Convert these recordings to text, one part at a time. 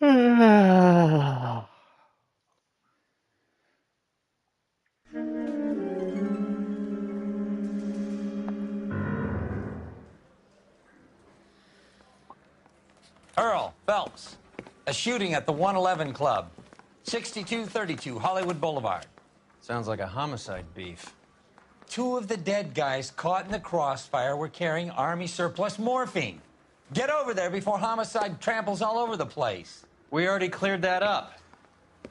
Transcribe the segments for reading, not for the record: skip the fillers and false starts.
Earl Phelps, a shooting at the 111 Club, 6232 Hollywood Boulevard. Sounds like a homicide beef. Two of the dead guys caught in the crossfire were carrying Army surplus morphine. Get over there before homicide tramples all over the place. We already cleared that up.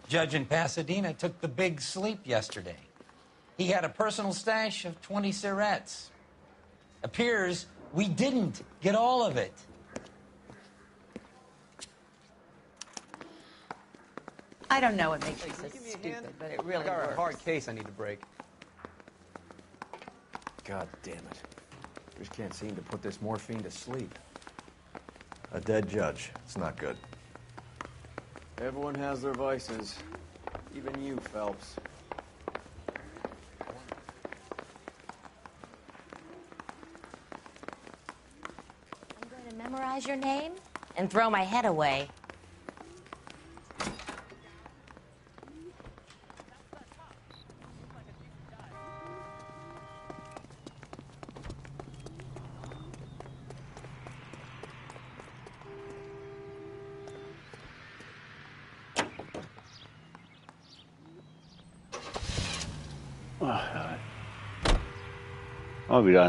Judge in Pasadena took the big sleep yesterday. He had a personal stash of 20 cigarettes. Appears we didn't get all of it. I don't know what makes you so stupid, but it really I got works. a hard case I need to break. God damn it. Just can't seem to put this morphine to sleep. A dead judge. It's not good. Everyone has their vices. Even you, Phelps. I'm going to memorize your name and throw my head away.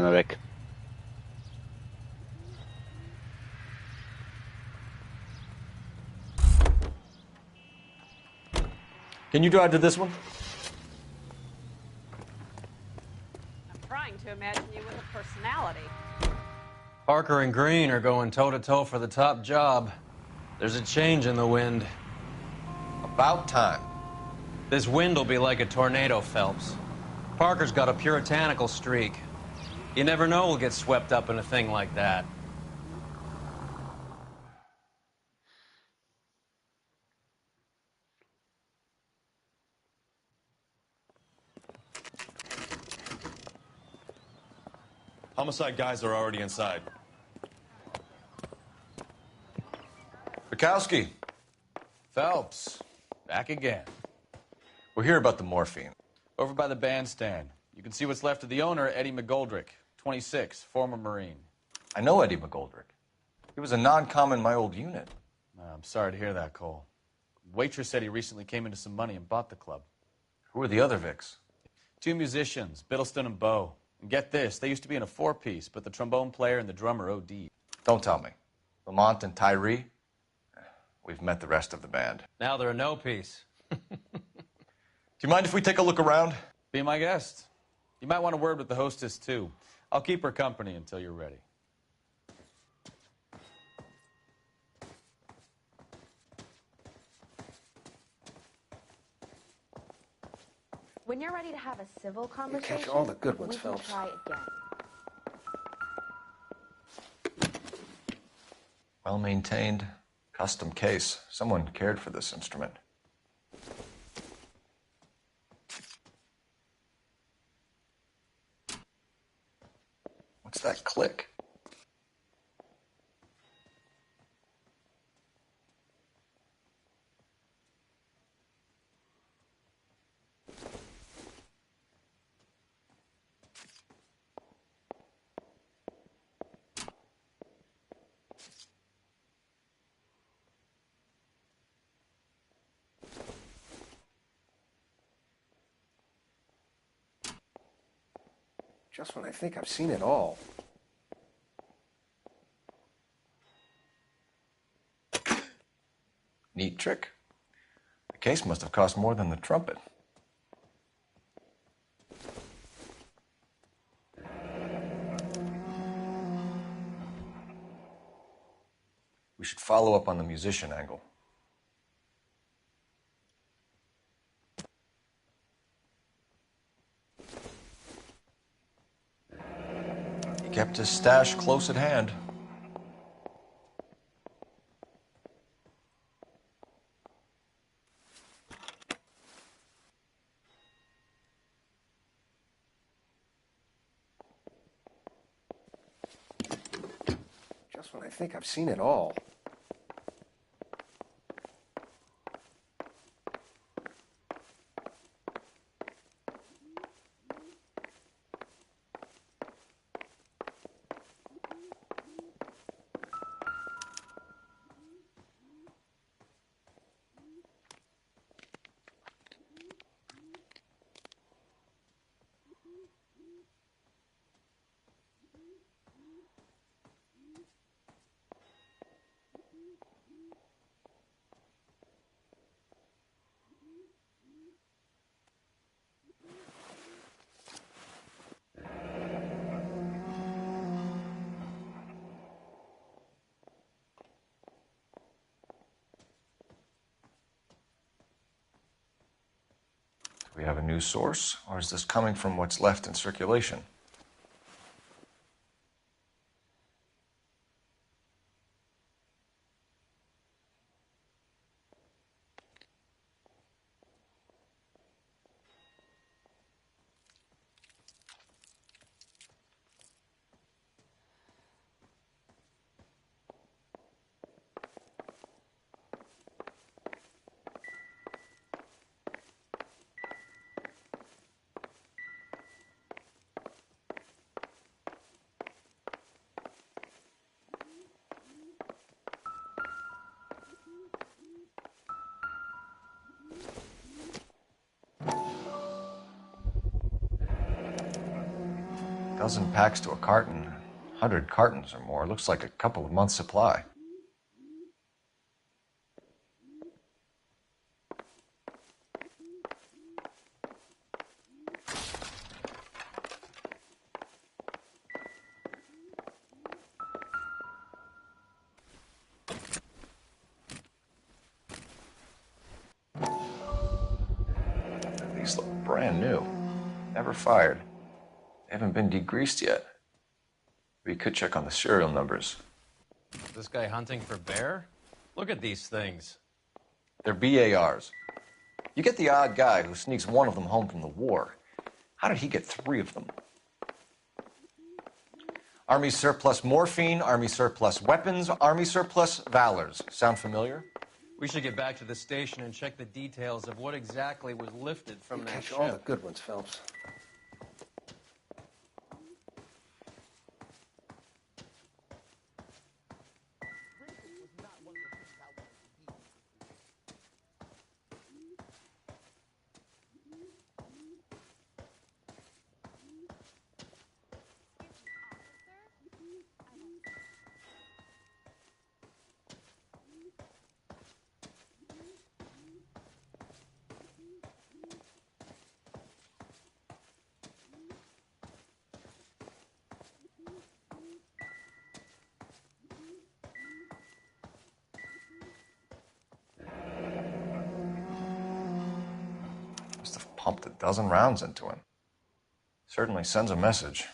Mira, Novek. Can you drive to this one? I'm trying to imagine you with a personality. Parker and Green are going toe-to-toe for the top job. There's a change in the wind. About time. This wind will be like a tornado, Phelps. Parker's got a puritanical streak. You never know we'll get swept up in a thing like that. Homicide guys are already inside. Bukowski. Phelps, back again. We're here about the morphine. Over by the bandstand. You can see what's left of the owner, Eddie McGoldrick, 26, former Marine. I know Eddie McGoldrick. He was a non-com in my old unit. I'm sorry to hear that, Cole. Waitress said he recently came into some money and bought the club. Who are the other Vics? Two musicians, Biddleston and Bowe. And get this, they used to be in a four-piece, but the trombone player and the drummer OD'd. Don't tell me. Lamont and Tyree? We've met the rest of the band. Now they're a no-piece. Do you mind if we take a look around? Be my guest. You might want a word with the hostess, too. I'll keep her company until you're ready. When you're ready to have a civil conversation, catch all the good ones, we can Phelps. try again. Well-maintained, custom case. Someone cared for this instrument. What's that click? Just when I think I've seen it all. Neat trick. The case must have cost more than the trumpet. We should follow up on the musician angle. He kept his stash close at hand. Just when I think I've seen it all. we have a news source, or is this coming from what's left in circulation? Dozen packs to a carton, 100 cartons or more. Looks like a couple of months' supply. These look brand new. Never fired. They haven't been degreased yet. We could check on the serial numbers. Is this guy hunting for bear? Look at these things. They're BARs. You get the odd guy who sneaks one of them home from the war. How did he get 3 of them? Army surplus morphine, Army surplus weapons, Army surplus valors. Sound familiar? We should get back to the station and check the details of what exactly was lifted from that Catch ship. all the good ones, Phelps. Must have pumped a dozen rounds into him. Certainly sends a message.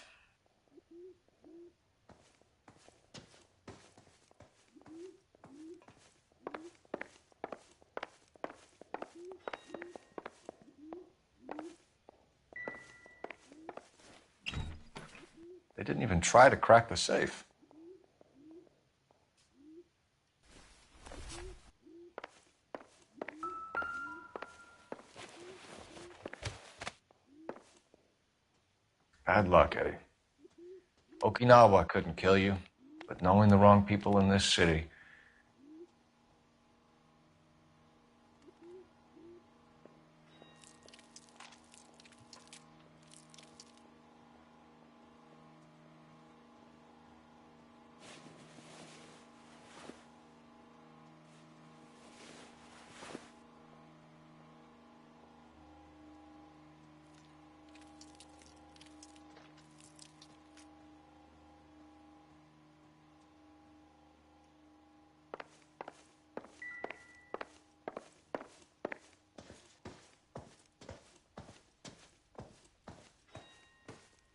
They didn't even try to crack the safe. Bad luck, Eddie. Okinawa couldn't kill you, but knowing the wrong people in this city.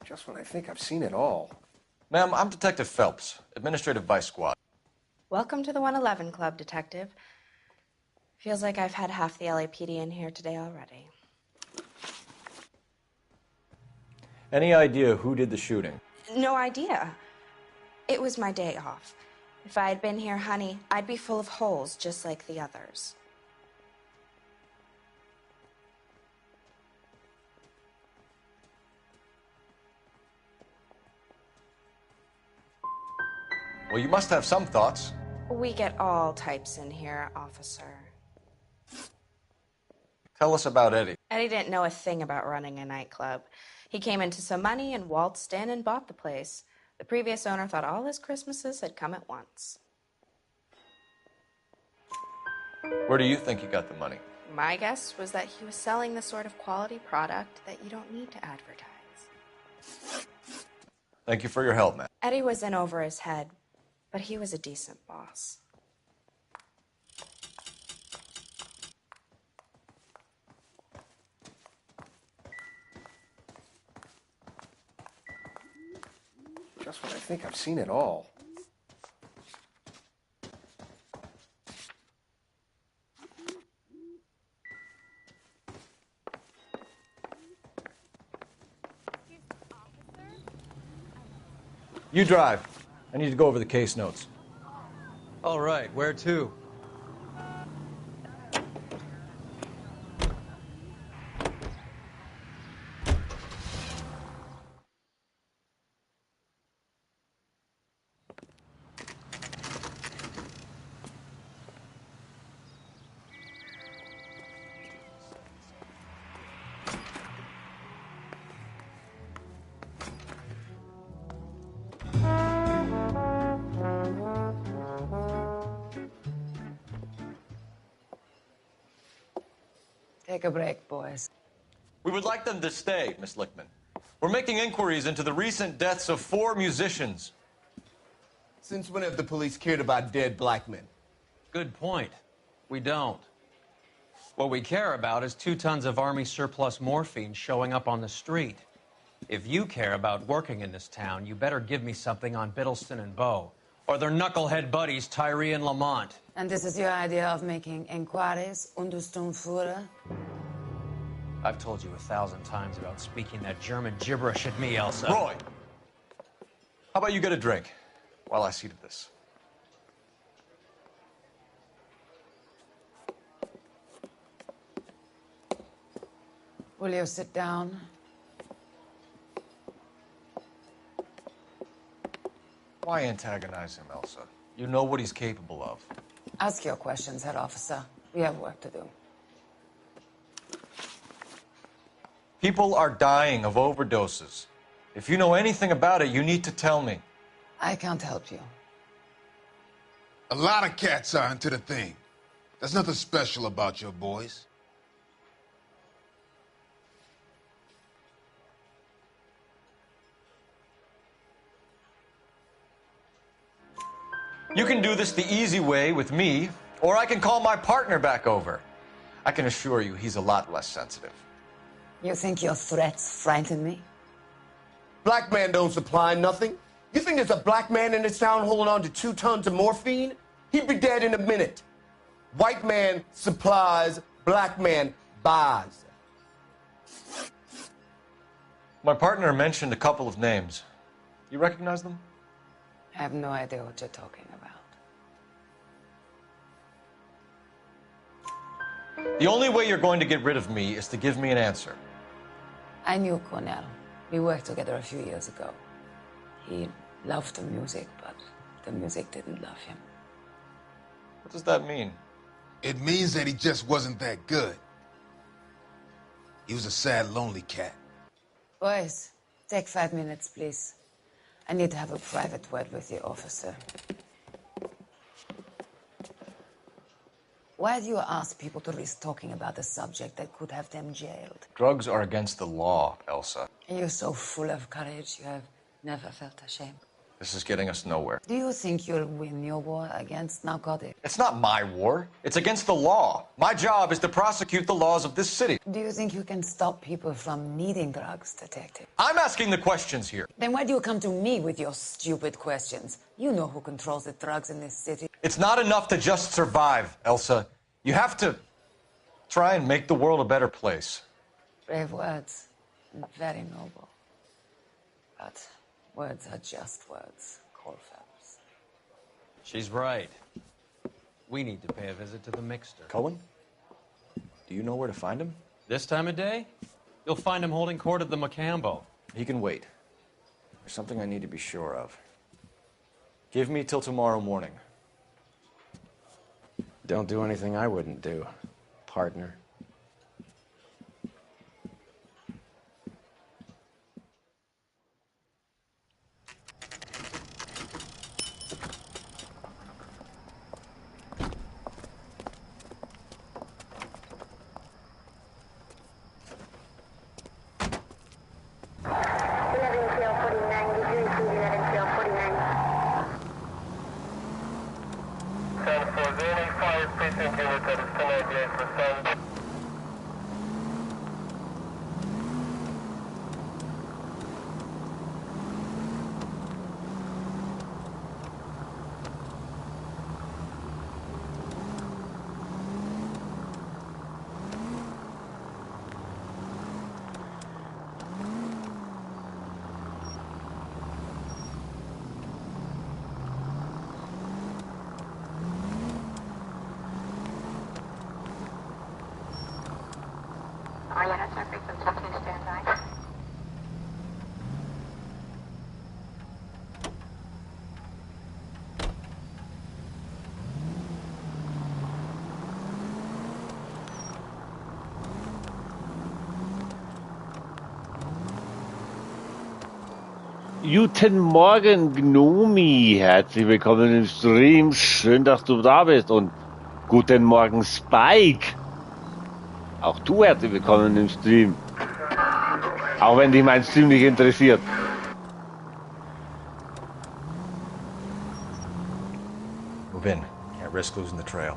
Just when I think I've seen it all. Ma'am, I'm Detective Phelps, Administrative Vice Squad. Welcome to the 111 Club, Detective. Feels like I've had half the LAPD in here today already. Any idea who did the shooting? No idea. It was my day off. If I had been here, honey, I'd be full of holes just like the others. Well, you must have some thoughts. We get all types in here, officer. Tell us about Eddie. Eddie didn't know a thing about running a nightclub. He came into some money and waltzed in and bought the place. The previous owner thought all his Christmases had come at once. Where do you think he got the money? My guess was that he was selling the sort of quality product that you don't need to advertise. Thank you for your help, man. Eddie was in over his head, but he was a decent boss. Just when I think I've seen it all. You drive. I need to go over the case notes. All right, where to? Take a break, boys. We would like them to stay, Miss Lickman. We're making inquiries into the recent deaths of 4 musicians. Since when have the police cared about dead black men? Good point. We don't. What we care about is 2 tons of Army surplus morphine showing up on the street. If you care about working in this town, you better give me something on Biddleston and Bow, or their knucklehead buddies Tyree and Lamont. And this is your idea of making inquiries, Untersturmführer? I've told you 1,000 times about speaking that German gibberish at me, Elsa. Roy, how about you get a drink while I see to this? Will you sit down? Why antagonize him, Elsa? You know what he's capable of. Ask your questions, head officer. We have work to do. People are dying of overdoses. If you know anything about it, you need to tell me. I can't help you. A lot of cats are into the thing. There's nothing special about your boys. You can do this the easy way with me, or I can call my partner back over. I can assure you he's a lot less sensitive. You think your threats frighten me? Black man don't supply nothing. You think there's a black man in this town holding on to 2 tons of morphine? He'd be dead in a minute. White man supplies, black man buys. My partner mentioned a couple of names. You recognize them? I have no idea what you're talking about. The only way you're going to get rid of me is to give me an answer. I knew Cornell. We worked together a few years ago. He loved the music, but the music didn't love him. What does that mean? It means that he just wasn't that good. He was a sad, lonely cat. Boys, take 5 minutes, please. I need to have a private word with the officer. Why do you ask people to risk talking about a subject that could have them jailed? Drugs are against the law, Elsa. And you're so full of courage, you have never felt ashamed. This is getting us nowhere. Do you think you'll win your war against narcotics? It's not my war. It's against the law. My job is to prosecute the laws of this city. Do you think you can stop people from needing drugs, detective? I'm asking the questions here. Then why do you come to me with your stupid questions? You know who controls the drugs in this city. It's not enough to just survive, Elsa. You have to try and make the world a better place. Brave words, and very noble. But words are just words, Colfax. She's right. We need to pay a visit to the mixer. Cohen? Do you know where to find him? This time of day? You'll find him holding court at the Macambo. He can wait. There's something I need to be sure of. Give me till tomorrow morning. Don't do anything I wouldn't do, partner. units are frequency 2, stand by. Guten Morgen, Gnomi. Herzlich willkommen im Stream. Schön, dass du da bist. Und guten Morgen, Spike. Auch du herzlich willkommen im Stream. Auch wenn dich mein Stream nicht interessiert. Move in. Can't risk losing the trail.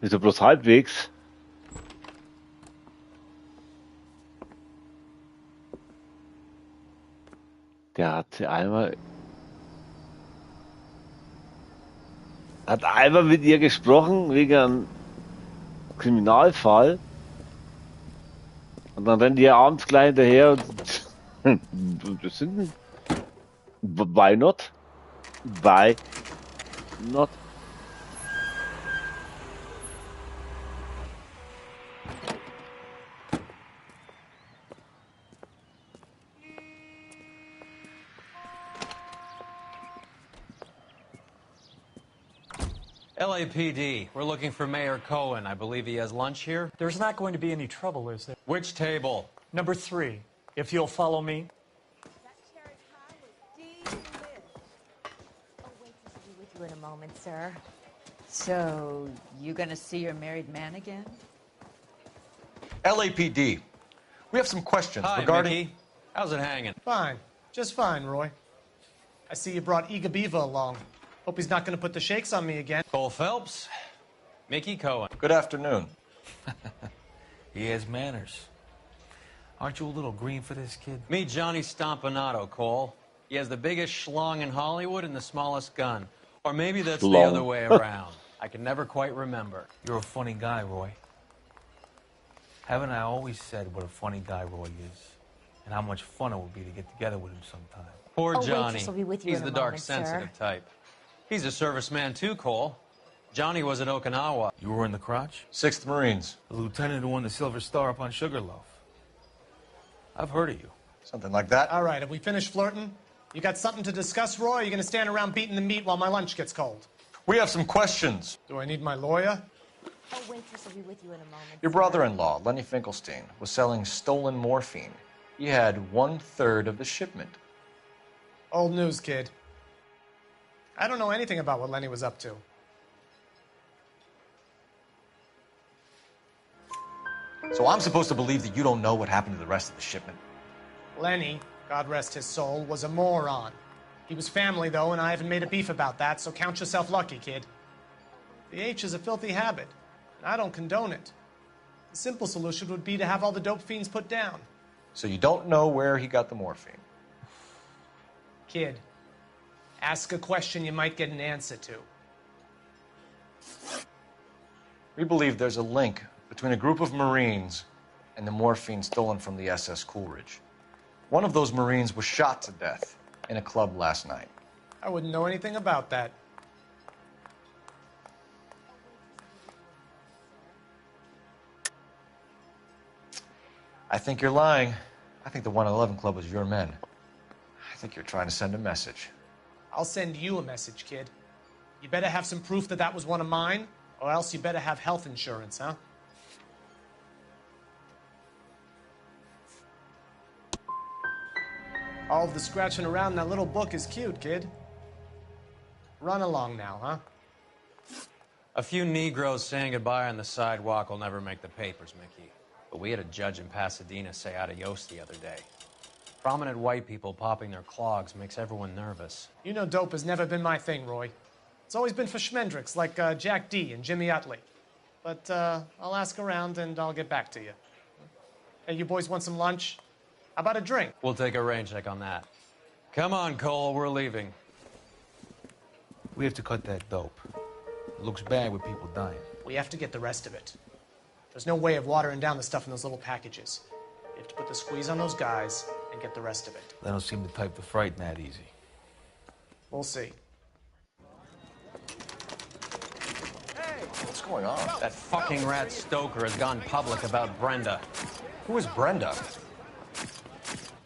Ist er bloß halbwegs? Der hat einmal mit ihr gesprochen wegen einem Kriminalfall. Und dann rennt die abends gleich hinterher und das sind why not? Why not? LAPD, we're looking for Mayor Cohen. I believe he has lunch here. There's not going to be any trouble, is there? Which table? Number 3, if you'll follow me. With you in a moment, sir. So, you gonna see your married man again? LAPD. We have some questions Hi, regarding... Mickey. How's it hanging? Fine. Just fine, Roy. I see you brought Iga Beaver along. Hope he's not going to put the shakes on me again. Cole Phelps, Mickey Cohen. Good afternoon. He has manners. Aren't you a little green for this kid? Meet Johnny Stompanato, Cole. He has the biggest schlong in Hollywood and the smallest gun. Or maybe that's the other way around. I can never quite remember. You're a funny guy, Roy. Haven't I always said what a funny guy Roy is? And how much fun it would be to get together with him sometime. Poor Oh, Johnny. waitress will be with you He's in a the dark, moment, sensitive sir. type. He's a serviceman too, Cole. Johnny was at Okinawa. You were in the crotch? 6th Marines. The lieutenant who won the Silver Star up on Sugarloaf. I've heard of you. Something like that. All right, have we finished flirting? You got something to discuss, Roy, or are you going to stand around beating the meat while my lunch gets cold? We have some questions. Do I need my lawyer? Oh, waitress will be with you in a moment. Your sir. brother-in-law, Lenny Finkelstein, was selling stolen morphine. He had 1/3 of the shipment. Old news, kid. I don't know anything about what Lenny was up to. So I'm supposed to believe that you don't know what happened to the rest of the shipment? Lenny, God rest his soul, was a moron. He was family, though, and I haven't made a beef about that, so count yourself lucky, kid. The H is a filthy habit, and I don't condone it. The simple solution would be to have all the dope fiends put down. So you don't know where he got the morphine? Kid, ask a question you might get an answer to. We believe there's a link between a group of Marines and the morphine stolen from the SS Coolidge. One of those Marines was shot to death in a club last night. I wouldn't know anything about that. I think you're lying. I think the 111 Club was your men. I think you're trying to send a message. I'll send you a message, kid. You better have some proof that that was one of mine, or else you better have health insurance, huh? All of the scratching around in that little book is cute, kid. Run along now, huh? A few Negroes saying goodbye on the sidewalk will never make the papers, Mickey. But we had a judge in Pasadena say adios the other day. Prominent white people popping their clogs makes everyone nervous. You know dope has never been my thing, Roy. It's always been for schmendricks like Jack D. and Jimmy Utley. But I'll ask around and I'll get back to you. Hey, you boys want some lunch? How about a drink? We'll take a rain check on that. Come on, Cole, we're leaving. We have to cut that dope. It looks bad with people dying. We have to get the rest of it. There's no way of watering down the stuff in those little packages. You have to put the squeeze on those guys and get the rest of it. They don't seem the type to frighten that easy. We'll see. What's going on? That fucking rat Stoker has gone public about Brenda. Who is Brenda?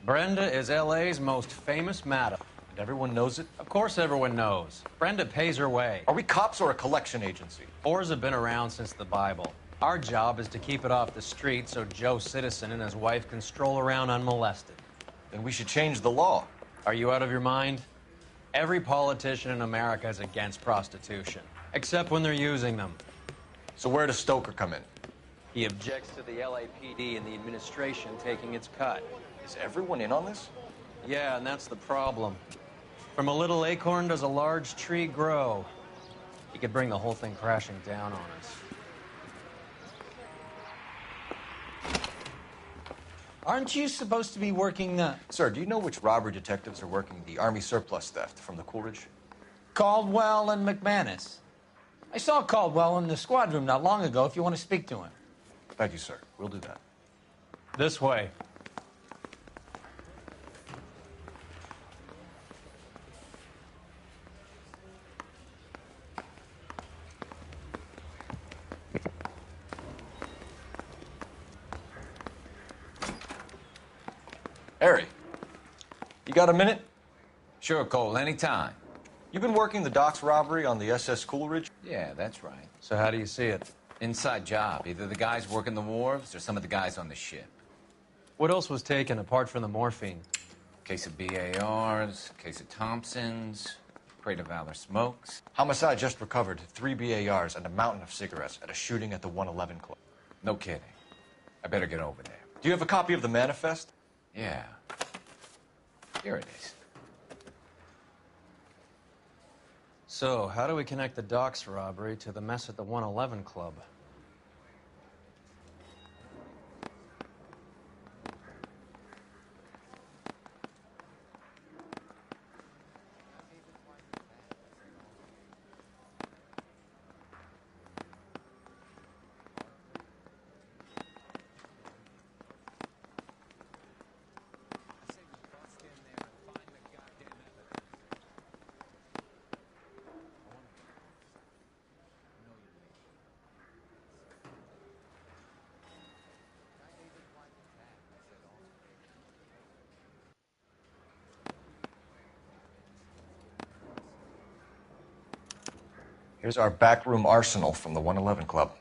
Brenda is LA's most famous madam. And everyone knows it? Of course everyone knows. Brenda pays her way. Are we cops or a collection agency? Whores have been around since the Bible. Our job is to keep it off the street so Joe Citizen and his wife can stroll around unmolested. Then we should change the law. Are you out of your mind? Every politician in America is against prostitution, except when they're using them. So where does Stoker come in? He objects to the LAPD and the administration taking its cut. Is everyone in on this? Yeah, and that's the problem. From a little acorn does a large tree grow. He could bring the whole thing crashing down on us. Aren't you supposed to be working the... Sir, do you know which robbery detectives are working the Army surplus theft from the Coolidge? Caldwell and McManus. I saw Caldwell in the squad room not long ago if you want to speak to him. Thank you, sir. We'll do that. This way. Harry, you got a minute? Sure, Cole, anytime. You've been working the docks robbery on the SS Coolidge? Yeah, that's right. So how do you see it? Inside job. Either the guys working the wharves or some of the guys on the ship. What else was taken apart from the morphine? Case of BARs, case of Thompsons, crate of Valor smokes. Homicide just recovered 3 BARs and a mountain of cigarettes at a shooting at the 111 Club. No kidding. I better get over there. Do you have a copy of the manifest? Yeah. Here it is. So, how do we connect the docks robbery to the mess at the 111 Club? Here's our backroom arsenal from the 111 Club.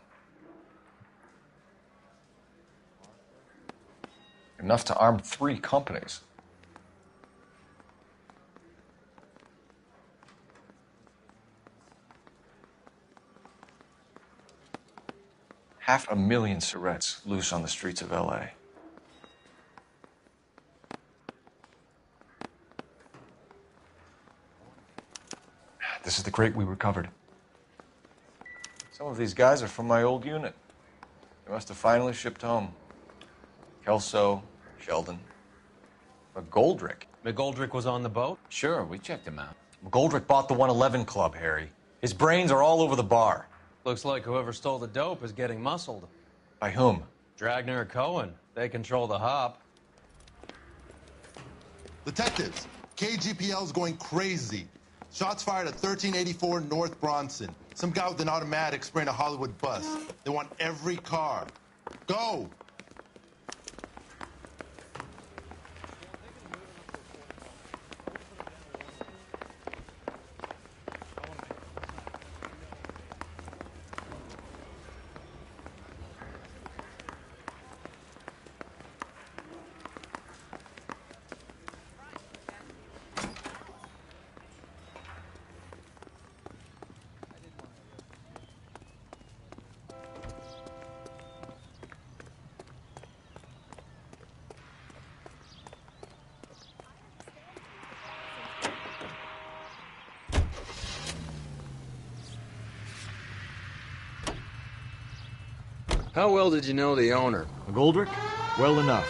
Enough to arm 3 companies. Half a million cigarettes loose on the streets of LA. This is the crate we recovered. Some of these guys are from my old unit. They must have finally shipped home. Kelso, Sheldon, McGoldrick. McGoldrick was on the boat? Sure, we checked him out. McGoldrick bought the 111 Club, Harry. His brains are all over the bar. Looks like whoever stole the dope is getting muscled. By whom? Dragner or Cohen. They control the hop. Detectives, KGPL's going crazy. Shots fired at 1384 North Bronson. Some guy with an automatic spraying a Hollywood bus. They want every car. Go! How well did you know the owner? McGoldrick? Well enough.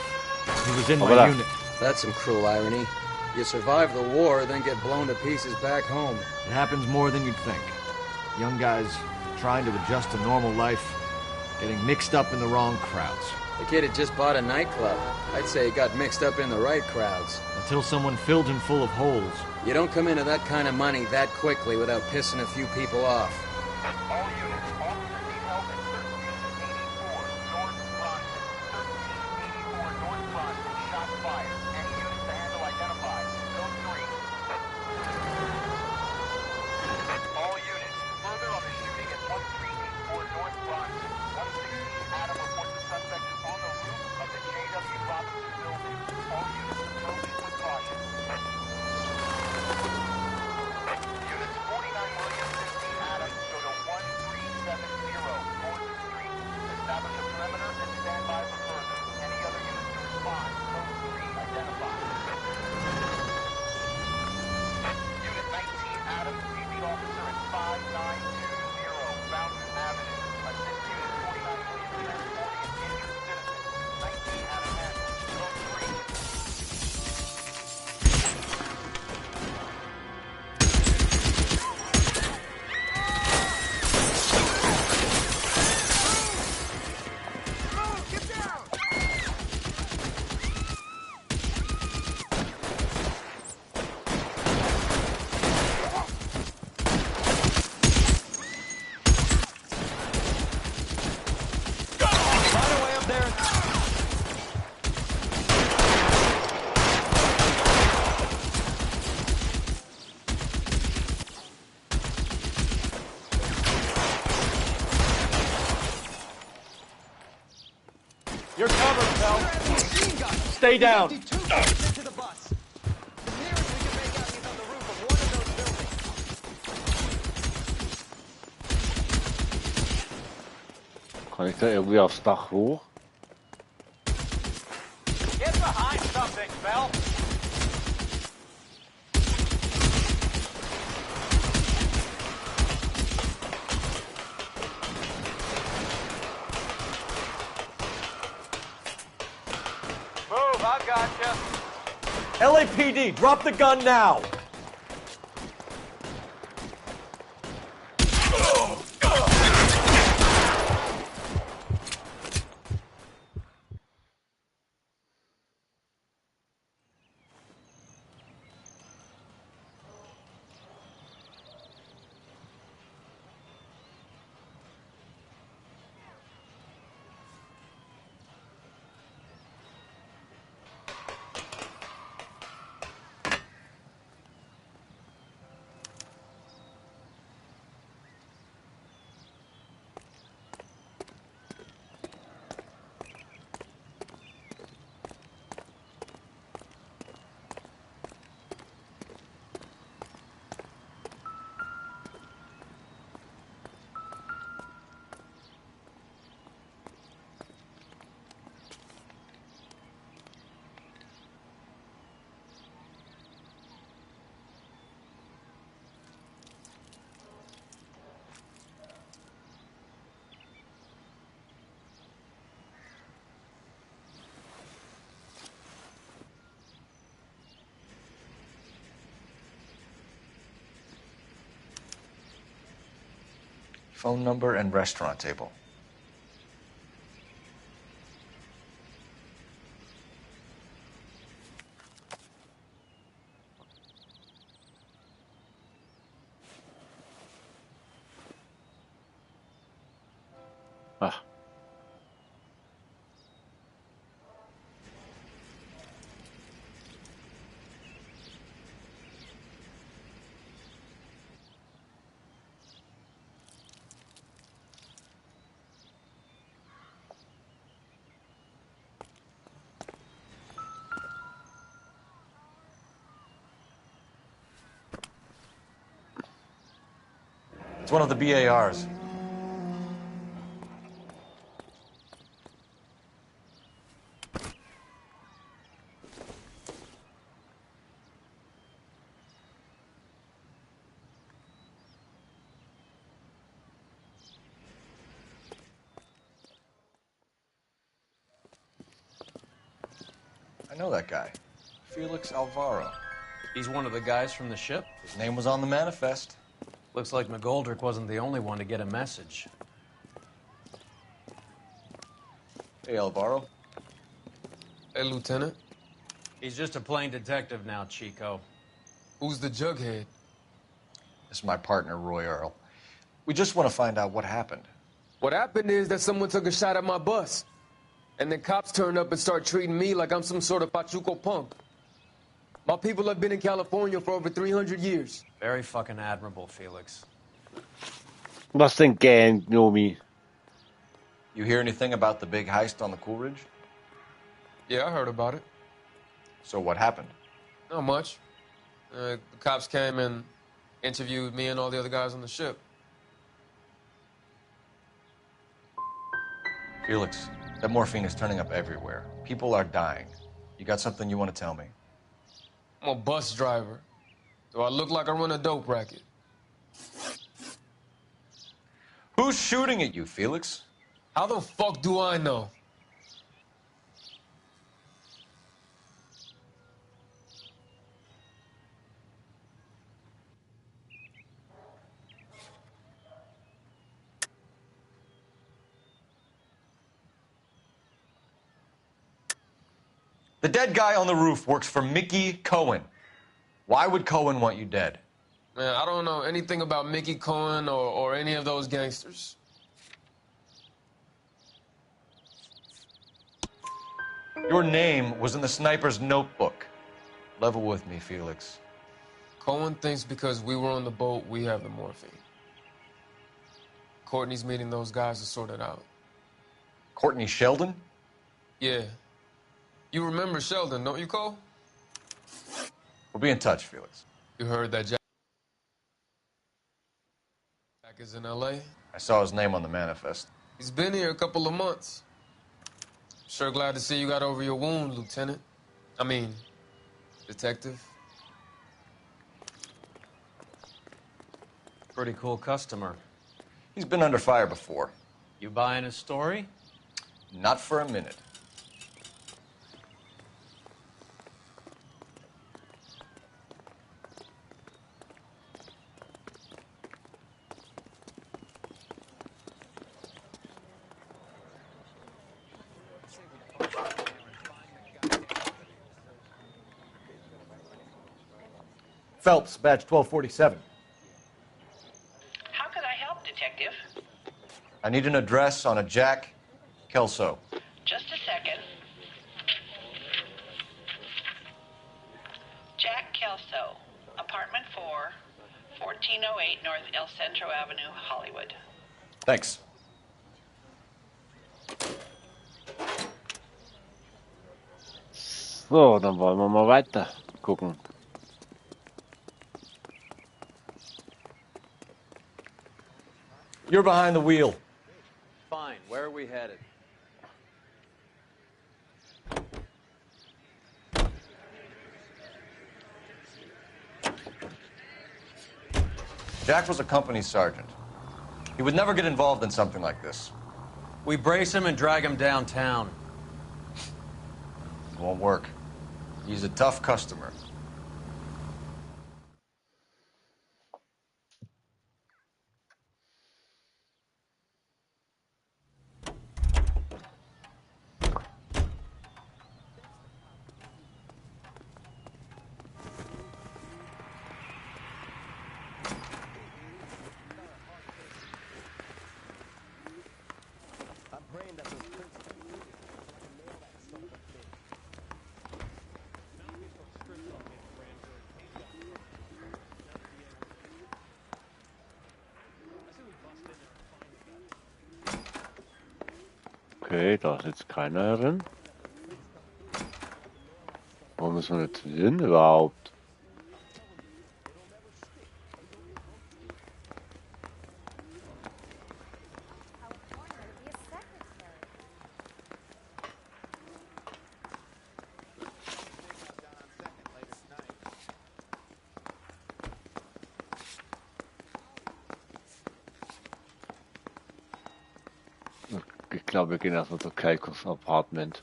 He was in my Voilà. unit. That's some cruel irony. You survive the war, then get blown to pieces back home. It happens more than you'd think. Young guys trying to adjust to normal life, getting mixed up in the wrong crowds. The kid had just bought a nightclub. I'd say he got mixed up in the right crowds. Until someone filled him full of holes. You don't come into that kind of money that quickly without pissing a few people off. All units, officers need help at 1384 North Bronson. 1384 North Bronson, shots fired. Any units to handle identified. Zone 3. All units, further on the shooting at 1384 North Bronson. 116 Adam reports the suspect is on the roof of the J.W. Robinson building. All units approach with caution. Units 49 William, 15 Adams, go to 1370 Gordon Street. Establish a perimeter and stand by for further. Any other units to respond. Zone 3 identified. Unit 19 Adams, meet the officer at 5920 Fountain Avenue. Assist Unit 49 William transporting an injured citizen. 19 Adams handled. Zone 3. You're covered, pal. Stay down. Kan ik er irgendwie aufs Dach hoch? Get behind something, Bell. Move, I gotcha. LAPD, drop the gun now. Phone number and restaurant table. Ah. It's one of the BARs. I know that guy. Felix Alvaro. He's one of the guys from the ship? His name was on the manifest. Looks like McGoldrick wasn't the only one to get a message. Hey, Alvaro. Hey, Lieutenant. He's just a plain detective now, Chico. Who's the jughead? This is my partner, Roy Earl. We just want to find out what happened. What happened is that someone took a shot at my bus. And then cops turned up and start treating me like I'm some sort of Pachuco punk. My people have been in California for over 300 years. Very fucking admirable, Felix. Was denn Gang, Gnomi? You hear anything about the big heist on the Coolidge? Yeah, I heard about it. So what happened? Not much. The cops came and interviewed me and all the other guys on the ship. Felix, that morphine is turning up everywhere. People are dying. You got something you want to tell me? I'm a bus driver. Do I look like I run a dope racket? Who's shooting at you, Felix? How the fuck do I know? The dead guy on the roof works for Mickey Cohen. Why would Cohen want you dead? Man, I don't know anything about Mickey Cohen or any of those gangsters. Your name was in the sniper's notebook. Level with me, Felix. Cohen thinks because we were on the boat, we have the morphine. Courtney's meeting those guys to sort it out. Courtney Sheldon? Yeah. You remember Sheldon, don't you, Cole? We'll be in touch, Felix. You heard that Jack is in L.A.? I saw his name on the manifest. He's been here a couple of months. Sure glad to see you got over your wound, Lieutenant. I mean, Detective. Pretty cool customer. He's been under fire before. You buying his story? Not for a minute. Phelps, badge 1247. How could I help, Detective? I need an address on a Jack Kelso. Just a second. Jack Kelso, apartment 4, 1408 North El Centro Avenue, Hollywood. Thanks. So, dann wollen wir mal weiter gucken. You're behind the wheel. Fine. Where are we headed? Jack was a company sergeant. He would never get involved in something like this. We brace him and drag him downtown. It won't work. He's a tough customer. Okay, da ist jetzt keiner drin. Warum ist man jetzt drin überhaupt? Ich glaube, wir gehen erstmal zu Kalkos Apartment.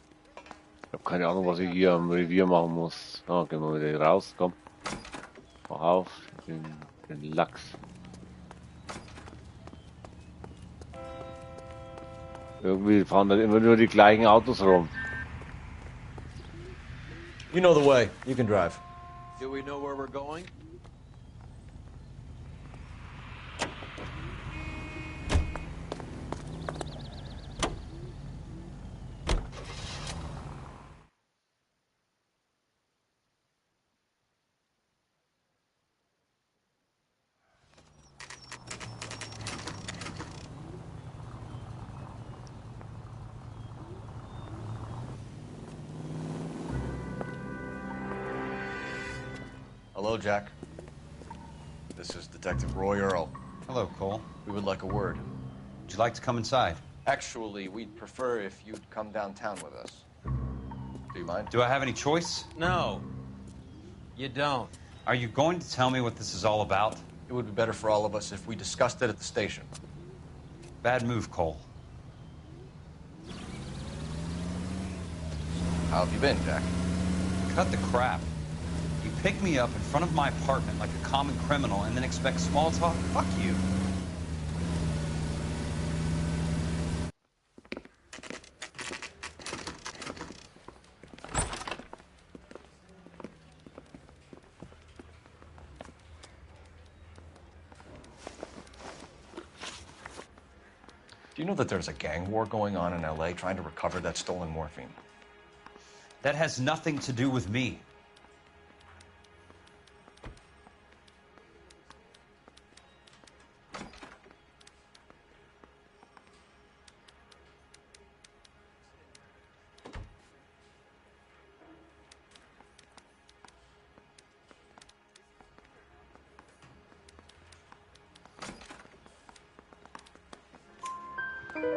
Ich habe keine Ahnung, was ich hier am Revier machen muss. Ah, gehen wir wieder raus, komm. Mach auf, den Lachs. Irgendwie fahren da immer nur die gleichen Autos rum. You know the way. You can drive. Do we know where we're going? Hello, Jack. This is Detective Roy Earl. Hello, Cole. We would like a word. Would you like to come inside? Actually, we'd prefer if you'd come downtown with us. Do you mind? Do I have any choice? No. You don't. Are you going to tell me what this is all about? It would be better for all of us if we discussed it at the station. Bad move, Cole. How have you been, Jack? Cut the crap. You pick me up in front of my apartment like a common criminal and then expect small talk? Fuck you. Do you know that there's a gang war going on in LA trying to recover that stolen morphine? That has nothing to do with me.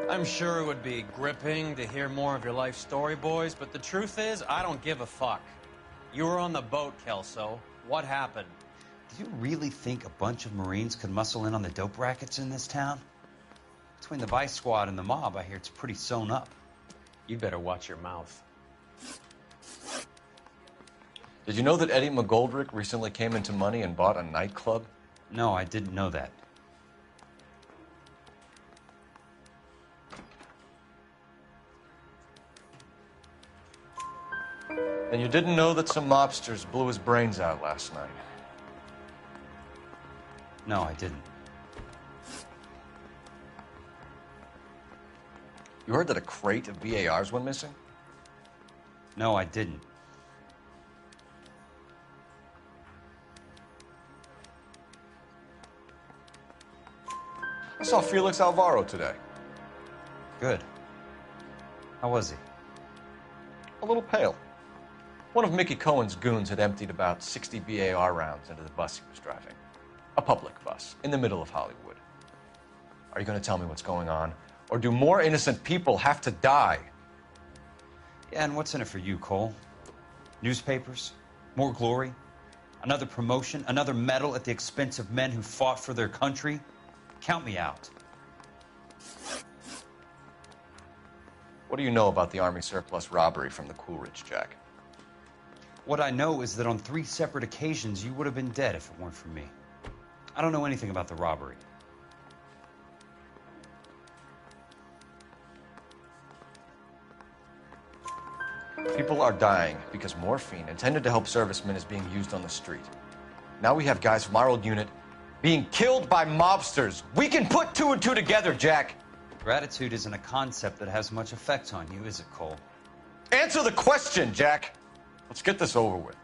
I'm sure it would be gripping to hear more of your life story, boys, but the truth is, I don't give a fuck. You were on the boat, Kelso. What happened? Do you really think a bunch of Marines could muscle in on the dope rackets in this town? Between the Vice Squad and the mob, I hear it's pretty sewn up. You better watch your mouth. Did you know that Eddie McGoldrick recently came into money and bought a nightclub? No, I didn't know that. And you didn't know that some mobsters blew his brains out last night? No, I didn't. You heard that a crate of BARs went missing? No, I didn't. I saw Felix Alvaro today. Good. How was he? A little pale. One of Mickey Cohen's goons had emptied about 60 BAR rounds into the bus he was driving. A public bus, in the middle of Hollywood. Are you going to tell me what's going on? Or do more innocent people have to die? Yeah, and what's in it for you, Cole? Newspapers? More glory? Another promotion? Another medal at the expense of men who fought for their country? Count me out. What do you know about the Army surplus robbery from the Coolidge, Jack? What I know is that on 3 separate occasions, you would have been dead if it weren't for me. I don't know anything about the robbery. People are dying because morphine intended to help servicemen is being used on the street. Now we have guys from our old unit being killed by mobsters. We can put 2 and 2 together, Jack. Gratitude isn't a concept that has much effect on you, is it, Cole? Answer the question, Jack. Let's get this over with.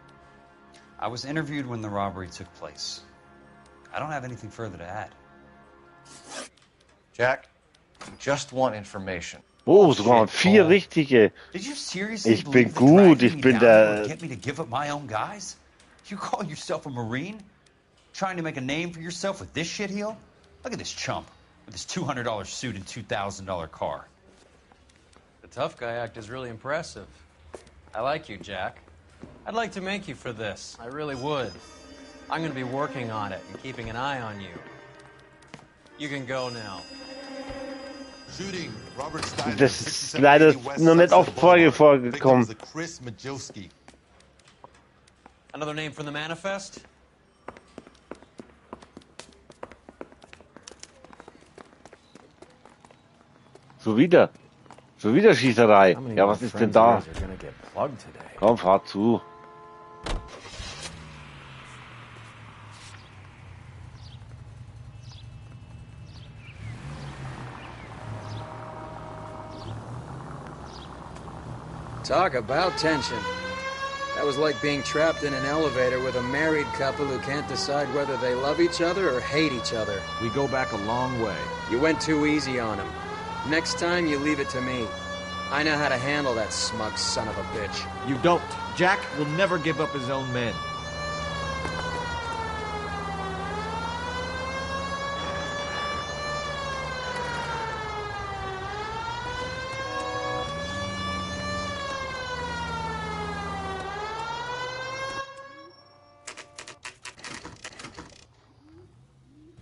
I was interviewed when the robbery took place. I don't have anything further to add. Jack, we just want information. Oh, es waren 4 richtige. Did you seriously Ich bin believe that gut, dragging ich me bin down der. would get me to give up my own guys? You call yourself a Marine? Trying to make a name for yourself with this shitheel? Look at this chump with his $200 suit and $2,000 car. The tough guy act is really impressive. I like you, Jack. I'd like to make you for this. I really would. I'm going to be working on it and keeping an eye on you. You can go now. Shooting Robert Steiner, Das ist leider 6780 West noch nicht oft Sunset Boulevard. Victim was vorgekommen. a Chris Majilski. Another name from the manifest? So wieder. So wieder Schießerei. Ja, was ist denn da? Komm, fahr zu. Talk about tension. That was like being trapped in an elevator with a married couple who can't decide whether they love each other or hate each other. We go back a long way. You went too easy on him. Next time, you leave it to me. I know how to handle that smug son of a bitch. You don't. Jack will never give up his own men.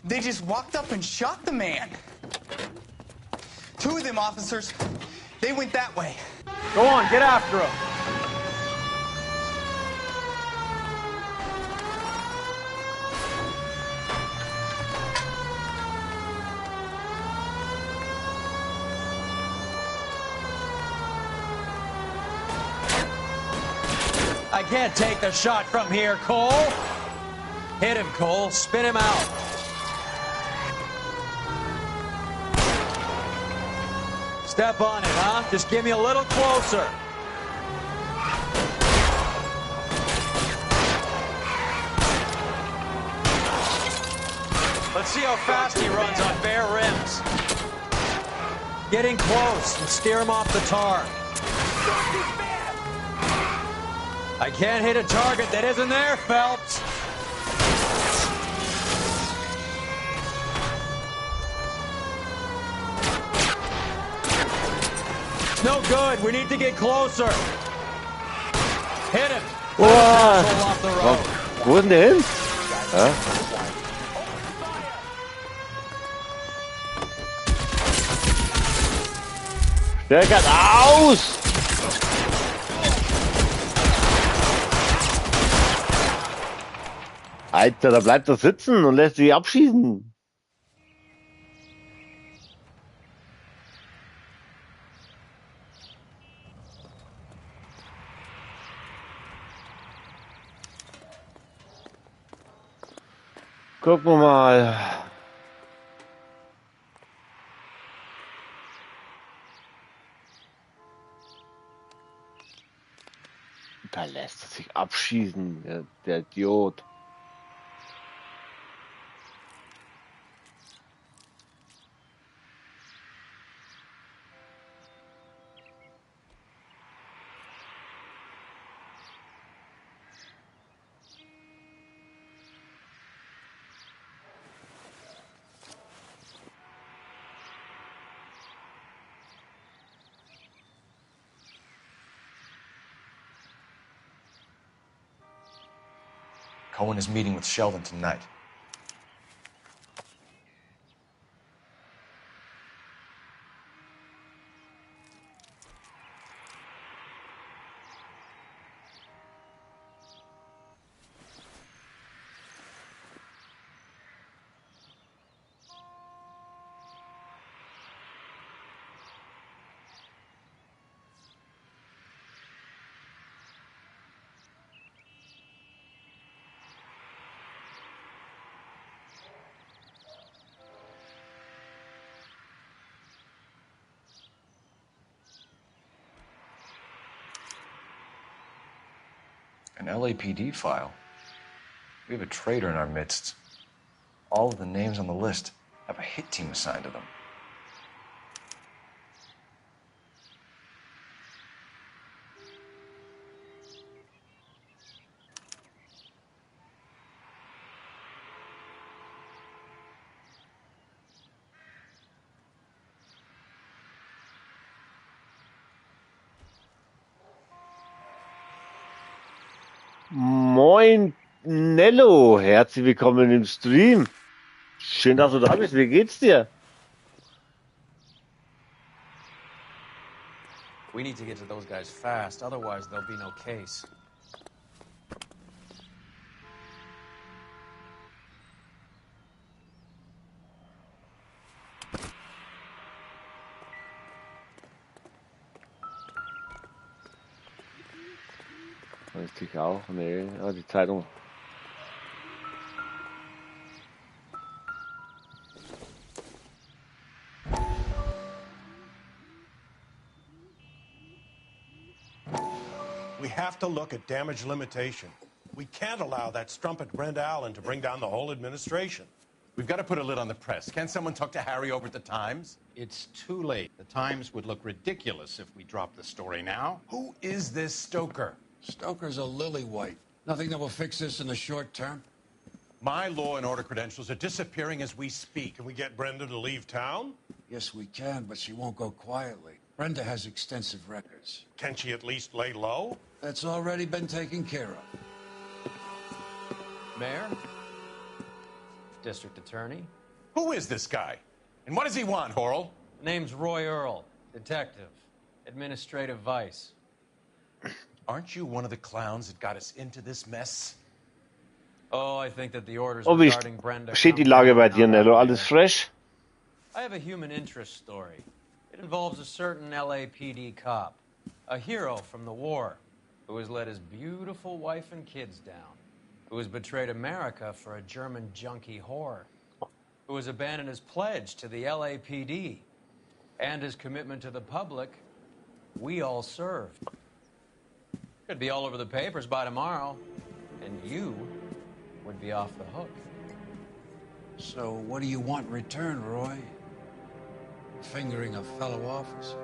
They just walked up and shot the man. Two of them officers, they went that way. Go on, get after him. I can't take the shot from here, Cole. Hit him, Cole. Spin him out. Step on it, huh? Just give me a little closer. Let's see how fast he runs on bare rims. Getting close and steer him off the tar. I can't hit a target that isn't there, Phelps. No good. We need to get closer. Hit him. Off the road. Wo ist denn der hin? Ja? Der geht aus! Alter, da bleibt er sitzen und lässt sich abschießen. Gucken wir mal. Da lässt er sich abschießen, der Idiot. Cohen is meeting with Sheldon tonight. An LAPD file. We have a traitor in our midst. All of the names on the list have a hit team assigned to them. Moin, Nello, herzlich willkommen im Stream. Schön, dass du da bist. Wie geht's dir? We need to get to those guys fast, otherwise there'll be no case. Richtig auch, nee, die Zeitung. We have to look at damage limitation. We can't allow that strumpet Brent Allen to bring down the whole administration. We've got to put a lid on the press. Can't someone talk to Harry over at the Times? It's too late. The Times would look ridiculous if we dropped the story now. Who is this Stoker? Stoker's a lily-white. Nothing that will fix this in the short term. My law and order credentials are disappearing as we speak. Can we get Brenda to leave town? Yes, we can, but she won't go quietly. Brenda has extensive records. Can she at least lay low? That's already been taken care of. Mayor? District Attorney? Who is this guy? And what does he want, Horrell? Name's Roy Earl, detective, administrative vice. Aren't you one of the clowns that got us into this mess? Oh, I think that the orders Oh, wie regarding Brenda... steht die Lage bei dir, Nello? Alles fresh? I have a human interest story. It involves a certain LAPD cop, a hero from the war, who has let his beautiful wife and kids down, who has betrayed America for a German junkie whore, who has abandoned his pledge to the LAPD and his commitment to the public we all served. Could be all over the papers by tomorrow, and you would be off the hook. So what do you want in return, Roy? Fingering a fellow officer?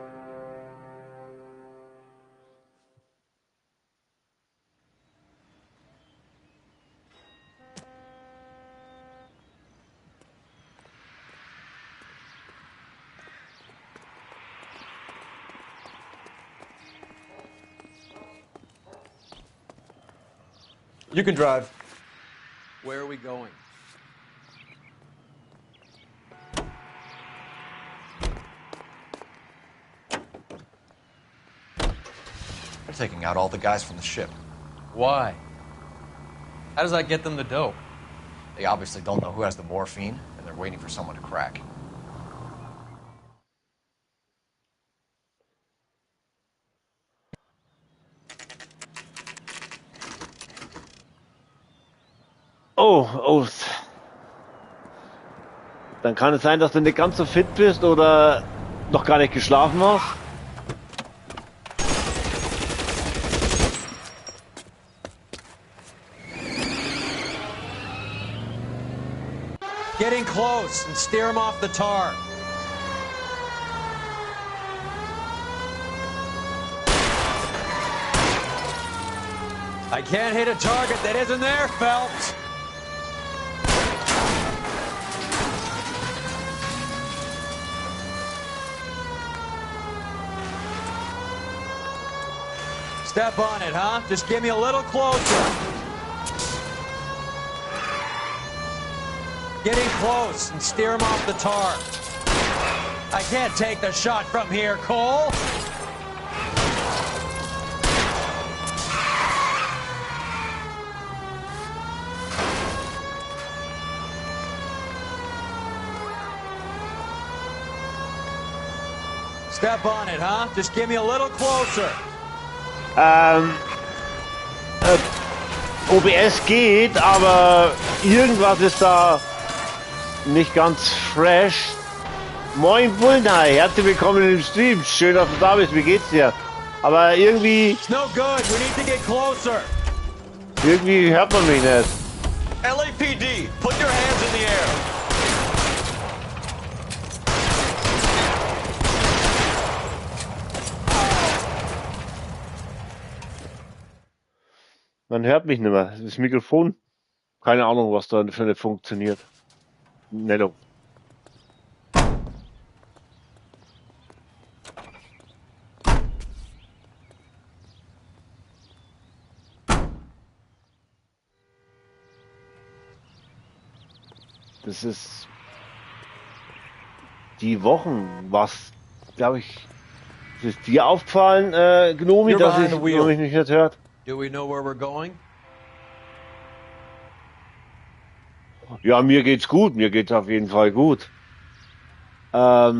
You can drive. Where are we going? They're taking out all the guys from the ship. Why? How does that get them the dope? They obviously don't know who has the morphine, and they're waiting for someone to crack. Oh. Dann kann es sein, dass du nicht ganz so fit bist oder noch gar nicht geschlafen hast. Getting close and steer him off the tar. I can't hit a target that isn't there, Phelps. Step on it, huh? Just get me a little closer. Getting close and steer him off the tar. I can't take the shot from here, Cole. Step on it, huh? Just get me a little closer. OBS geht, aber irgendwas ist da nicht ganz fresh. Moin Bullnei, herzlich willkommen im Stream. Schön, dass du da bist. Wie geht's dir? Aber irgendwie... It's no good. We need to get closer. Irgendwie hört man mich nicht. LAPD, put your hands in the air. Man hört mich nicht mehr. Das Mikrofon, keine Ahnung, was da für nicht funktioniert. Nello. Das ist die Wochen, was, glaube ich, Ist dir aufgefallen, Gnomi, You're dass behind the wheel. mich nicht hört? Do we know where we're going? Ja, mir geht's gut. Mir geht's auf jeden Fall gut. Ja,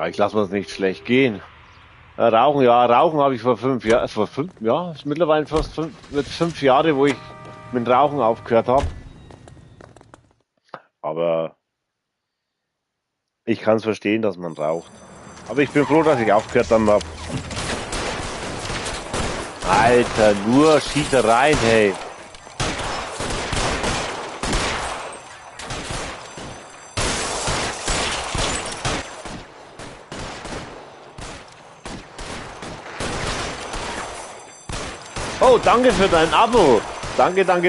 ich lasse mir das nicht schlecht gehen. Rauchen habe ich vor 5 Jahren, ja, ist mittlerweile fast wird 5 Jahre, wo ich mit Rauchen aufgehört habe. Aber ich kann es verstehen, dass man raucht. Aber ich bin froh, dass ich aufgehört dann habe. Alter, nur Schießereien, hey. Oh, danke für dein Abo. Danke. Dann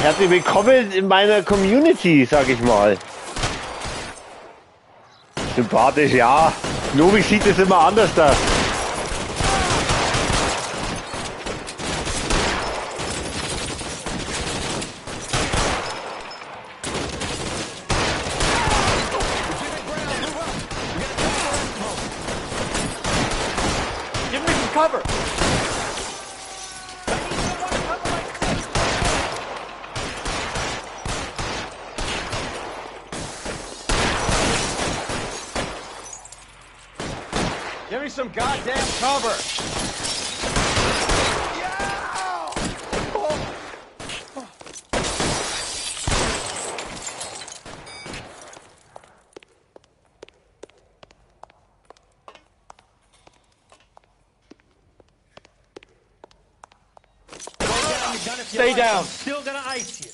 herzlich willkommen in meiner Community, sag ich mal. Sympathisch, ja. Novi sieht es immer anders da. Give me some cover. Give me some goddamn cover. Stay down. Still gonna ice you.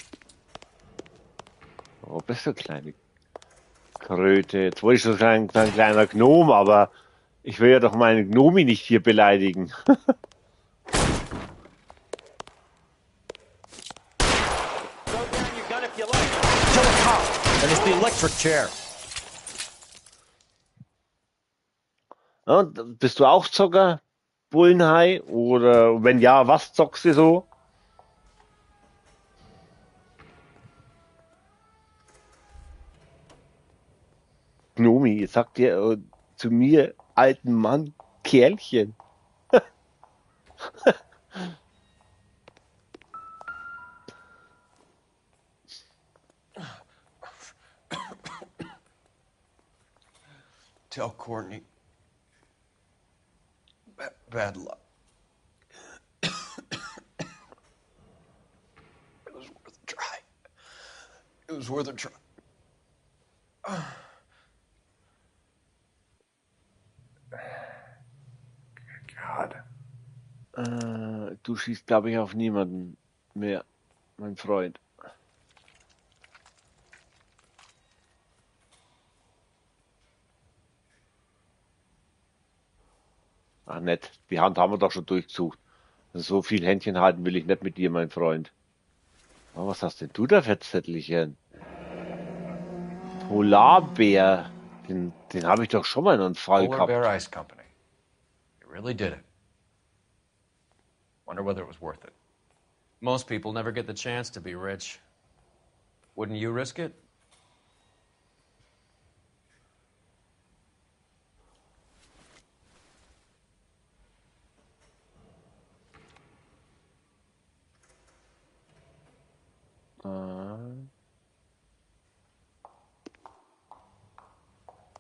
Oh, bist du kleine Kröte. Jetzt wollte ich schon sagen, ein kleiner Gnom, aber ich will ja doch meine Gnomi nicht hier beleidigen. And it's the electric chair. Ja, bist du auch Zocker, Bullenhai? Oder wenn ja, was zockst du so? Gnomi, sagt dir zu mir, alten Mann, Kerlchen. Tell Courtney. Bad luck. It was worth a try. It was worth a try. God. Du schießt, glaube ich, auf niemanden mehr, mein Freund. Ach nett, die Hand haben wir doch schon durchgesucht. So viel Händchen halten will ich nicht mit dir, mein Freund. Oh, was hast denn du da für Zettelchen? Polarbär. Den habe ich doch schon mal in einem Fall Polar gehabt. Bear Ice Company. You really did it. Wonder whether it was worth it. Most people never get the chance to be rich. Wouldn't you risk it?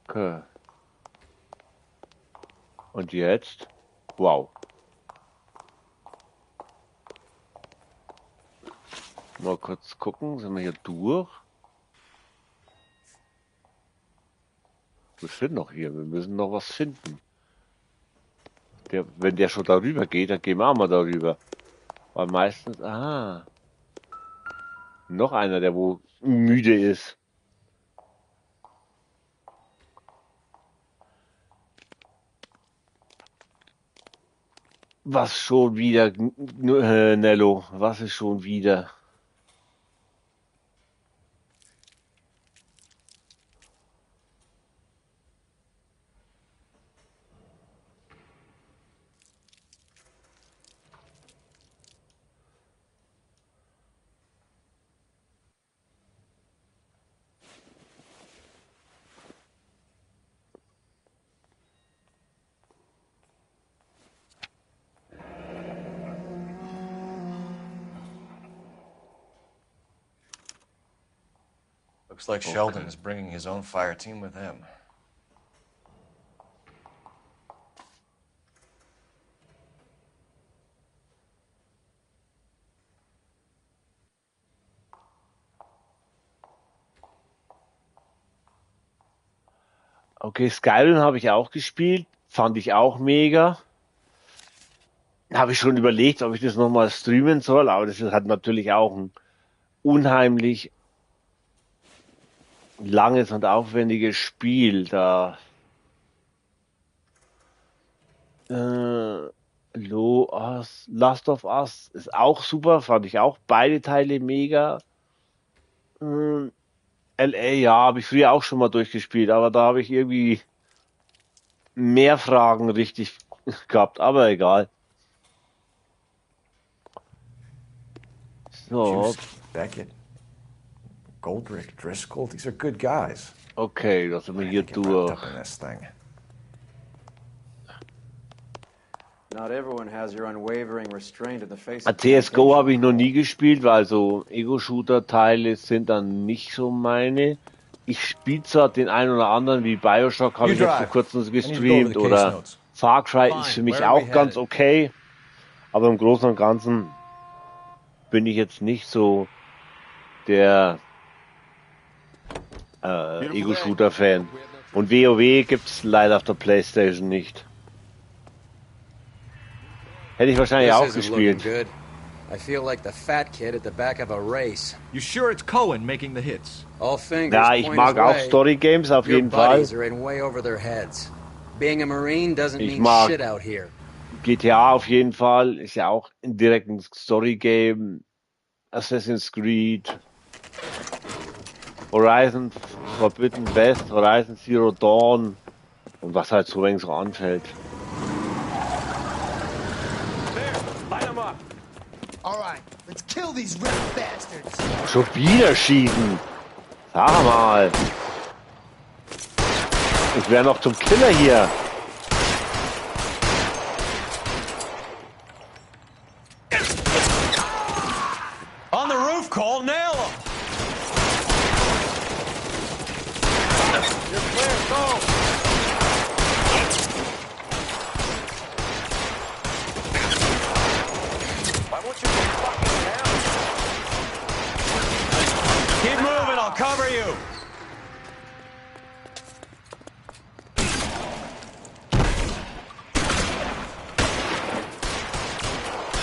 Okay. Und jetzt? Wow. Mal kurz gucken, sind wir hier durch? Wir sind noch hier, wir müssen noch was finden. Wenn der schon darüber geht, dann gehen wir auch mal darüber. Weil meistens, noch einer, der wo müde ist. Was schon wieder, Nello? Was ist schon wieder? Looks like Sheldon is bringing his own fire team with him. Okay, Skyrim habe ich auch gespielt. Fand ich auch mega. Habe ich schon überlegt, ob ich das nochmal streamen soll, aber das ist halt natürlich auch ein unheimlich langes und aufwendiges Spiel. Da Last of Us ist auch super, fand ich auch beide Teile mega. LA, ja, habe ich früher auch schon mal durchgespielt, aber da habe ich irgendwie mehr Fragen richtig gehabt, aber egal. So. Juice, Beckett, Goldrick, Driscoll, these are good guys. Okay, das sind wir hier durch. Up in this thing. Not everyone has your unwavering restraint in the face of CSGO habe ich noch nie gespielt, weil so Ego-Shooter-Teile sind dann nicht so meine. Ich spiele zwar den einen oder anderen, wie Bioshock habe ich jetzt vor kurzem gestreamt, oder Far Cry ist für mich auch ganz okay, aber im Großen und Ganzen bin ich jetzt nicht so der Ego-Shooter-Fan. Und WoW gibt's leider auf der PlayStation nicht. Hätte ich wahrscheinlich auch gespielt. I feel like the fat kid at the back of a race. You sure it's Cohen making the hits? All fingers. Ja, ich mag auch Story Games auf jeden Fall. Are in way over their heads. Being a Marine doesn't Ich mean mag shit out here. GTA auf jeden Fall, ist ja auch ein direktes Story Game. Assassin's Creed, Horizon Forbidden West, Horizon Zero Dawn und was halt so wenig so anfällt. Alright, let's kill these red bastards. Schon wieder schießen. Sag mal. Ich wäre noch zum Killer hier. On the roof, Cole, nail him! You're clear, go! Why won't you go fucking down? Keep moving, I'll cover you!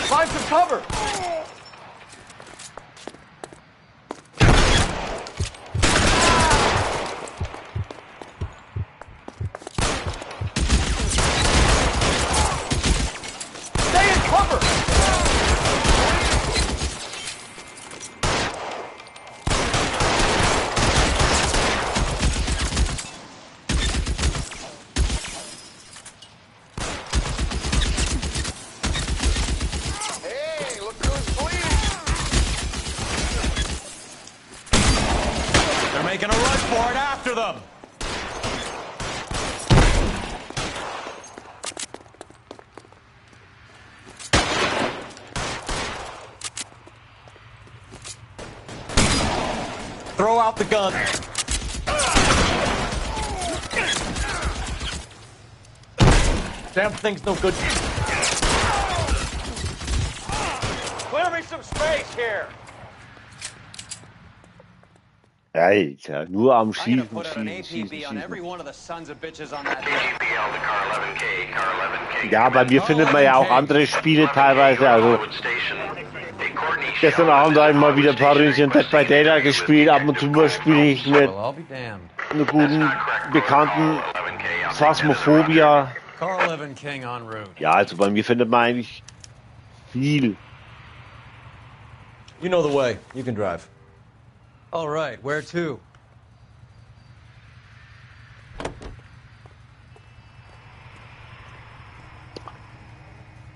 Find some cover! Stay in cover! Hey, look who's bleeding! They're making a run for it after them! Throw out the gun. Damn thing's no good. Clear me some space here. Alter, nur am I'm gonna Schießen, put out an Schießen, APB on Schießen. every one of the sons of bitches on that Ja, bei mir findet man ja auch andere Spiele teilweise, also gestern Abend habe ich mal wieder ein paar Ründchen Dead by Daylight gespielt, ab und zu mal spiele ich mit einem guten Bekannten Phasmophobia. Carl Evan King en route. Ja, also bei mir findet man eigentlich viel. You know the way. You can drive. All right, where to?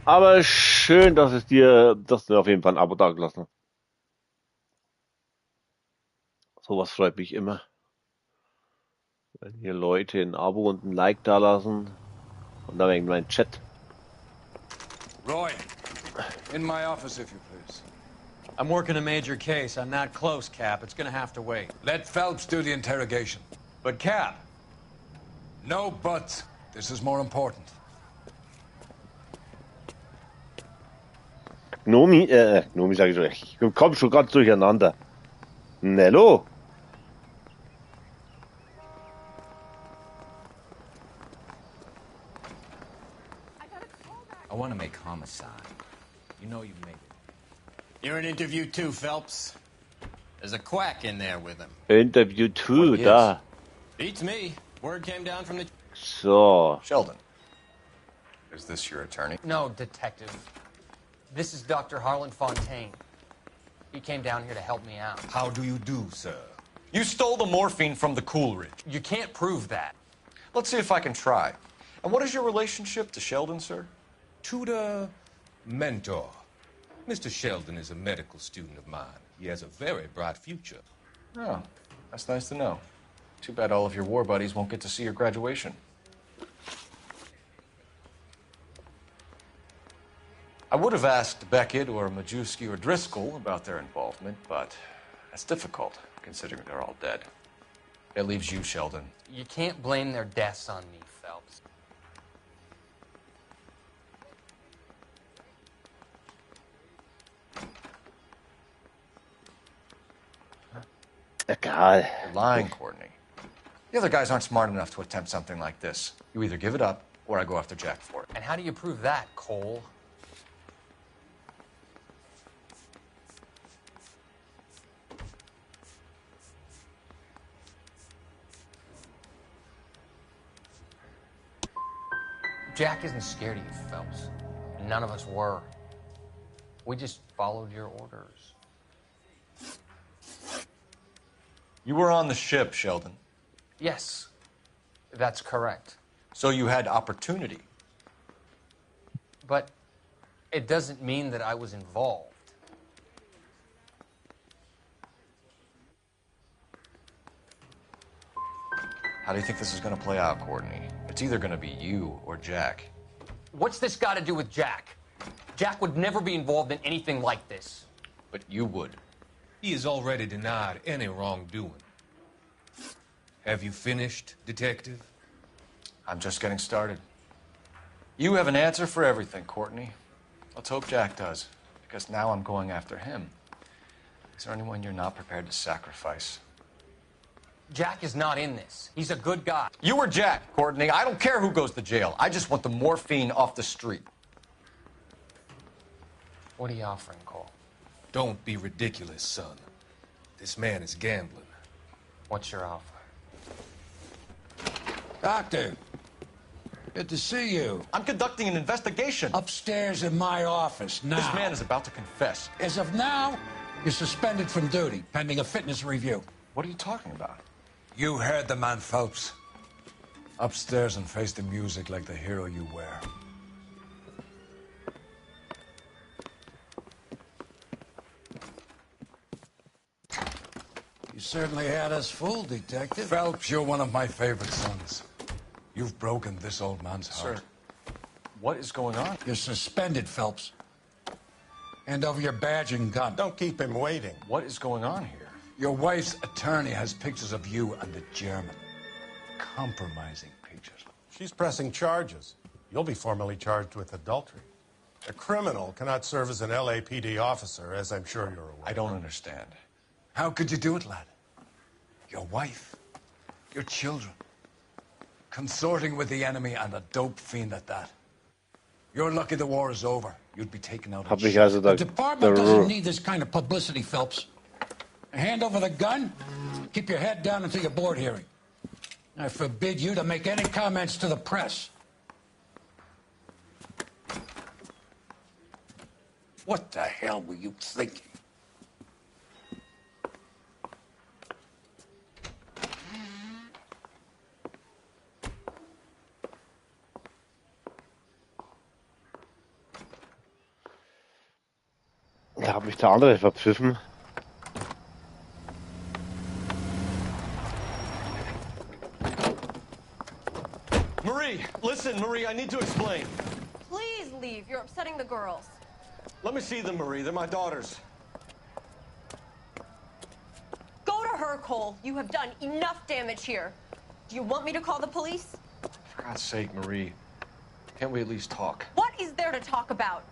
Aber schön, dass du auf jeden Fall ein Abo dagelassen hast. Sowas freut mich immer. Wenn hier Leute ein Abo und ein Like da lassen. Und dann wegen meinem Chat. Roy, in my office, if you please. I'm working a major case. I'm not close, Cap. It's gonna have to wait. Let Phelps do the interrogation. But, Cap. No buts. This is more important. Gnomi sage ich schon. Ich komm schon ganz durcheinander. Nello? I want to make homicide. You know you've made it. You're in interview 2, Phelps. There's a quack in there with him. Interview 2, da. Beats me. Word came down from the... So. Sheldon. Is this your attorney? No, detective. This is Dr. Harlan Fontaine. He came down here to help me out. How do you do, sir? You stole the morphine from the Coolidge. You can't prove that. Let's see if I can try. And what is your relationship to Sheldon, sir? Tutor, mentor. Mr. Sheldon is a medical student of mine. He has a very bright future. Oh, that's nice to know. Too bad all of your war buddies won't get to see your graduation. I would have asked Beckett or Majewski or Driscoll about their involvement, but that's difficult, considering they're all dead. It leaves you, Sheldon. You can't blame their deaths on me, Phelps. God. You're lying, Courtney. The other guys aren't smart enough to attempt something like this. You either give it up, or I go after Jack for it. And how do you prove that, Cole? Jack isn't scared of you, Phelps. None of us were. We just followed your orders. You were on the ship, Sheldon. Yes, that's correct. So you had opportunity. But it doesn't mean that I was involved. How do you think this is going to play out, Courtney? It's either going to be you or Jack. What's this got to do with Jack? Jack would never be involved in anything like this. But you would. He has already denied any wrongdoing. Have you finished, detective? I'm just getting started. You have an answer for everything, Courtney. Let's hope Jack does, because now I'm going after him. Is there anyone you're not prepared to sacrifice? Jack is not in this. He's a good guy. You or Jack, Courtney. I don't care who goes to jail. I just want the morphine off the street. What are you offering, Cole? Don't be ridiculous, son. This man is gambling. What's your offer? Doctor, good to see you. I'm conducting an investigation. Upstairs in my office now. This man is about to confess. As of now, you're suspended from duty, pending a fitness review. What are you talking about? You heard the man, Phelps. Upstairs and face the music like the hero you were. You certainly had us fooled, Detective. Phelps, you're one of my favorite sons. You've broken this old man's heart. Sir, what is going on? You're suspended, Phelps. Hand over your badge and gun. Don't keep him waiting. What is going on here? Your wife's attorney has pictures of you and the German. Compromising pictures. She's pressing charges. You'll be formally charged with adultery. A criminal cannot serve as an LAPD officer, as I'm sure you're aware. I don't understand. How could you do it, lad? Your wife, your children, consorting with the enemy and a dope fiend at that. You're lucky the war is over. You'd be taken out. The department doesn't need this kind of publicity, Phelps. Hand over the gun, keep your head down until your board hearing. I forbid you to make any comments to the press. What the hell were you thinking? Da hat mich der andere verpfiffen. Marie, listen, Marie, I need to explain. Please leave. You're upsetting the girls. Let me see them, Marie. They're my daughters. are, Cole. You have done enough damage here. Do you want me to call the police? For God's sake, Marie. Can't we at least talk? What is there to talk about?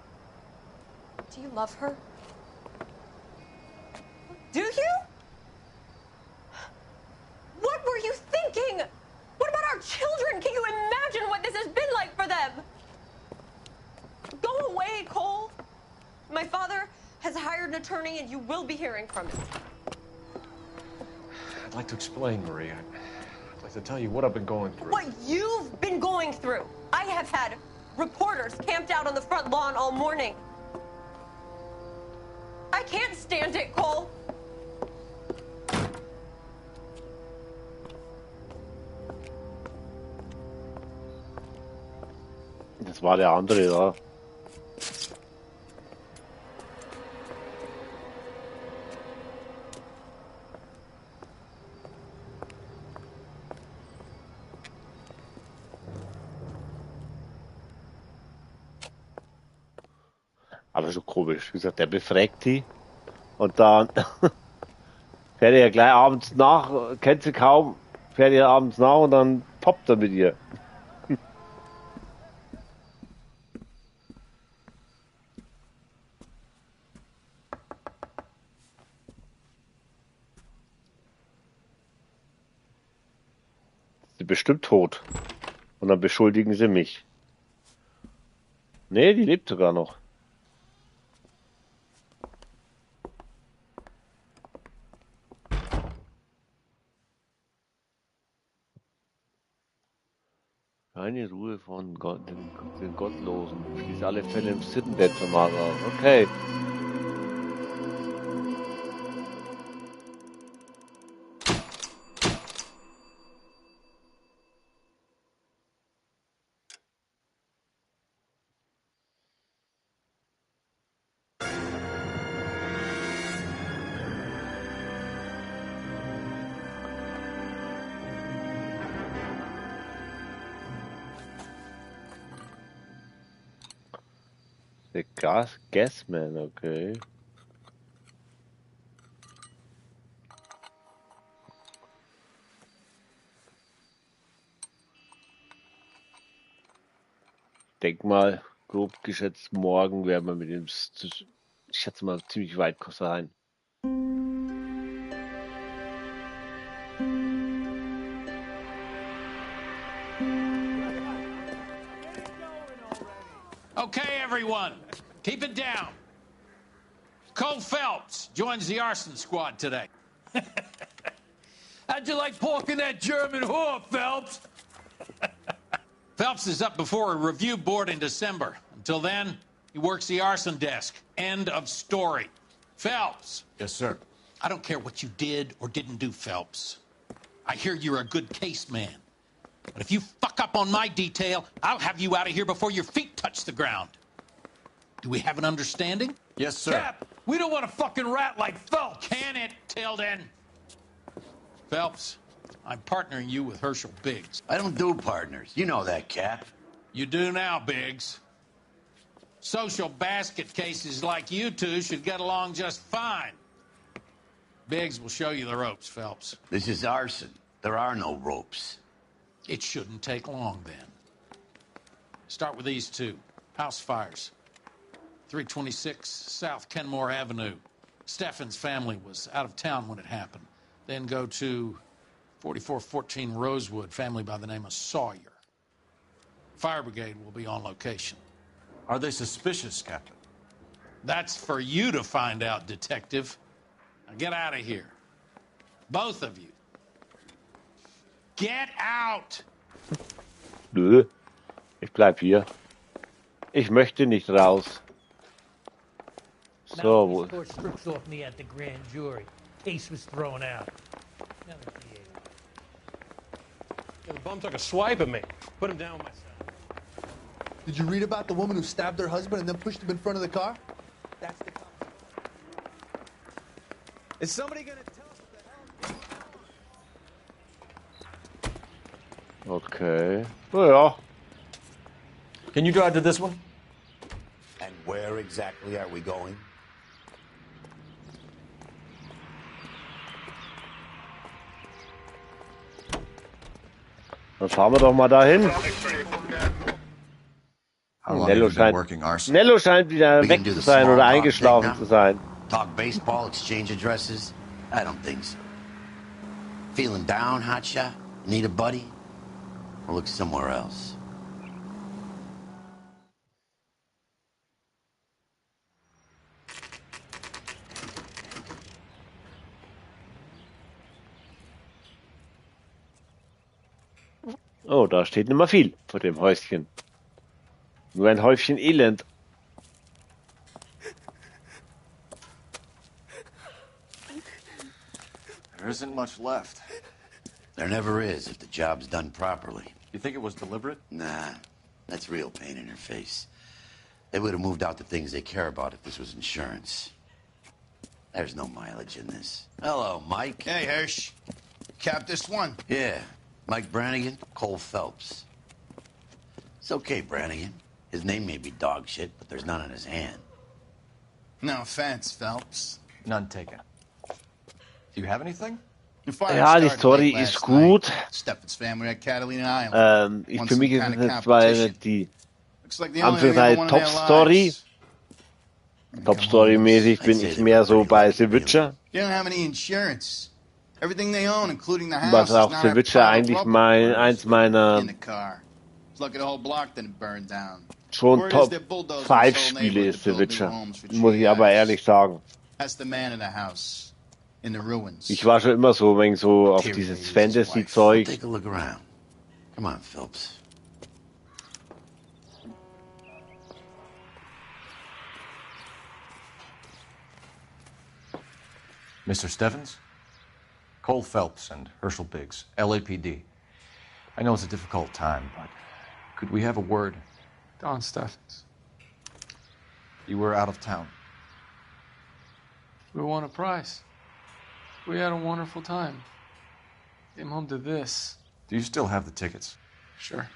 Do you love her? Do you? What were you thinking? What about our children? Can you imagine what this has been like for them? Go away, Cole. My father has hired an attorney, and you will be hearing from him. I'd like to explain, Marie. I'd like to tell you what I've been going through. What you've been going through. I have had reporters camped out on the front lawn all morning. I can't stand it, Cole. Das war der andere da. Aber so komisch. Wie gesagt, der befragt die und dann fährt er gleich abends nach, kennt sie kaum, fährt er abends nach und dann poppt er mit ihr. Sie bestimmt tot. Und dann beschuldigen sie mich. Nee, die lebt sogar noch. Keine Ruhe von Gott, den Gottlosen. Schließt alle Fälle im Sittendetzformat auf. Okay. The gas man, okay. Denk mal, grob geschätzt, morgen werden wir mit dem, ich schätze mal, ziemlich weit sein. Okay, everyone, keep it down. Cole Phelps joins the arson squad today. How'd you like porking that German whore, Phelps? Phelps is up before a review board in December. Until then, he works the arson desk. End of story. Phelps. Yes, sir. I don't care what you did or didn't do, Phelps. I hear you're a good case man. But if you fuck up on my detail, I'll have you out of here before your feet touch the ground. Do we have an understanding? Yes, sir. Cap, we don't want a fucking rat like Phelps. Can it, Tilden? Phelps, I'm partnering you with Herschel Biggs. I don't do partners. You know that, Cap. You do now, Biggs. Social basket cases like you two should get along just fine. Biggs will show you the ropes, Phelps. This is arson. There are no ropes. It shouldn't take long, then. Start with these two. House fires. 326 South Kenmore Avenue. Steffen's family was out of town when it happened. Then go to 4414 Rosewood, family by the name of Sawyer. Fire brigade will be on location. Are they suspicious, Captain? That's for you to find out, Detective. Now get out of here. Both of you. Get out! Nö, ich bleib hier. Ich möchte nicht raus. So, wo... Court strips off me at the grand jury. Case was thrown out. Yeah, the bum took a swipe at me. Put him down with myself. Did you read about the woman who stabbed her husband and then pushed him in front of the car? That's the cop. Is somebody gonna tell us what the hell? Okay. Oh, ja. Can you drive to this one? And where exactly are we going? Dann fahren wir doch mal dahin. How long have you been working arson? Nello scheint wieder We weg can do zu the sein small oder talk eingeschlafen thing zu now? sein. Talk baseball, exchange addresses? I don't think so. Feeling down, hotshot? Need a buddy? Or look somewhere else? Oh, da steht nicht mal viel vor dem Häuschen. Nur ein Häufchen Elend. There isn't much left. There never is if the job's done properly. You think it was deliberate? Nah, that's real pain in her face. They would have moved out the things they care about if this was insurance. There's no mileage in this. Hello, Mike. Hey, Hirsch. Cap this one. Yeah, Mike Brannigan, Cole Phelps. It's okay, Brannigan. His name may be dog shit, but there's none on his hand. No offense, Phelps. None taken. Do you have anything? Ja, die Story ist gut. Steffens family at Catalina Island. Für mich ist es jetzt zwar die Anführungszeichen Top-Story. Top-Story-mäßig bin ich mehr so bei The Witcher. They don't have any insurance. Everything they own, including the house, Was auch is The now Witcher eigentlich eins meiner in the car. It's lucky the whole block didn't burn down. schon Top 5 Spiele ist The Witcher. Muss ich aber ehrlich sagen. That's the man in the house in the ruins. Ich war schon immer so, wenn so auf dieses Fantasy-Zeug. Take a look around. Come on, Phelps. Mr. Stevens? Cole Phelps and Herschel Biggs, LAPD. I know it's a difficult time, but could we have a word? Don Steffens. You were out of town. We won a prize. We had a wonderful time. Came home to this. Do you still have the tickets? Sure.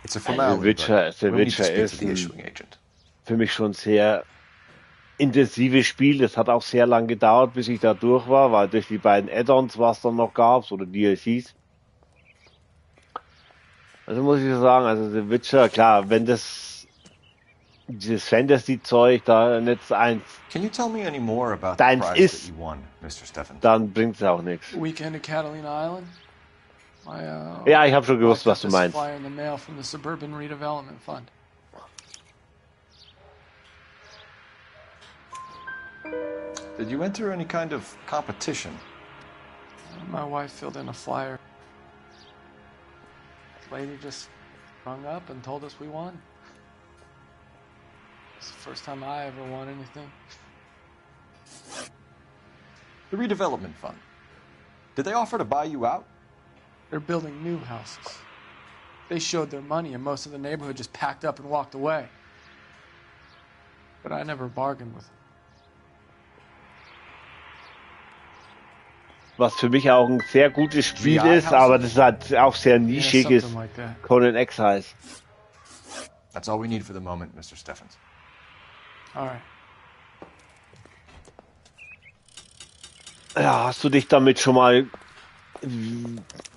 It's a formality. The Witcher ist für mich schon sehr intensives Spiel. Das hat auch sehr lang gedauert, bis ich da durch war, weil durch die beiden Add-ons, was dann noch gab, oder DLCs. Also muss ich sagen, also The Witcher, klar, wenn dieses Fantasy-Zeug da nicht eins Can you tell me any more about the deins prize ist, that you won, Mr. Steffens? dann bringt es auch nichts. Weekend at Catalina Island. Ja, ich habe schon gewusst, was du meinst. Flyer in the mail from the Suburban Redevelopment Fund. Did you enter any kind of competition? My wife filled in a flyer. The lady just rung up and told us we won. It's the first time I ever won anything. The redevelopment fund. Did they offer to buy you out? They're building new houses. They showed their money and most of the neighborhood just packed up and walked away. But I never bargained with them. Was für mich auch ein sehr gutes Spiel ist, aber das halt auch sehr nischig ist. Conan Exiles. That's all we need for the moment, Mr. Steffens. All right. Ja, hast du dich damit schon mal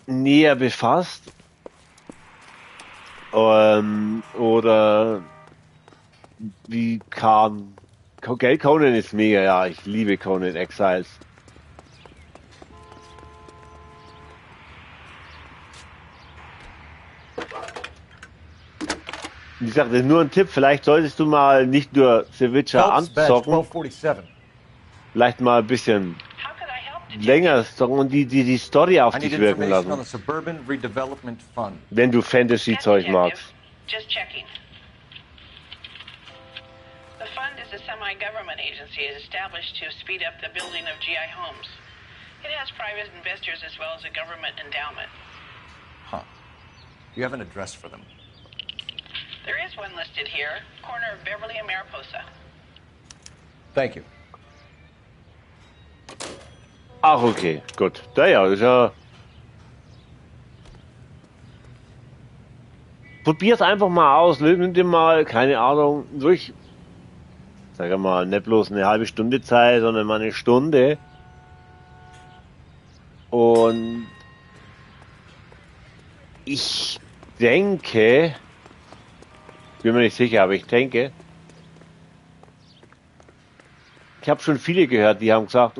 näher befasst? Oder wie kam... Okay, Conan ist mega, ja, ich liebe Conan Exiles. Wie gesagt, das ist nur ein Tipp, vielleicht solltest du mal nicht nur The Witcher anzocken, vielleicht mal ein bisschen länger zocken und die Story auf dich wirken lassen. Wenn du Fantasy-Zeug magst. Just checking. The fund is a semi-government agency established to speed up the building of GI homes. It has private investors as well as a government endowment. Huh. You have an address for them? There is one listed here, corner of Beverly and Mariposa. Thank you. Ach, okay, gut. Naja, ist ja... probier's einfach mal aus, nimm dir mal, keine Ahnung, sag mal, nicht bloß eine halbe Stunde Zeit, sondern mal eine Stunde. Und ich denke, bin mir nicht sicher, aber ich denke, ich habe schon viele gehört, die haben gesagt,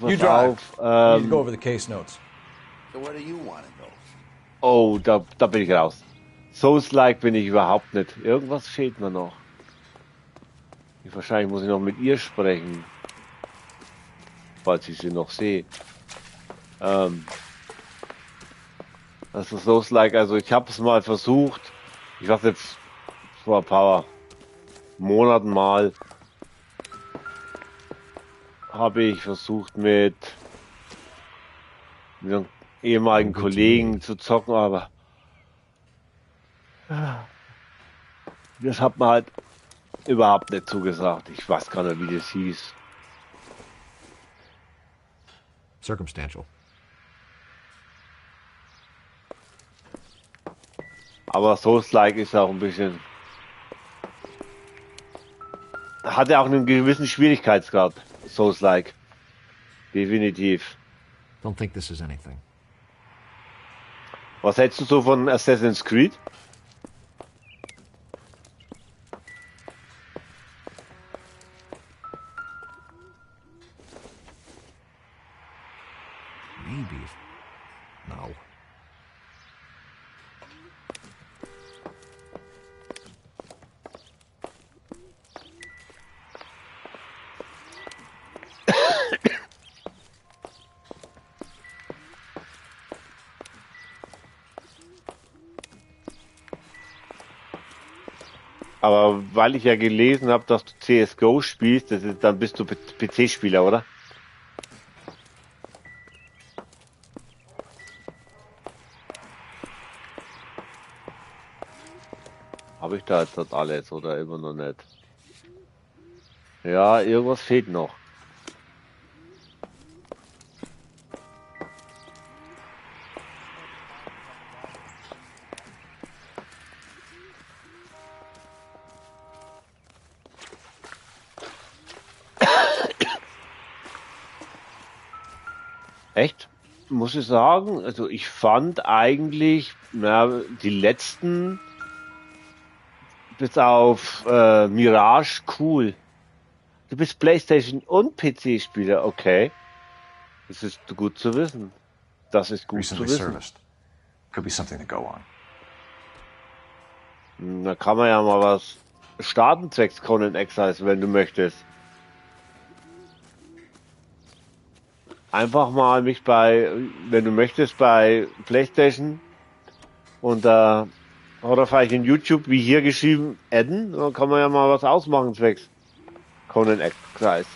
pass auf, I need to go over the case notes. So where do you want to go? oh, da bin ich raus. Souls-like bin ich überhaupt nicht. Irgendwas fehlt mir noch. Wahrscheinlich muss ich noch mit ihr sprechen. Falls ich sie noch sehe. Also Souls-like, also ich habe es mal versucht. Ich weiß jetzt vor ein paar Monaten mal. Habe ich versucht mit einem ehemaligen Kollegen zu zocken, aber das hat mir halt überhaupt nicht zugesagt. Ich weiß gar nicht, wie das hieß. Circumstantial. Aber Souls-like ist auch ein bisschen... Hat ja auch einen gewissen Schwierigkeitsgrad. Souls-like. Definitiv. Don't think this is anything. Was hältst du so von Assassin's Creed? Maybe. No. Aber weil ich ja gelesen habe, dass du CSGO spielst, dann bist du PC-Spieler, oder? Habe ich da jetzt das alles oder immer noch nicht? Ja, irgendwas fehlt noch. Echt? Muss ich sagen, also ich fand eigentlich, die letzten bis auf Mirage cool. Du bist PlayStation und PC-Spieler, okay. Das ist gut zu wissen. Das ist gut Recently zu wissen. serviced. Could be something to go on. Da kann man ja mal was starten zwecks Conan Exiles, wenn du möchtest. Einfach mal mich wenn du möchtest, bei PlayStation oder vielleicht in YouTube, wie hier geschrieben, adden. Dann kann man ja mal was ausmachen zwecks Conan Exiles.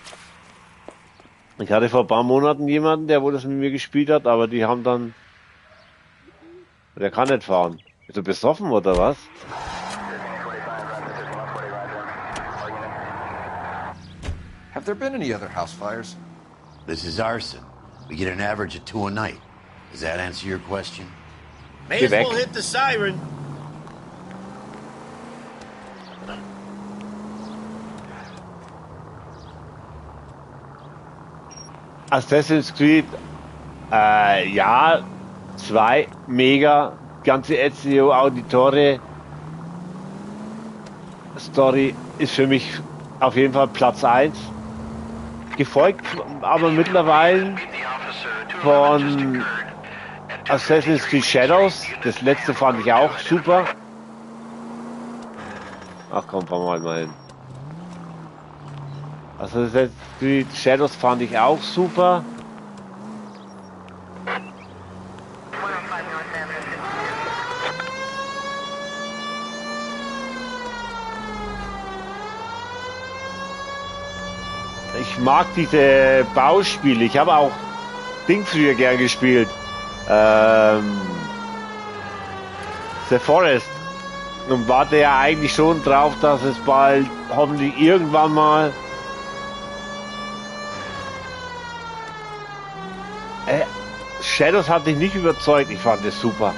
Ich hatte vor ein paar Monaten jemanden, der wohl das mit mir gespielt hat, aber die haben dann... Der kann nicht fahren. Ist er besoffen oder was? Have there been any other house fires? This is arson. We get an average of 2 a night. Does that answer your question? May as well hit the siren. Assassin's Creed, ja, 2, mega, ganze Ezio Auditore Story ist für mich auf jeden Fall Platz 1. Gefolgt aber mittlerweile von Assassin's Creed Shadows. Das letzte fand ich auch super. Ach komm, fahren wir mal hin. Also Assassin's Creed Shadows fand ich auch super. Ich mag diese Bauspiele. Ich habe auch Ding früher gern gespielt. The Forest. Und warte ja eigentlich schon drauf, dass es bald hoffentlich irgendwann mal Shadows hat dich nicht überzeugt. Ich fand es super.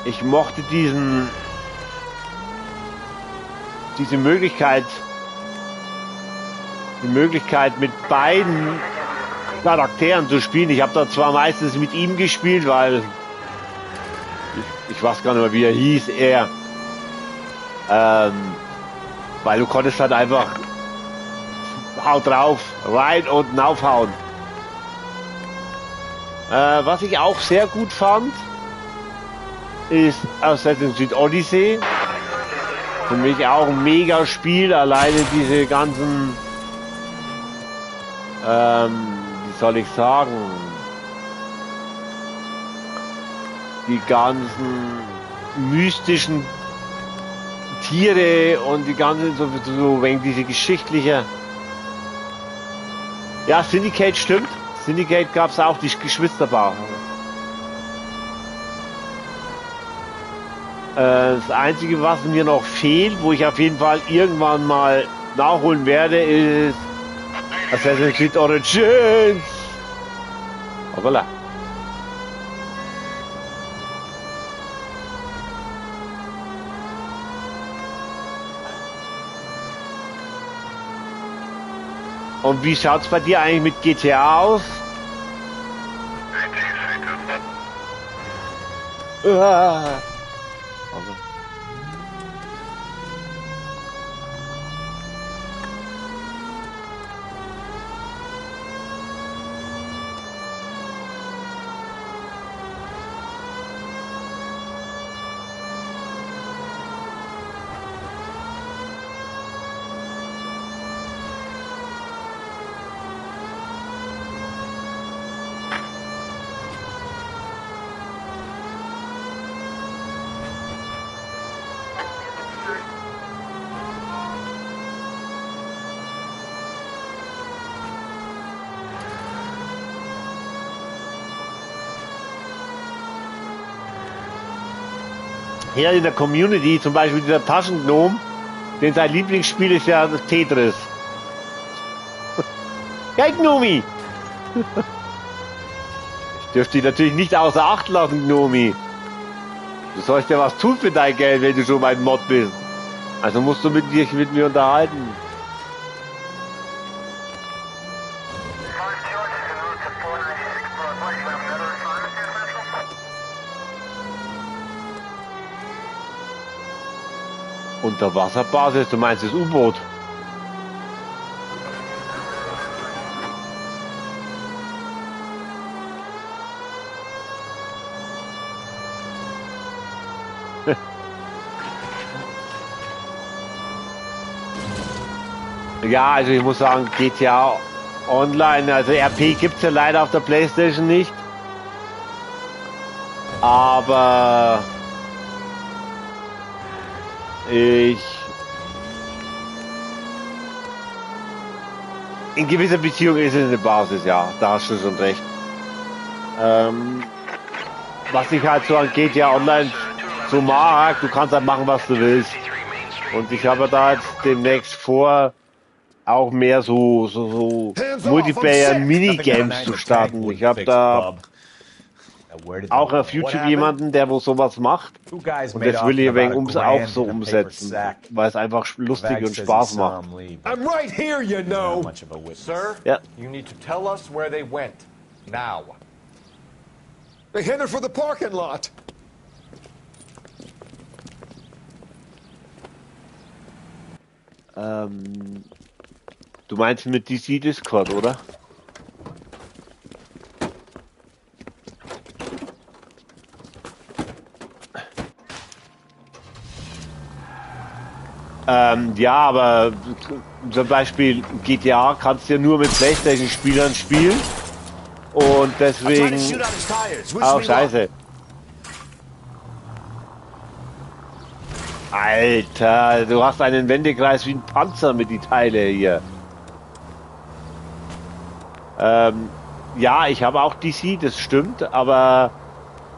Ich mochte diese Möglichkeit, mit beiden Charakteren zu spielen. Ich habe da zwar meistens mit ihm gespielt, weil ich weiß gar nicht mehr, wie er hieß, weil du konntest halt einfach haut drauf, rein und aufhauen. Was ich auch sehr gut fand, ist Assassin's Creed Odyssey. Für mich auch ein mega Spiel, alleine diese ganzen, wie soll ich sagen, die ganzen mystischen Tiere und die ganzen, so wegen diese geschichtliche. Ja, Syndicate stimmt. Syndicate gab es auch, die Geschwisterpaar. Das Einzige, was mir noch fehlt, wo ich auf jeden Fall irgendwann mal nachholen werde, ist Assassin's Creed Origins. Oh, voilà. Und wie schaut's bei dir eigentlich mit GTA aus? Hier in der Community, zum Beispiel dieser Taschengnom, denn sein Lieblingsspiel ist ja das Tetris. Ja, Gnomi! Ich dürfte dich natürlich nicht außer Acht lassen, Gnomi. Du sollst ja was tun für dein Geld, wenn du schon mein Mod bist. Also musst du dich mit mir unterhalten. Unterwasserbasis, du meinst das U-Boot? Ja, also ich muss sagen, GTA Online, also RP gibt es ja leider auf der PlayStation nicht. Aber in gewisser Beziehung ist es eine Basis, ja, da hast du schon recht. Was ich halt so an GTA Online so mag, du kannst halt machen, was du willst. Und ich habe da jetzt demnächst vor, auch mehr so Multiplayer-Minigames zu starten. Ich habe da auch auf YouTube jemanden, der wo sowas macht. Und das will ich wegen auch so umsetzen, weil es einfach lustig und Spaß macht. I'm right here, you know. Sir, yeah. You need to tell us where they went. Now. They headed for the parking lot. Du meinst mit DC Discord, oder? Ja, aber zum Beispiel GTA kannst du ja nur mit PlayStation-Spielern spielen und deswegen auch scheiße. Alter, du hast einen Wendekreis wie ein Panzer mit die Teile hier. Ja, ich habe auch DC, das stimmt, aber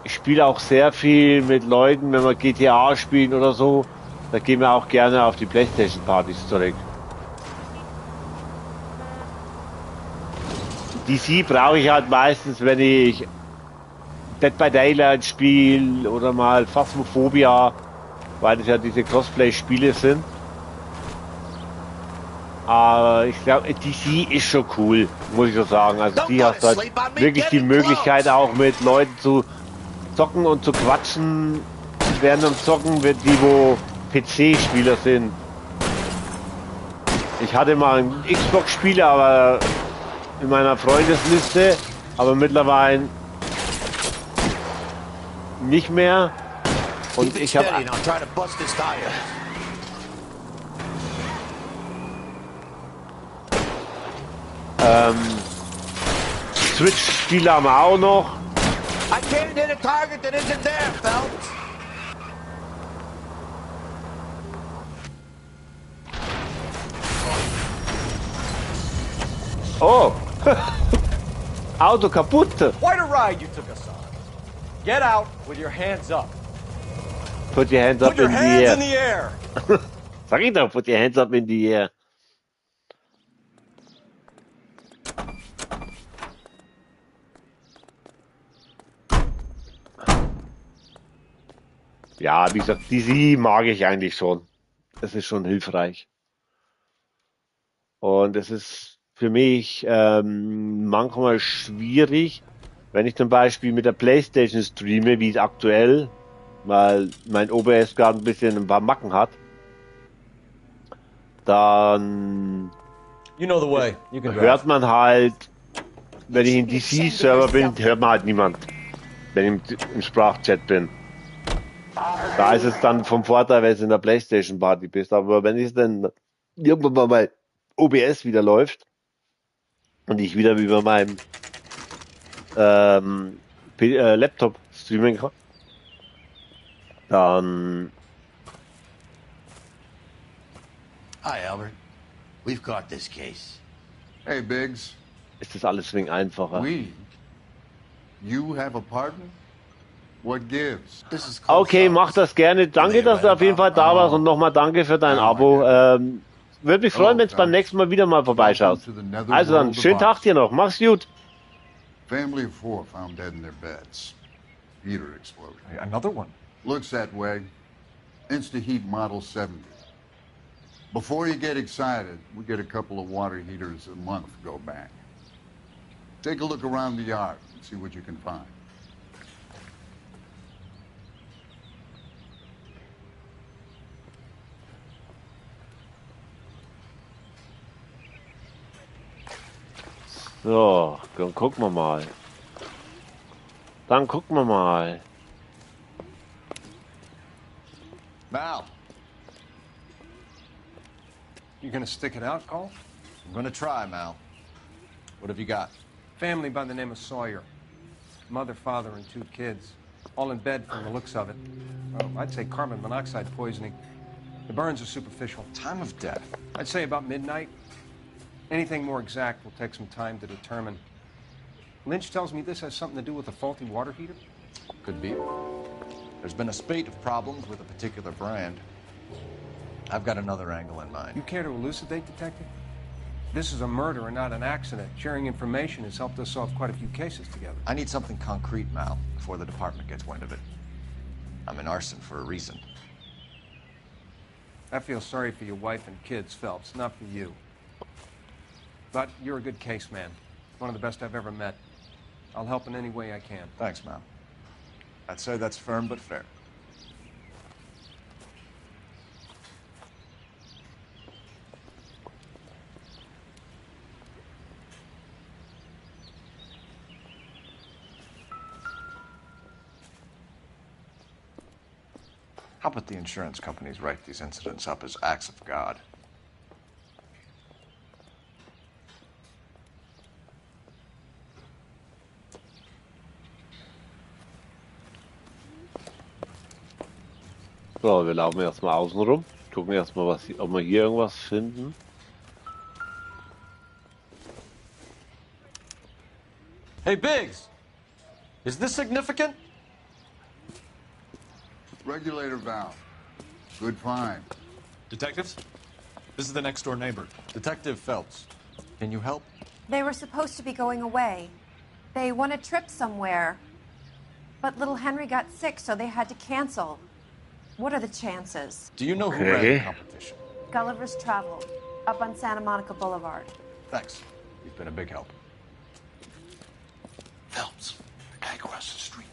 ich spiele auch sehr viel mit Leuten, wenn wir GTA spielen oder so. Da gehen wir auch gerne auf die PlayStation-Partys zurück. DC brauche ich halt meistens, wenn ich Dead by Daylight Spiel oder mal Phasmophobia, weil das ja diese Cosplay-Spiele sind. Aber ich glaube, DC ist schon cool, muss ich so sagen. Also die hast halt wirklich die Möglichkeit auch mit Leuten zu zocken und zu quatschen, während am Zocken wird die, wo PC-Spieler sind. Ich hatte mal einen Xbox-Spieler, aber in meiner Freundesliste, aber mittlerweile nicht mehr. Und ich habe Switch-Spieler haben wir auch noch. I can't hit a target that isn't there, Phelps. Oh, Auto kaputt. Quite a ride you took us on. Get out with your hands up. Put your hands up Put your in the hands air. in the air. Sag ich doch, put your hands up in the air. Ja, wie gesagt, DC mag ich eigentlich schon. Das ist schon hilfreich. Und es ist für mich manchmal schwierig, wenn ich zum Beispiel mit der PlayStation streame, wie es aktuell, weil mein OBS gerade ein bisschen ein paar Macken hat, dann hört man halt, wenn ich in DC-Server bin, hört man halt niemand, wenn ich im Sprachchat bin. Da ist es dann vom Vorteil, wenn du in der PlayStation-Party bist. Aber wenn es dann irgendwann mal bei OBS wieder läuft und ich wieder über meinem Laptop streamen kann, dann... Hi, Albert. We've got this case. Hey, Biggs. Ist das alles ein wenig einfacher. You have a partner? What gives? Okay, mach das gerne. Danke, dass du auf jeden Fall da warst und nochmal danke für dein Abo. Würde mich freuen, wenn es beim nächsten Mal wieder mal vorbeischaust. Also dann, schönen Tag dir noch. Mach's gut. Family of 4 found dead in their beds. Heater explosion. Another one. Looks that way. Insta-heat model 70. Before you get excited, we get a couple of water heaters a month go back. Take a look around the yard and see what you can find. So, dann gucken wir mal. Mal. You gonna stick it out, Cole? I'm gonna try, Mal. What have you got? Family by the name of Sawyer. Mother, father, and 2 kids. All in bed from the looks of it. Well, I'd say carbon monoxide poisoning. The burns are superficial. Time of death? I'd say about midnight. Anything more exact will take some time to determine. Lynch tells me this has something to do with a faulty water heater? Could be. There's been a spate of problems with a particular brand. I've got another angle in mind. You care to elucidate, Detective? This is a murder and not an accident. Sharing information has helped us solve quite a few cases together. I need something concrete, Mal, before the department gets wind of it. I'm in arson for a reason. I feel sorry for your wife and kids, Phelps, not for you. But you're a good case man. One of the best I've ever met. I'll help in any way I can. Thanks, Mal. I'd say that's firm but fair. How about the insurance companies write these incidents up as acts of God? So, wir laufen erstmal außen rum. Gucken erstmal, ob wir hier irgendwas finden. Hey, Biggs! Is this significant? Regulator valve. Good find. Detectives? This is the next door neighbor. Detective Phelps. Can you help? They were supposed to be going away. They won a trip somewhere. But little Henry got sick, so they had to cancel. What are the chances? Do you know who ran the competition? Gulliver's Travel, up on Santa Monica Boulevard. Thanks. You've been a big help. Phelps, the guy across the street.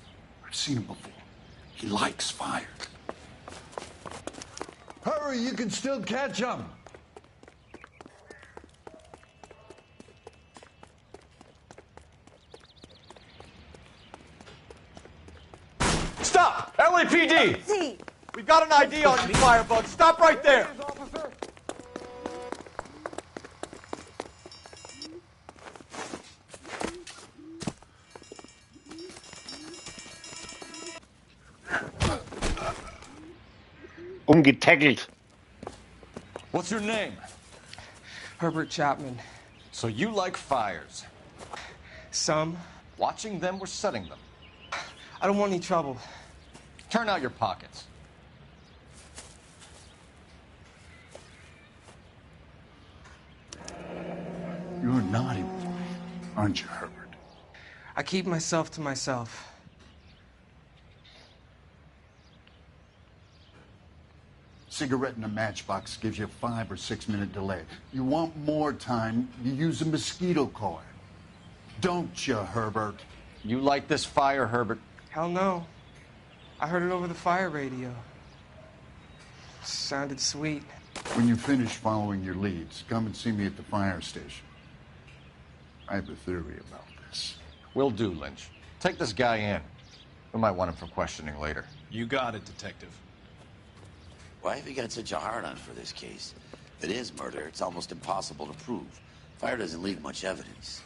I've seen him before. He likes fire. Hurry, you can still catch him. Stop! LAPD! See. We've got an ID on you, firebug. Stop right there! Umgetackelt. What's your name? Herbert Chapman. So you like fires? Some. Watching them or setting them? I don't want any trouble. Turn out your pockets. You're a naughty boy, aren't you, Herbert? I keep myself to myself. Cigarette in a matchbox gives you a 5 or 6 minute delay. You want more time, you use a mosquito coil. Don't you, Herbert? You like this fire, Herbert? Hell no. I heard it over the fire radio. Sounded sweet. When you finish following your leads, come and see me at the fire station. I have a theory about this. Will do, Lynch. Take this guy in. We might want him for questioning later. You got it, Detective. Why have you got such a hard-on for this case? If it is murder, it's almost impossible to prove. Fire doesn't leave much evidence.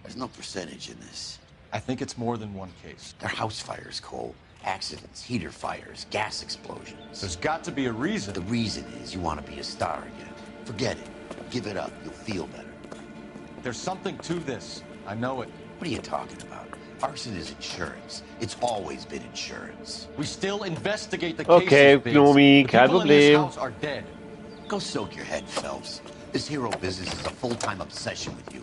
There's no percentage in this. I think it's more than one case. They're house fires, Cole. Accidents, heater fires, gas explosions. There's got to be a reason. The reason is you want to be a star again. Forget it. Give it up. You'll feel better. There's something to this. I know it. What are you talking about? Arson is insurance. It's always been insurance. We still investigate the Okay, cases, Gnomi, the kein people in this Problem. house are dead. Go soak your head, Phelps. This hero business is a full-time obsession with you.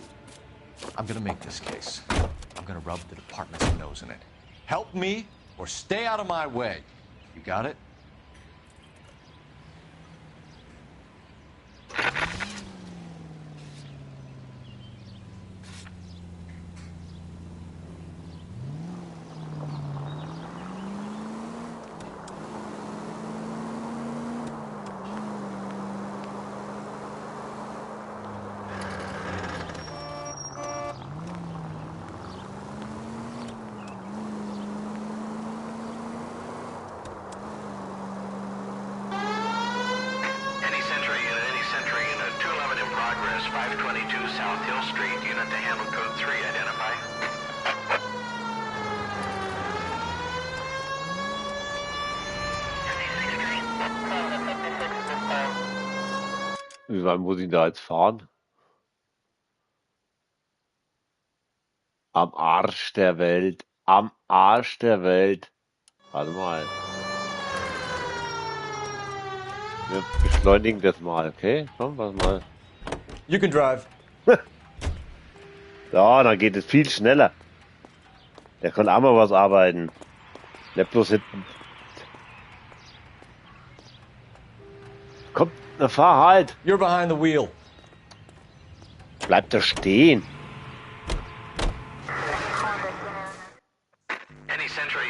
I'm gonna make this case. I'm gonna rub the department's nose in it. Help me or stay out of my way. You got it? Any Century Unit 211 in progress, 522 South Hill Street, unit to handle code 3, identify. Wie weit muss ich da jetzt fahren? Am Arsch der Welt. Am Arsch der Welt. Warte mal. Wir beschleunigen das mal, okay? Komm, warte mal. You can drive. Ja, dann geht es viel schneller. Der kann auch mal was arbeiten. Nicht bloß hinten. Komm, na fahr halt. You're behind the wheel. Bleib da stehen. Any Century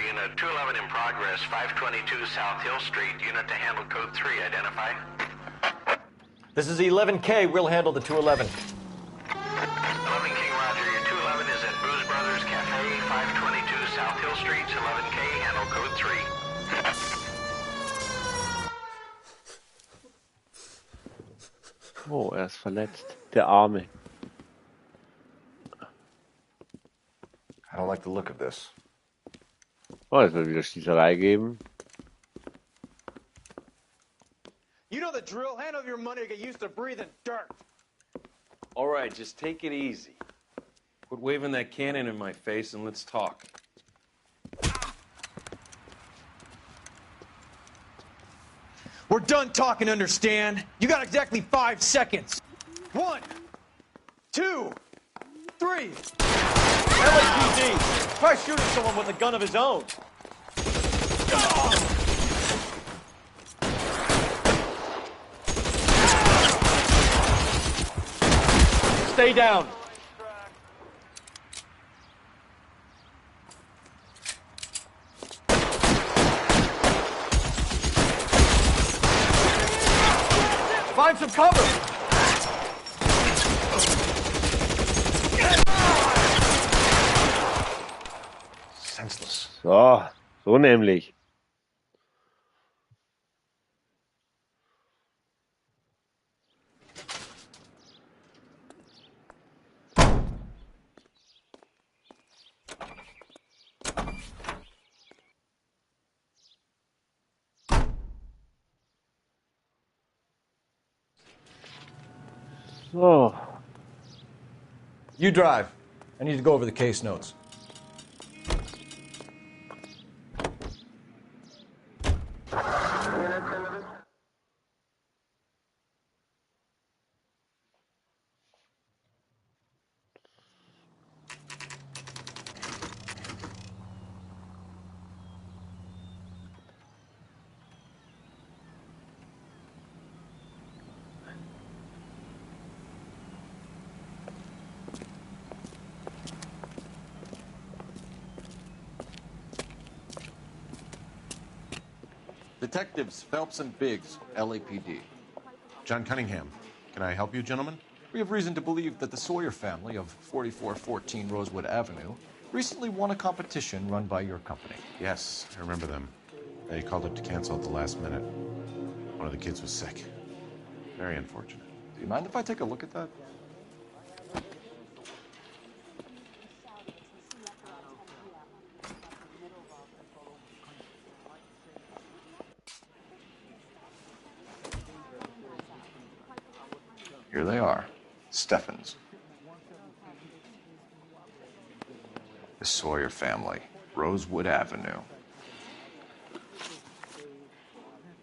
Unit 211 in progress, 522 South Hill Street, unit to handle code 3, identify. This is 11K. We'll handle the 211. 11 King Roger, your 211 is at Booze Brothers Cafe, 522 South Hill Street, 11K, handle code 3. Oh, er ist verletzt. Der Arme. I don't like the look of this. Oh, es wird wieder Schießerei geben. You know the drill. Hand over your money to get used to breathing dirt. All right, just take it easy. Quit waving that cannon in my face and let's talk. We're done talking, understand? You got exactly 5 seconds. 1, 2, 3. LAPD! Try shooting someone with a gun of his own. Stay down. Find some cover. Senseless. So nämlich. So. You drive. I need to go over the case notes. Detectives Phelps and Biggs, LAPD. John Cunningham. Can I help you, gentlemen? We have reason to believe that the Sawyer family of 4414 Rosewood Avenue recently won a competition run by your company. Yes, I remember them. They called up to cancel at the last minute. One of the kids was sick. Very unfortunate. Do you mind if I take a look at that? Here they are. Steffens. The Sawyer family, Rosewood Avenue.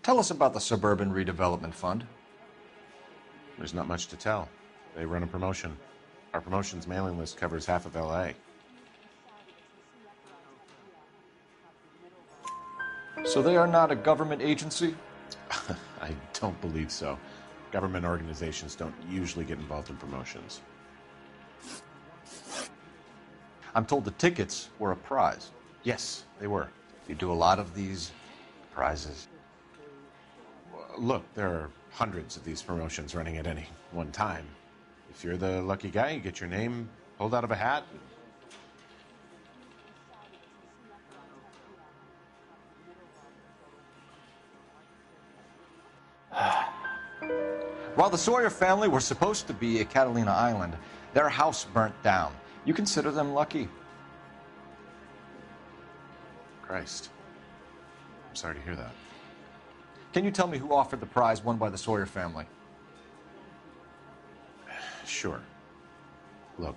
Tell us about the Suburban Redevelopment Fund. There's not much to tell. They run a promotion. Our promotion's mailing list covers half of L.A. So they are not a government agency? I don't believe so. Government organizations don't usually get involved in promotions. I'm told the tickets were a prize. Yes, they were. You do a lot of these prizes. Look, there are hundreds of these promotions running at any one time. If you're the lucky guy, you get your name pulled out of a hat. While the Sawyer family were supposed to be at Catalina Island, their house burnt down. You consider them lucky? Christ. I'm sorry to hear that. Can you tell me who offered the prize won by the Sawyer family? Sure. Look,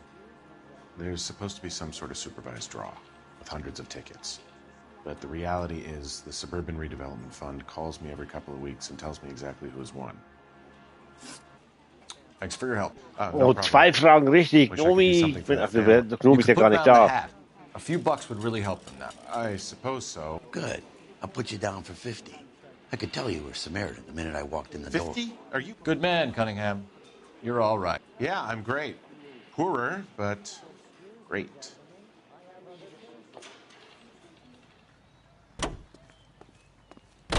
there's supposed to be some sort of supervised draw with hundreds of tickets. But the reality is the Suburban Redevelopment Fund calls me every couple of weeks and tells me exactly who has won. Thanks for your help. No 2 Fragen richtig. Gnomi. Der Gnomi ist ja gar nicht da. A few bucks would really help them now. I suppose so. Good. I'll put you down for 50. I could tell you were Samaritan the minute I walked in the 50? door. 50? Are you... Good man, Cunningham. You're all right. Yeah, I'm great. Poorer, but great.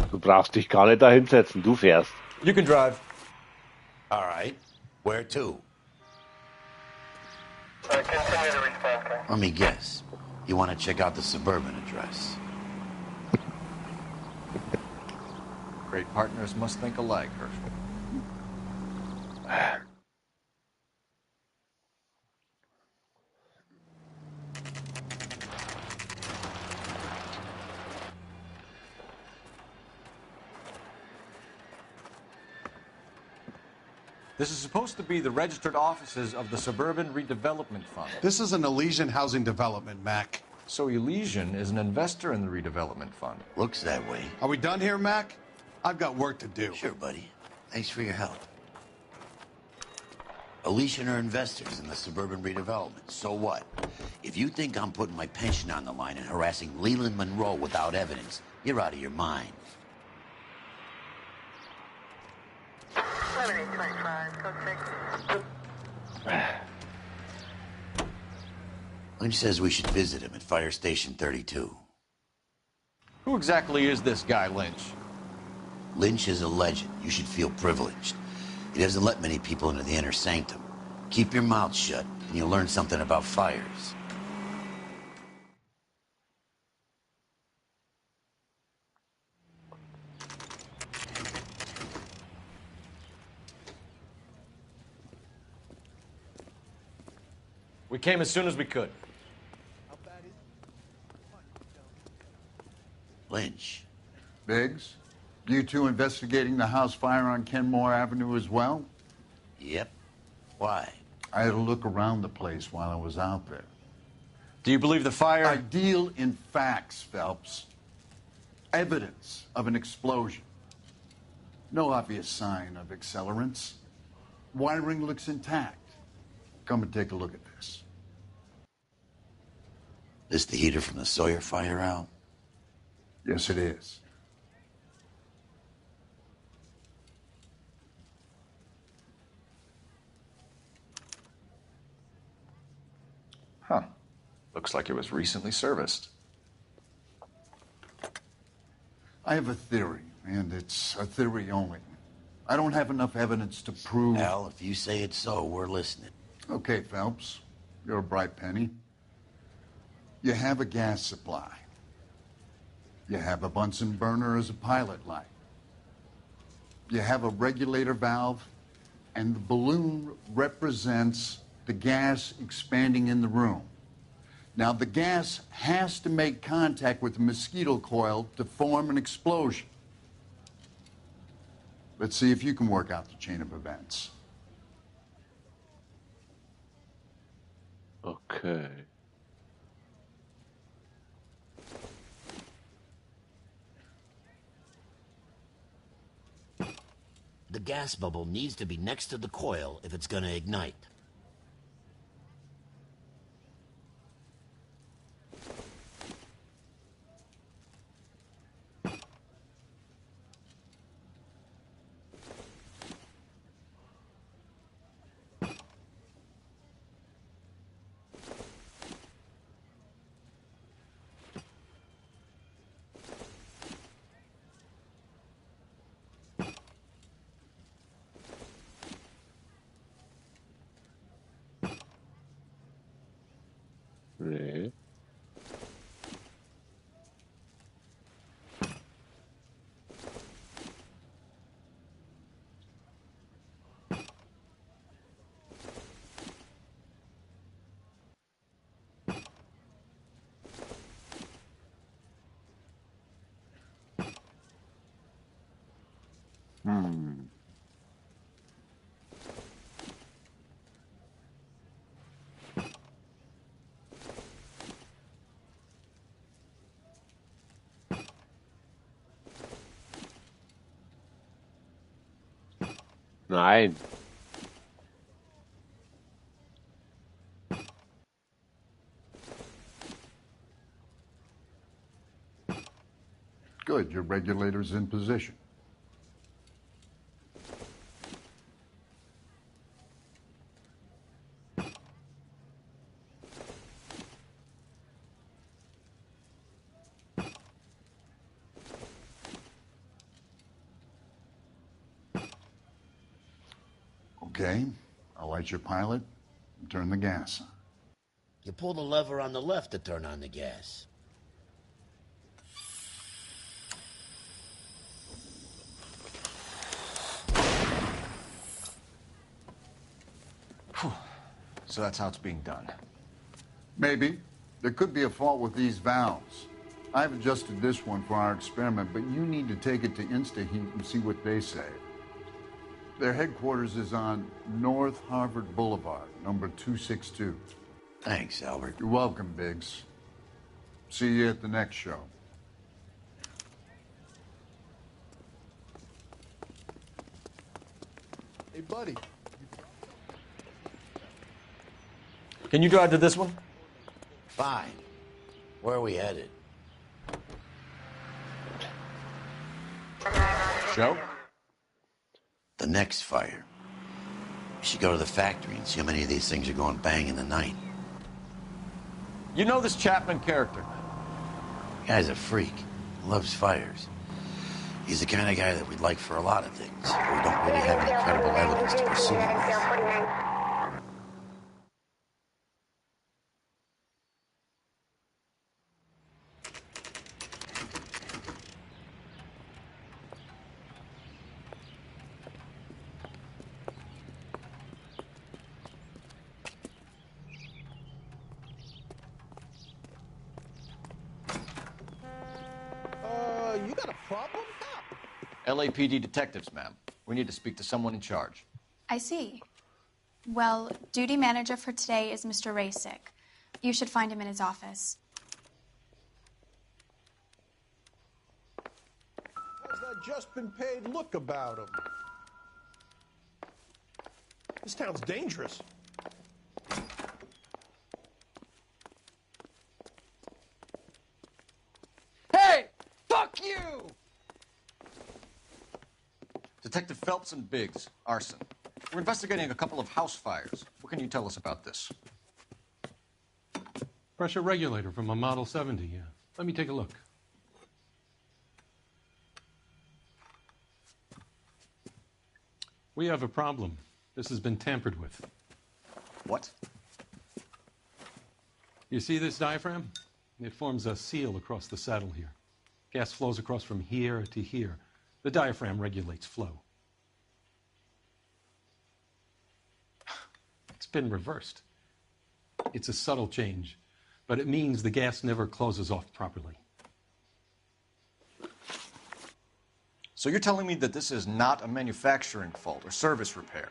Du brauchst dich gar nicht da hinsetzen, du fährst. You can drive. All right. Where to? Let me guess. You want to check out the Suburban address? Great partners must think alike, Herschel. This is supposed to be the registered offices of the Suburban Redevelopment Fund. This is an Elysian housing development, Mac. So Elysian is an investor in the redevelopment fund. Looks that way. Are we done here, Mac? I've got work to do. Sure, buddy. Thanks for your help. Elysian are investors in the suburban redevelopment. So what? If you think I'm putting my pension on the line and harassing Leland Monroe without evidence, you're out of your mind. 7825, code 6. Lynch says we should visit him at Fire Station 32. Who exactly is this guy, Lynch? Lynch is a legend. You should feel privileged. He doesn't let many people into the inner sanctum. Keep your mouth shut, and you'll learn something about fires. We came as soon as we could. Lynch. Biggs, you two investigating the house fire on Kenmore Avenue as well? Yep. Why? I had a look around the place while I was out there. Do you believe the fire? I deal in facts, Phelps. Evidence of an explosion. No obvious sign of accelerants. Wiring looks intact. Come and take a look at this. This the heater from the Sawyer fire out? Yes, it is. Huh. Looks like it was recently serviced. I have a theory, and it's a theory only. I don't have enough evidence to prove... Al, if you say it's so, we're listening. Okay, Phelps. You're a bright penny. You have a gas supply. You have a Bunsen burner as a pilot light. You have a regulator valve, and the balloon represents the gas expanding in the room. Now, the gas has to make contact with the mosquito coil to form an explosion. Let's see if you can work out the chain of events. Okay. The gas bubble needs to be next to the coil if it's gonna ignite. Nee. Hm. Nein. Good, your regulator's in position. Okay, I'll light your pilot and turn the gas on. You pull the lever on the left to turn on the gas. Whew. So that's how it's being done. Maybe. There could be a fault with these valves. I've adjusted this one for our experiment, but you need to take it to InstaHeat and see what they say. Their headquarters is on North Harvard Boulevard, number 262. Thanks, Albert. You're welcome, Biggs. See you at the next show. Hey, buddy. Can you drive to this one? Fine. Where are we headed? Show? The next fire. We should go to the factory and see how many of these things are going bang in the night. You know this Chapman character? Guy's a freak. Loves fires. He's the kind of guy that we'd like for a lot of things, but we don't really have any credible evidence to pursue him with. You got a problem? LAPD detectives, ma'am. We need to speak to someone in charge. I see. Well, duty manager for today is Mr. Rasick. You should find him in his office. How's that just been paid look about him? This town's dangerous. Hey! Fuck you! Detective Phelps and Biggs, arson. We're investigating a couple of house fires. What can you tell us about this? Pressure regulator from a Model 70, yeah. Let me take a look. We have a problem. This has been tampered with. What? You see this diaphragm? It forms a seal across the saddle here. Gas flows across from here to here. The diaphragm regulates flow. It's been reversed. It's a subtle change, but it means the gas never closes off properly. So you're telling me that this is not a manufacturing fault or service repair?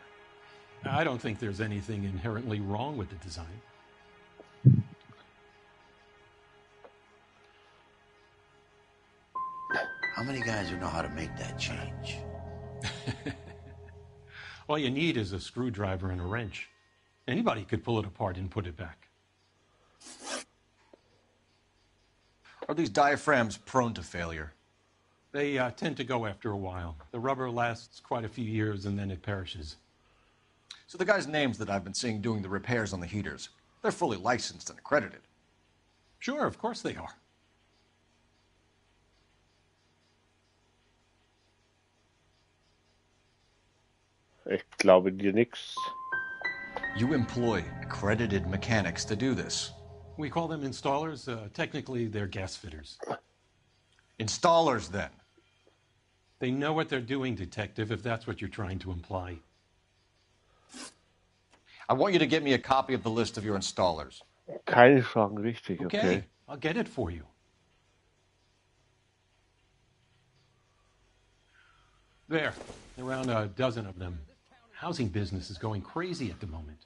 I don't think there's anything inherently wrong with the design. How many guys would know how to make that change? All you need is a screwdriver and a wrench. Anybody could pull it apart and put it back. Are these diaphragms prone to failure? They tend to go after a while. The rubber lasts quite a few years and then it perishes. So the guys' names that I've been seeing doing the repairs on the heaters, they're fully licensed and accredited. Sure, of course they are. Ich glaube dir nix. You employ accredited mechanics to do this. We call them installers. Technically, they're gas fitters. Installers, then? They know what they're doing, Detective, if that's what you're trying to imply. I want you to get me a copy of the list of your installers. Keine Fragen richtig, okay. I'll get it for you. There, around a dozen of them. Housing business is going crazy at the moment.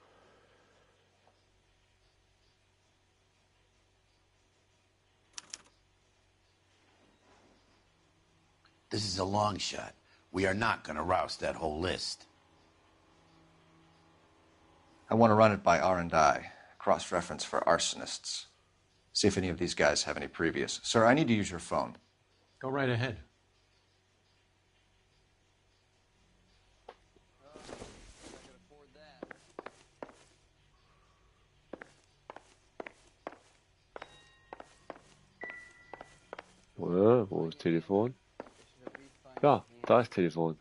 This is a long shot. We are not going to rouse that whole list. I want to run it by R&I, cross-reference for arsonists. See if any of these guys have any previous. Sir, I need to use your phone. Go right ahead. Wo ist Telefon? Ja, da ist Telefon.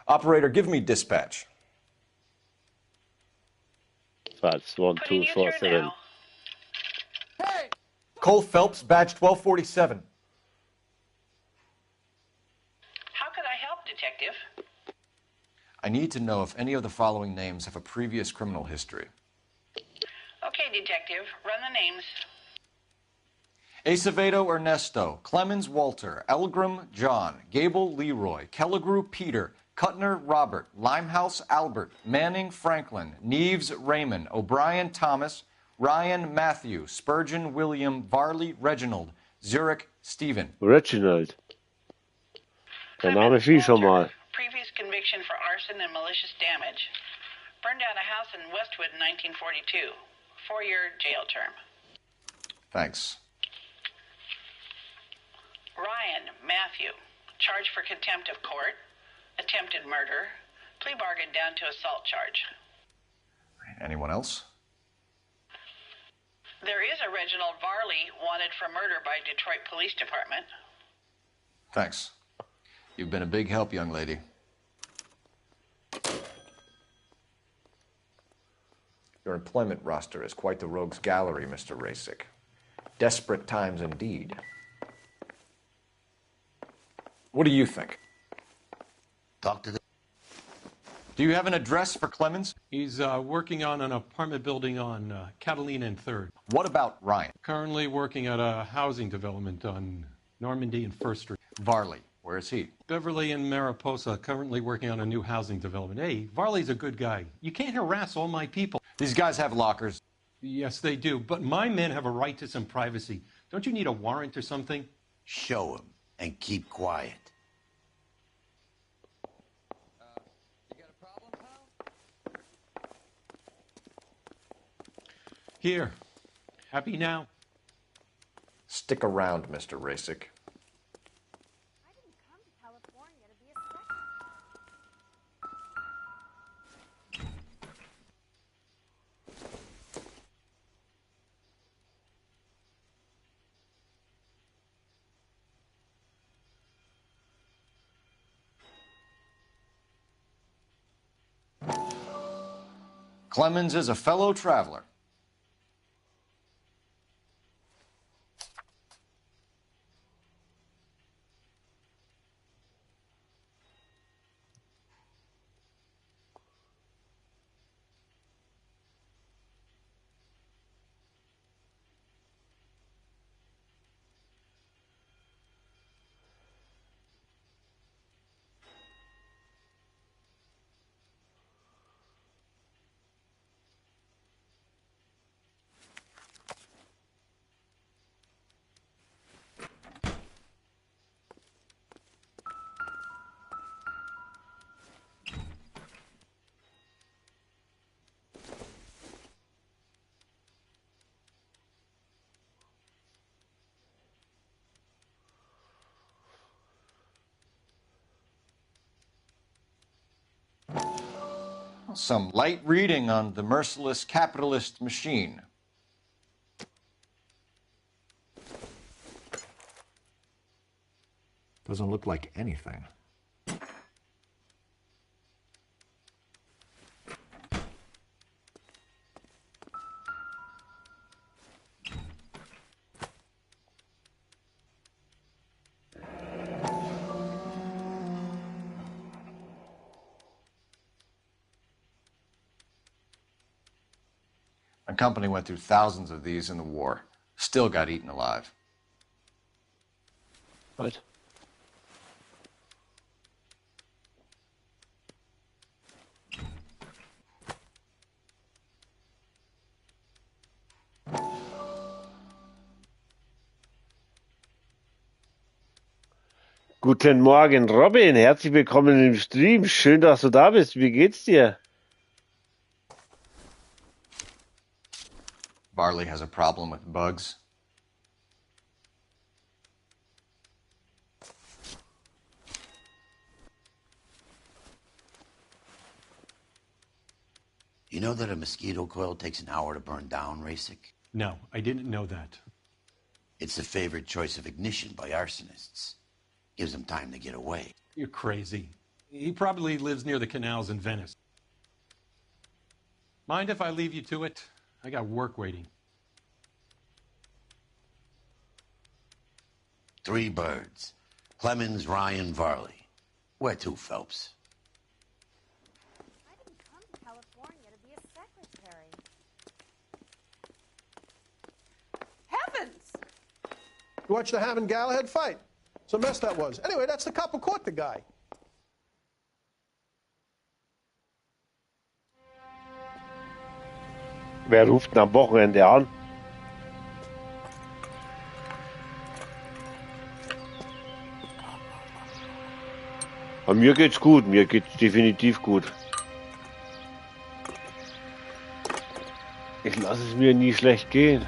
Operator, give me dispatch. That's 1247. Cole Phelps, badge 1247. How could I help, Detective? I need to know if any of the following names have a previous criminal history. Okay, Detective, run the names. Acevedo Ernesto, Clemens Walter, Elgram John, Gable Leroy, Kelligrew Peter, Cutner Robert, Limehouse Albert, Manning Franklin, Neves Raymond, O'Brien Thomas, Ryan Matthew, Spurgeon William, Varley Reginald, Zurich Stephen. Reginald. Der Name fiel schon mal. previous conviction for arson and malicious damage. Burned down a house in Westwood in 1942. 4-year jail term. Thanks. Ryan Matthew, charged for contempt of court, attempted murder, plea bargain down to assault charge. Anyone else? There is a Reginald Varley wanted for murder by Detroit Police Department. Thanks. You've been a big help, young lady. Your employment roster is quite the rogues gallery, Mr. Rasick. Desperate times indeed. What do you think? Talk to the... Do you have an address for Clemens? He's working on an apartment building on Catalina and 3rd. What about Ryan? Currently working at a housing development on Normandy and 1st Street. Varley, where is he? Beverly and Mariposa, currently working on a new housing development. Hey, Varley's a good guy. You can't harass all my people. These guys have lockers. Yes, they do, but my men have a right to some privacy. Don't you need a warrant or something? Show him and keep quiet. Here. Happy now? Stick around, Mr. Rasick. I didn't come to California to be a secretary. Clemens is a fellow traveler. Some light reading on the merciless capitalist machine. Doesn't look like anything. My company went through thousands of these in the war. Still got eaten alive. What? Guten Morgen, Robin. Herzlich willkommen im Stream. Schön, dass du da bist. Wie geht's dir? Varley has a problem with bugs. You know that a mosquito coil takes an hour to burn down, Rasick? No, I didn't know that. It's the favorite choice of ignition by arsonists. Gives them time to get away. You're crazy. He probably lives near the canals in Venice. Mind if I leave you to it? I got work waiting. 3 birds. Clemens, Ryan, Varley. Where to, Phelps? I didn't come to California to be a secretary. Heavens! You watched the Ham and Galahad fight. It's a mess that was. Anyway, that's the cop who caught the guy. Wer ruft denn am Wochenende an? Aber mir geht's gut, mir geht's definitiv gut. Ich lasse es mir nie schlecht gehen.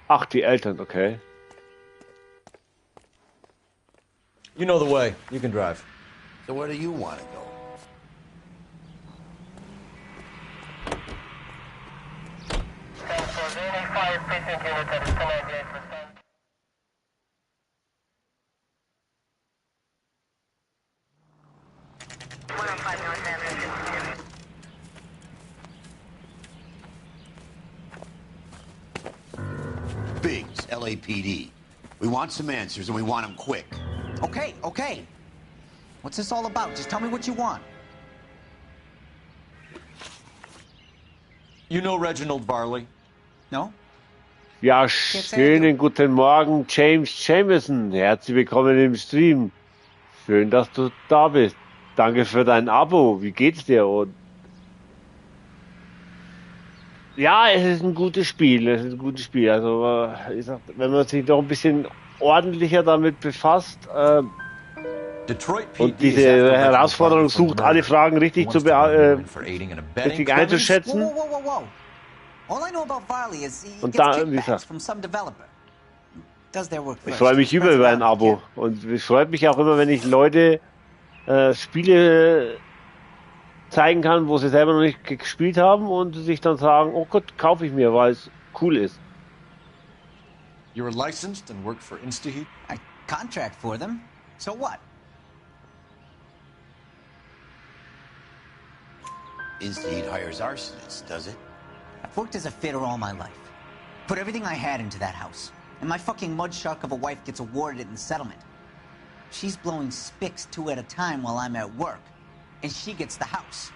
Ach, die Eltern, okay. You know the way. You can drive. So where do you want to go? Biggs, LAPD. We want some answers, and we want them quick. Okay, okay. What's this all about? Just tell me what you want. You know Reginald Barley? No? Ja, schönen guten Morgen, James Jameson. Herzlich willkommen im Stream. Schön, dass du da bist. Danke für dein Abo. Wie geht's dir? Und ja, es ist ein gutes Spiel. Es ist ein gutes Spiel. Also, ich sag, wenn man sich noch ein bisschen ordentlicher damit befasst und diese Herausforderung sucht, alle Fragen richtig richtig einzuschätzen. Whoa, whoa, whoa, whoa. All I know about Varley is he Und gets da, wie kickbacks gesagt, from some developer. Does their work ich first. freue mich über ein Abo. Und es freut mich auch immer, wenn ich Leute Spiele zeigen kann, wo sie selber noch nicht gespielt haben und sich dann sagen, oh Gott, kaufe ich mir, weil es cool ist. You're licensed and work for InstaHeat? I contract for them. So what? InstaHeat hires arsonists, does it? I've worked as a fitter all my life. Put everything I had into that house. And my fucking mud shark of a wife gets awarded it in settlement. She's blowing spics 2 at a time while I'm at work. And she gets the house.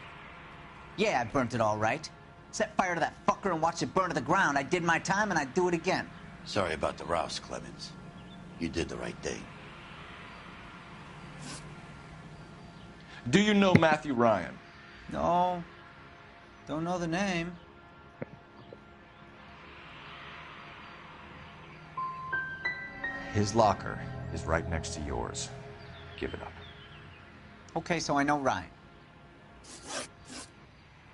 Yeah, I burnt it all right. Set fire to that fucker and watched it burn to the ground. I did my time and I'd do it again. Sorry about the rouse, Clemens. You did the right thing. Do you know Matthew Ryan? No. Don't know the name. His locker is right next to yours. Give it up. Okay, so I know Ryan.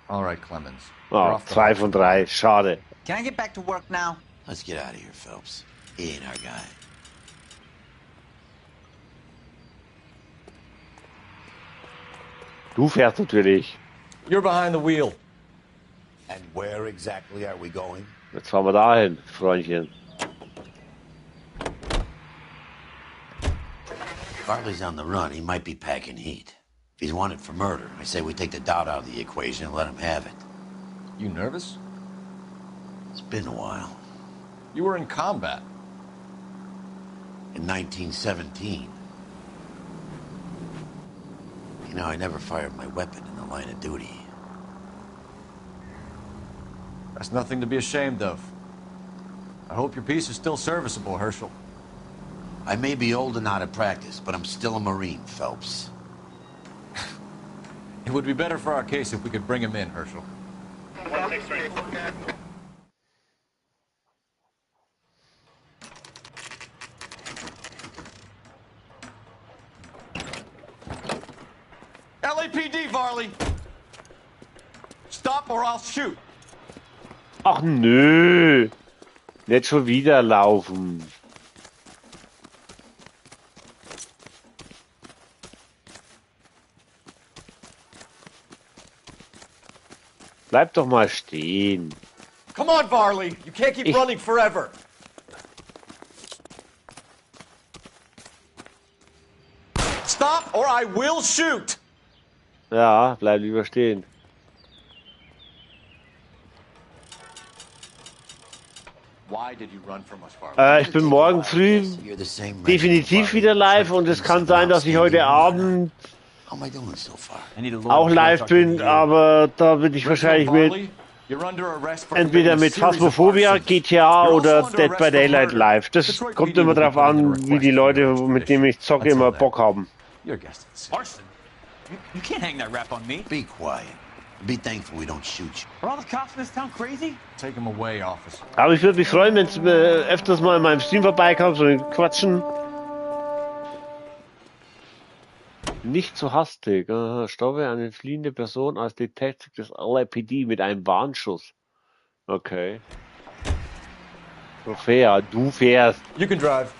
All right, Clemens. Oh, 2 von 3. Schade. Can I get back to work now? Let's get out of here, Phelps. He ain't our guy. Du fährst natürlich. You're behind the wheel. And where exactly are we going? Jetzt fahren wir dahin, Freundchen. Barley's on the run. He might be packing heat. If he's wanted for murder, I say we take the doubt out of the equation and let him have it. You nervous? It's been a while. You were in combat. In 1917. You know, I never fired my weapon in the line of duty. That's nothing to be ashamed of. I hope your piece is still serviceable, Herschel. I may be old and out of practice, but I'm still a Marine, Phelps. It would be better for our case if we could bring him in, Herschel. 163. LAPD, Varley! Stop or I'll shoot! Ach nö. Nicht schon wieder laufen. Bleib doch mal stehen. Come on, Varley! You can't keep running forever! Stop or I will shoot! Ja, bleib lieber stehen. Ich bin morgen früh definitiv wieder live und es kann sein, dass ich heute Abend auch live bin, aber da bin ich wahrscheinlich entweder mit Phasmophobia, GTA oder Dead by Daylight live. Das kommt immer darauf an, wie die Leute, mit denen ich zocke, immer Bock haben. Arson? You can't hang that rap on me. Be quiet. Be thankful we don't shoot you. Are all the cops in this town crazy? Take him away, officer. Aber ich würde mich freuen, wenn du öfters mal in meinem Stream vorbeikommst und quatschen. Nicht zu hastig. Stoppe eine fliehende Person als Detective des LAPD mit einem Warnschuss. Okay. So fair. Du fährst. You can drive.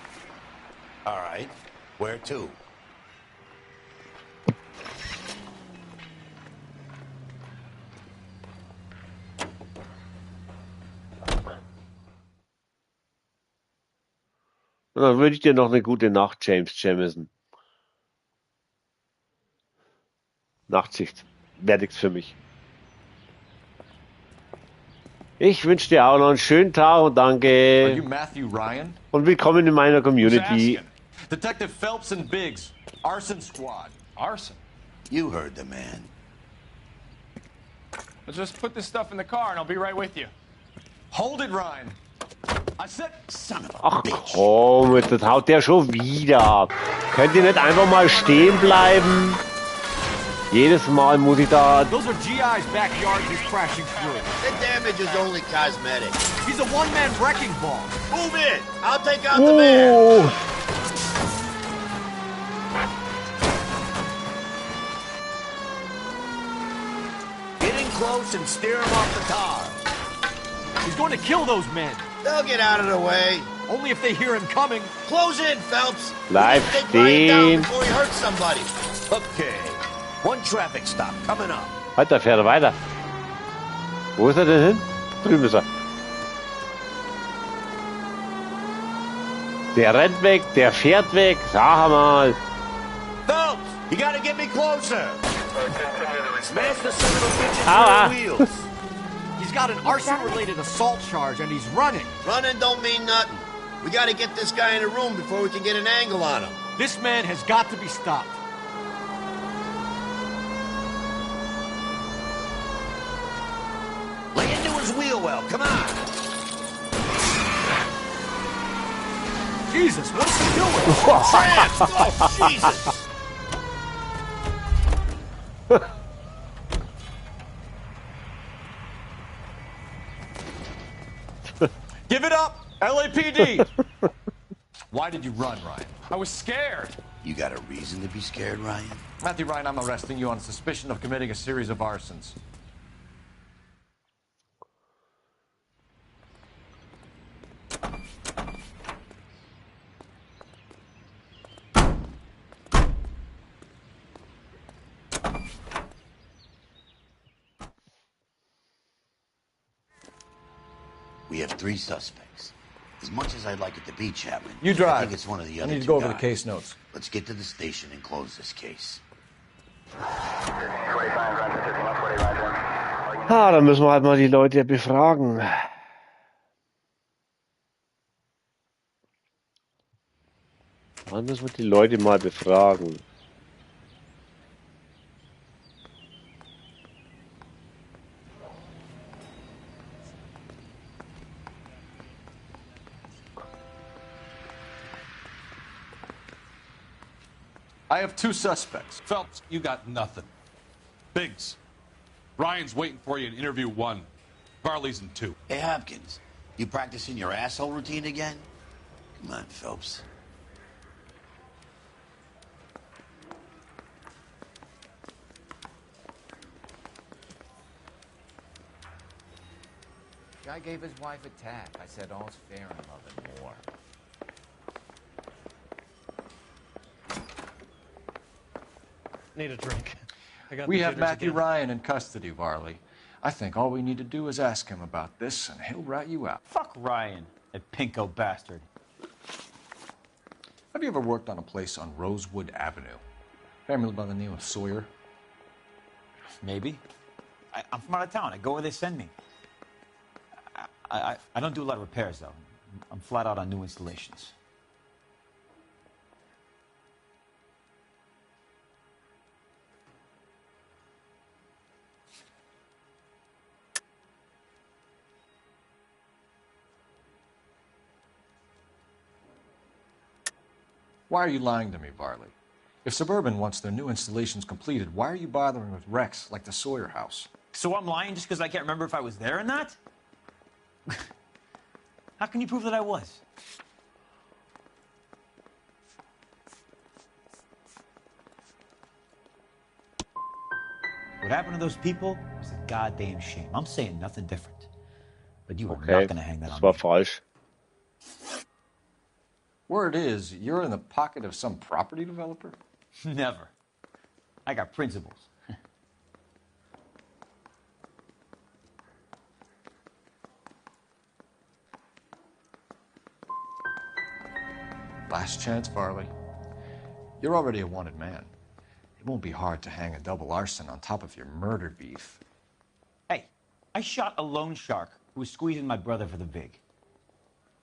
All right. Where to? Und dann wünsche ich dir noch eine gute Nacht, James Jamison. Nachtsicht. Wäre nichts für mich. Ich wünsche dir auch noch einen schönen Tag und danke. Are you Matthew Ryan? Und willkommen in meiner Community. Detective Phelps and Biggs, Arson Squad. Arson? You heard the man. Let's just put this stuff in the car and I'll be right with you. Hold it, Ryan. I said, son of a Ach komm, jetzt haut der schon wieder ab. Könnt ihr nicht einfach mal stehen bleiben? Jedes Mal muss ich da... Those are GI's backyard he's crashing through. The damage is only cosmetic. He's a one-man wrecking ball. Move in. I'll take out the man. Get in close and steer him off the car. He's going to kill those men. They'll get out of the way. Only if they hear him coming. Close in, Phelps. Bleib Take Ryan down stehen. before he hurts somebody. Okay. One traffic stop coming up. Halt, da fährt er weiter. Wo ist er denn hin? Drüben ist er. Der rennt weg, der fährt weg. Sag mal. Phelps, you gotta get me closer. Smash the son of a bitch Aua. into the wheels. He's got an arson-related assault charge and he's running. Running don't mean nothing. We gotta get this guy in a room before we can get an angle on him. This man has got to be stopped. Lay into his wheel well, come on. Jesus, what's he doing? Tramp! Oh, Jesus! Give it up, LAPD. Why did you run, Ryan? I was scared. You got a reason to be scared, Ryan? Matthew Ryan, I'm arresting you on suspicion of committing a series of arsons. We have 3 suspects. As much as I'd like it to be Chapman, You drive. I think it's one of the I other need to two go over the guys. case notes. Let's get to the station and close this case. Ah, dann müssen wir halt mal die Leute befragen. Dann müssen wir die Leute mal befragen. I have 2 suspects. Phelps, you got nothing. Biggs, Ryan's waiting for you in interview 1. Varley's in 2. Hey, Hopkins, you practicing your asshole routine again? Come on, Phelps. Guy gave his wife a tap. I said all's fair in love and war. Need a drink. We have Matthew Ryan in custody, Varley. I think all we need to do is ask him about this, and he'll rat you out. Fuck Ryan, that pinko bastard. Have you ever worked on a place on Rosewood Avenue? Family by the name of Sawyer? Maybe. I'm from out of town. I go where they send me. I don't do a lot of repairs, though. I'm flat out on new installations. Why are you lying to me, Varley? If Suburban wants their new installations completed, why are you bothering with wrecks like the Sawyer house? So I'm lying just because I can't remember if I was there or not? How can you prove that I was? What happened to those people was a goddamn shame. I'm saying nothing different. But you are not Okay, going to hang that das on war me. falsch. Word is, you're in the pocket of some property developer? Never. I got principles. Last chance, Farley. You're already a wanted man. It won't be hard to hang a double arson on top of your murder beef. Hey, I shot a loan shark who was squeezing my brother for the vig.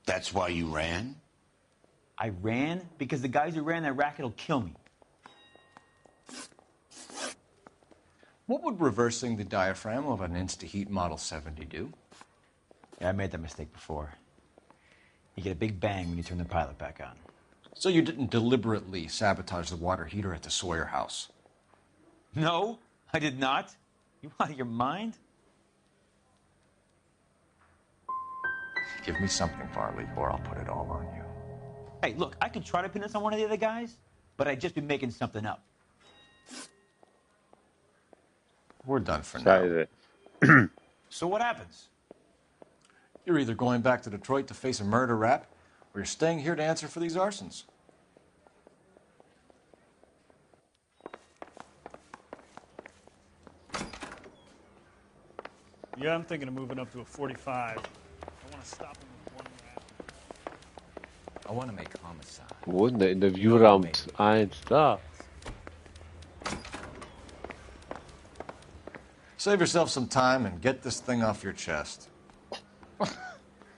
That's why you ran? I ran because the guys who ran that racket will kill me. What would reversing the diaphragm of an Insta-Heat Model 70 do? Yeah, I made that mistake before. You get a big bang when you turn the pilot back on. So you didn't deliberately sabotage the water heater at the Sawyer house? No, I did not. You out of your mind? Give me something, Farley, or I'll put it all on you. Hey, look, I could try to pin this on one of the other guys, but I'd just be making something up. We're done for now. So what happens? You're either going back to Detroit to face a murder rap, or you're staying here to answer for these arsons. Yeah, I'm thinking of moving up to a 45. I want to stop him with one round. I want to make homicide. Wo ist denn der Interviewraum 1? Da. Save yourself some time and get this thing off your chest.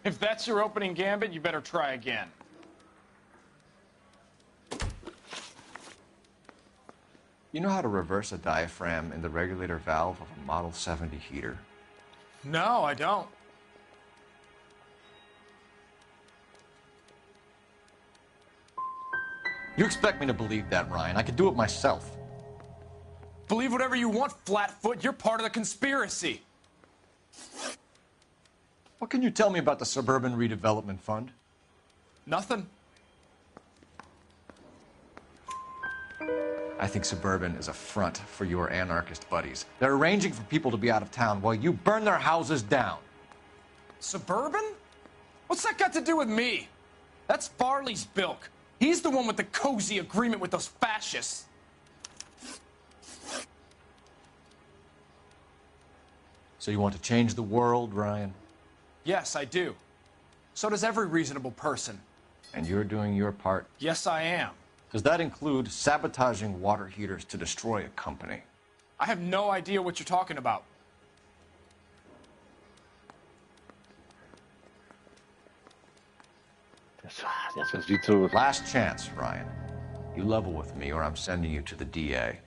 If that's your opening gambit, you better try again. You know how to reverse a diaphragm in the regulator valve of a Model 70 heater? No, I don't. You expect me to believe that, Ryan? I could do it myself. Believe whatever you want, Flatfoot. You're part of the conspiracy. What can you tell me about the Suburban Redevelopment Fund? Nothing. I think Suburban is a front for your anarchist buddies. They're arranging for people to be out of town while you burn their houses down. Suburban? What's that got to do with me? That's Farley's bilk. He's the one with the cozy agreement with those fascists. So you want to change the world, Ryan? Yes, I do. So does every reasonable person. And you're doing your part? Yes, I am. Does that include sabotaging water heaters to destroy a company? I have no idea what you're talking about. Das ist wie zu... Last chance, Ryan. You level with me or I'm sending you to the DA.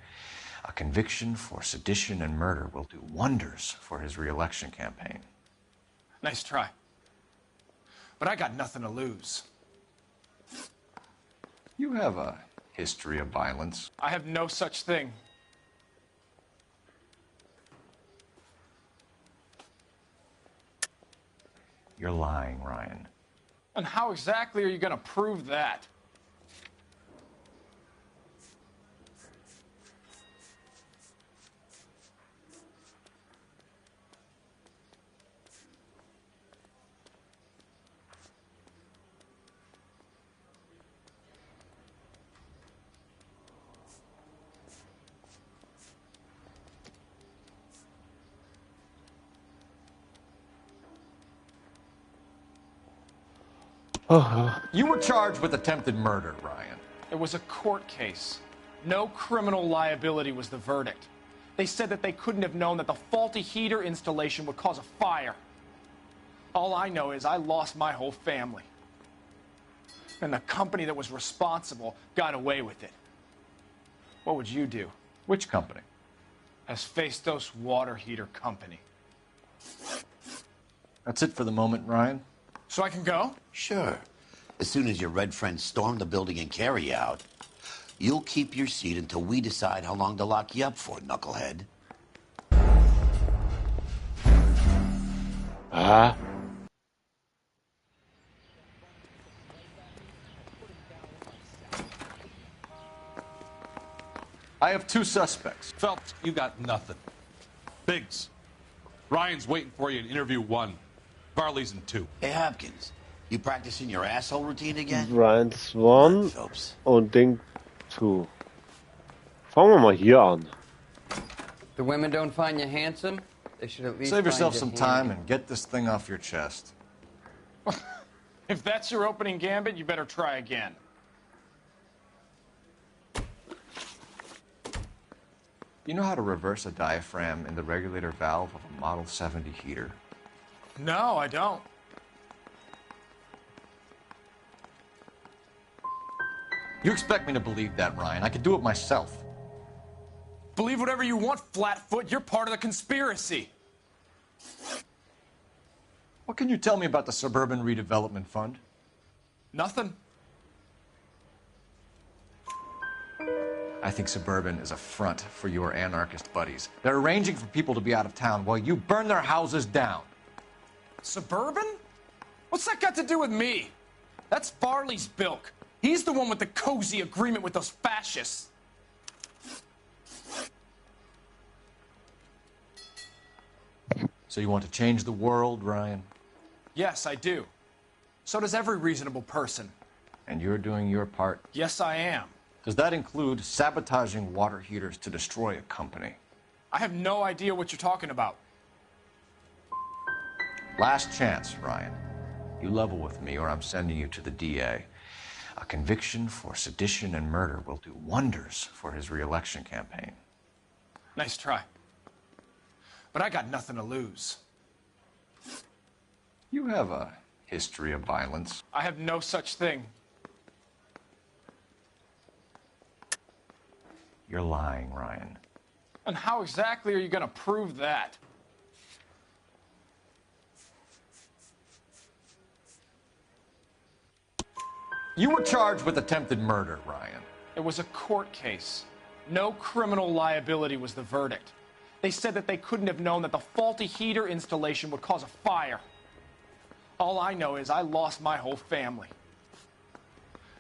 A conviction for sedition and murder will do wonders for his re-election campaign. Nice try. But I got nothing to lose. You have a history of violence. I have no such thing. You're lying, Ryan. And how exactly are you going to prove that? You were charged with attempted murder, Ryan. It was a court case. No criminal liability was the verdict. They said that they couldn't have known that the faulty heater installation would cause a fire. All I know is I lost my whole family. And the company that was responsible got away with it. What would you do? Which company? Hephaestus Water Heater Company. That's it for the moment, Ryan. So I can go? Sure. As soon as your red friends storm the building and carry out, you'll keep your seat until we decide how long to lock you up for, knucklehead. Ah. I have 2 suspects. Phelps, you got nothing. Biggs, Ryan's waiting for you in interview 1. Varley's in 2. Hey, Hopkins, you practicing your asshole routine again? Ryan's 1 und Ding 2. Fangen wir mal hier an. The women don't find you handsome? They should at least Save yourself find some you time handy. and get this thing off your chest. If that's your opening gambit, you better try again. You know how to reverse a diaphragm in the regulator valve of a Model 70 heater? No, I don't. You expect me to believe that, Ryan? I could do it myself. Believe whatever you want, Flatfoot. You're part of the conspiracy. What can you tell me about the Suburban Redevelopment Fund? Nothing. I think Suburban is a front for your anarchist buddies. They're arranging for people to be out of town while you burn their houses down. Suburban? What's that got to do with me? That's Varley's bilk. He's the one with the cozy agreement with those fascists. So you want to change the world, Ryan? Yes, I do. So does every reasonable person. And you're doing your part? Yes, I am. Does that include sabotaging water heaters to destroy a company? I have no idea what you're talking about. Last chance, Ryan. You level with me or I'm sending you to the DA. A conviction for sedition and murder will do wonders for his re-election campaign. Nice try. But I got nothing to lose. You have a history of violence. I have no such thing. You're lying, Ryan. And how exactly are you going to prove that? You were charged with attempted murder, Ryan. It was a court case. No criminal liability was the verdict. They said that they couldn't have known that the faulty heater installation would cause a fire. All I know is I lost my whole family.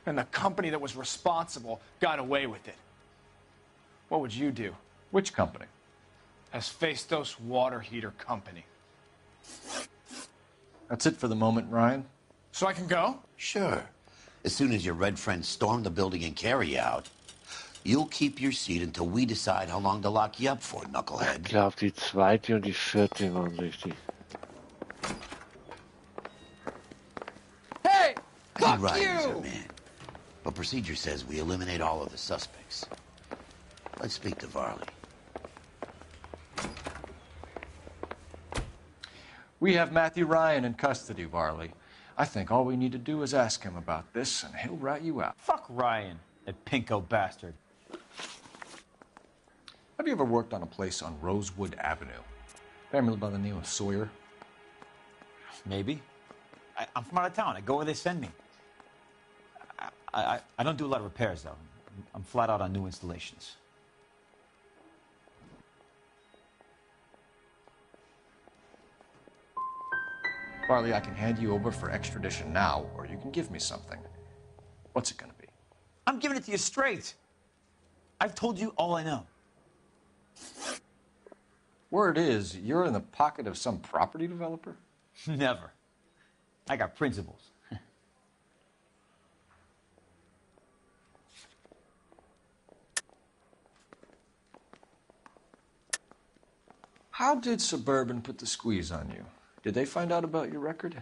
And the company that was responsible got away with it. What would you do? Which company? Hephaestus Water Heater Company. That's it for the moment, Ryan. So I can go? Sure. As soon as your red friends storm the building and carry you out, you'll keep your seat until we decide how long to lock you up for, knucklehead. Ich glaube, die zweite und die vierte waren richtig. Hey! Fuck you! Man. But procedure says we eliminate all of the suspects. Let's speak to Varley. We have Matthew Ryan in custody, Varley. I think all we need to do is ask him about this, and he'll rat you out. Fuck Ryan, that pinko bastard. Have you ever worked on a place on Rosewood Avenue? Family by the name of Sawyer? Maybe. I'm from out of town. I go where they send me. I don't do a lot of repairs, though. I'm flat out on new installations. Varley, I can hand you over for extradition now, or you can give me something. What's it gonna be? I'm giving it to you straight. I've told you all I know. Word is, you're in the pocket of some property developer? Never. I got principles. How did Suburban put the squeeze on you? Did they find out about your record?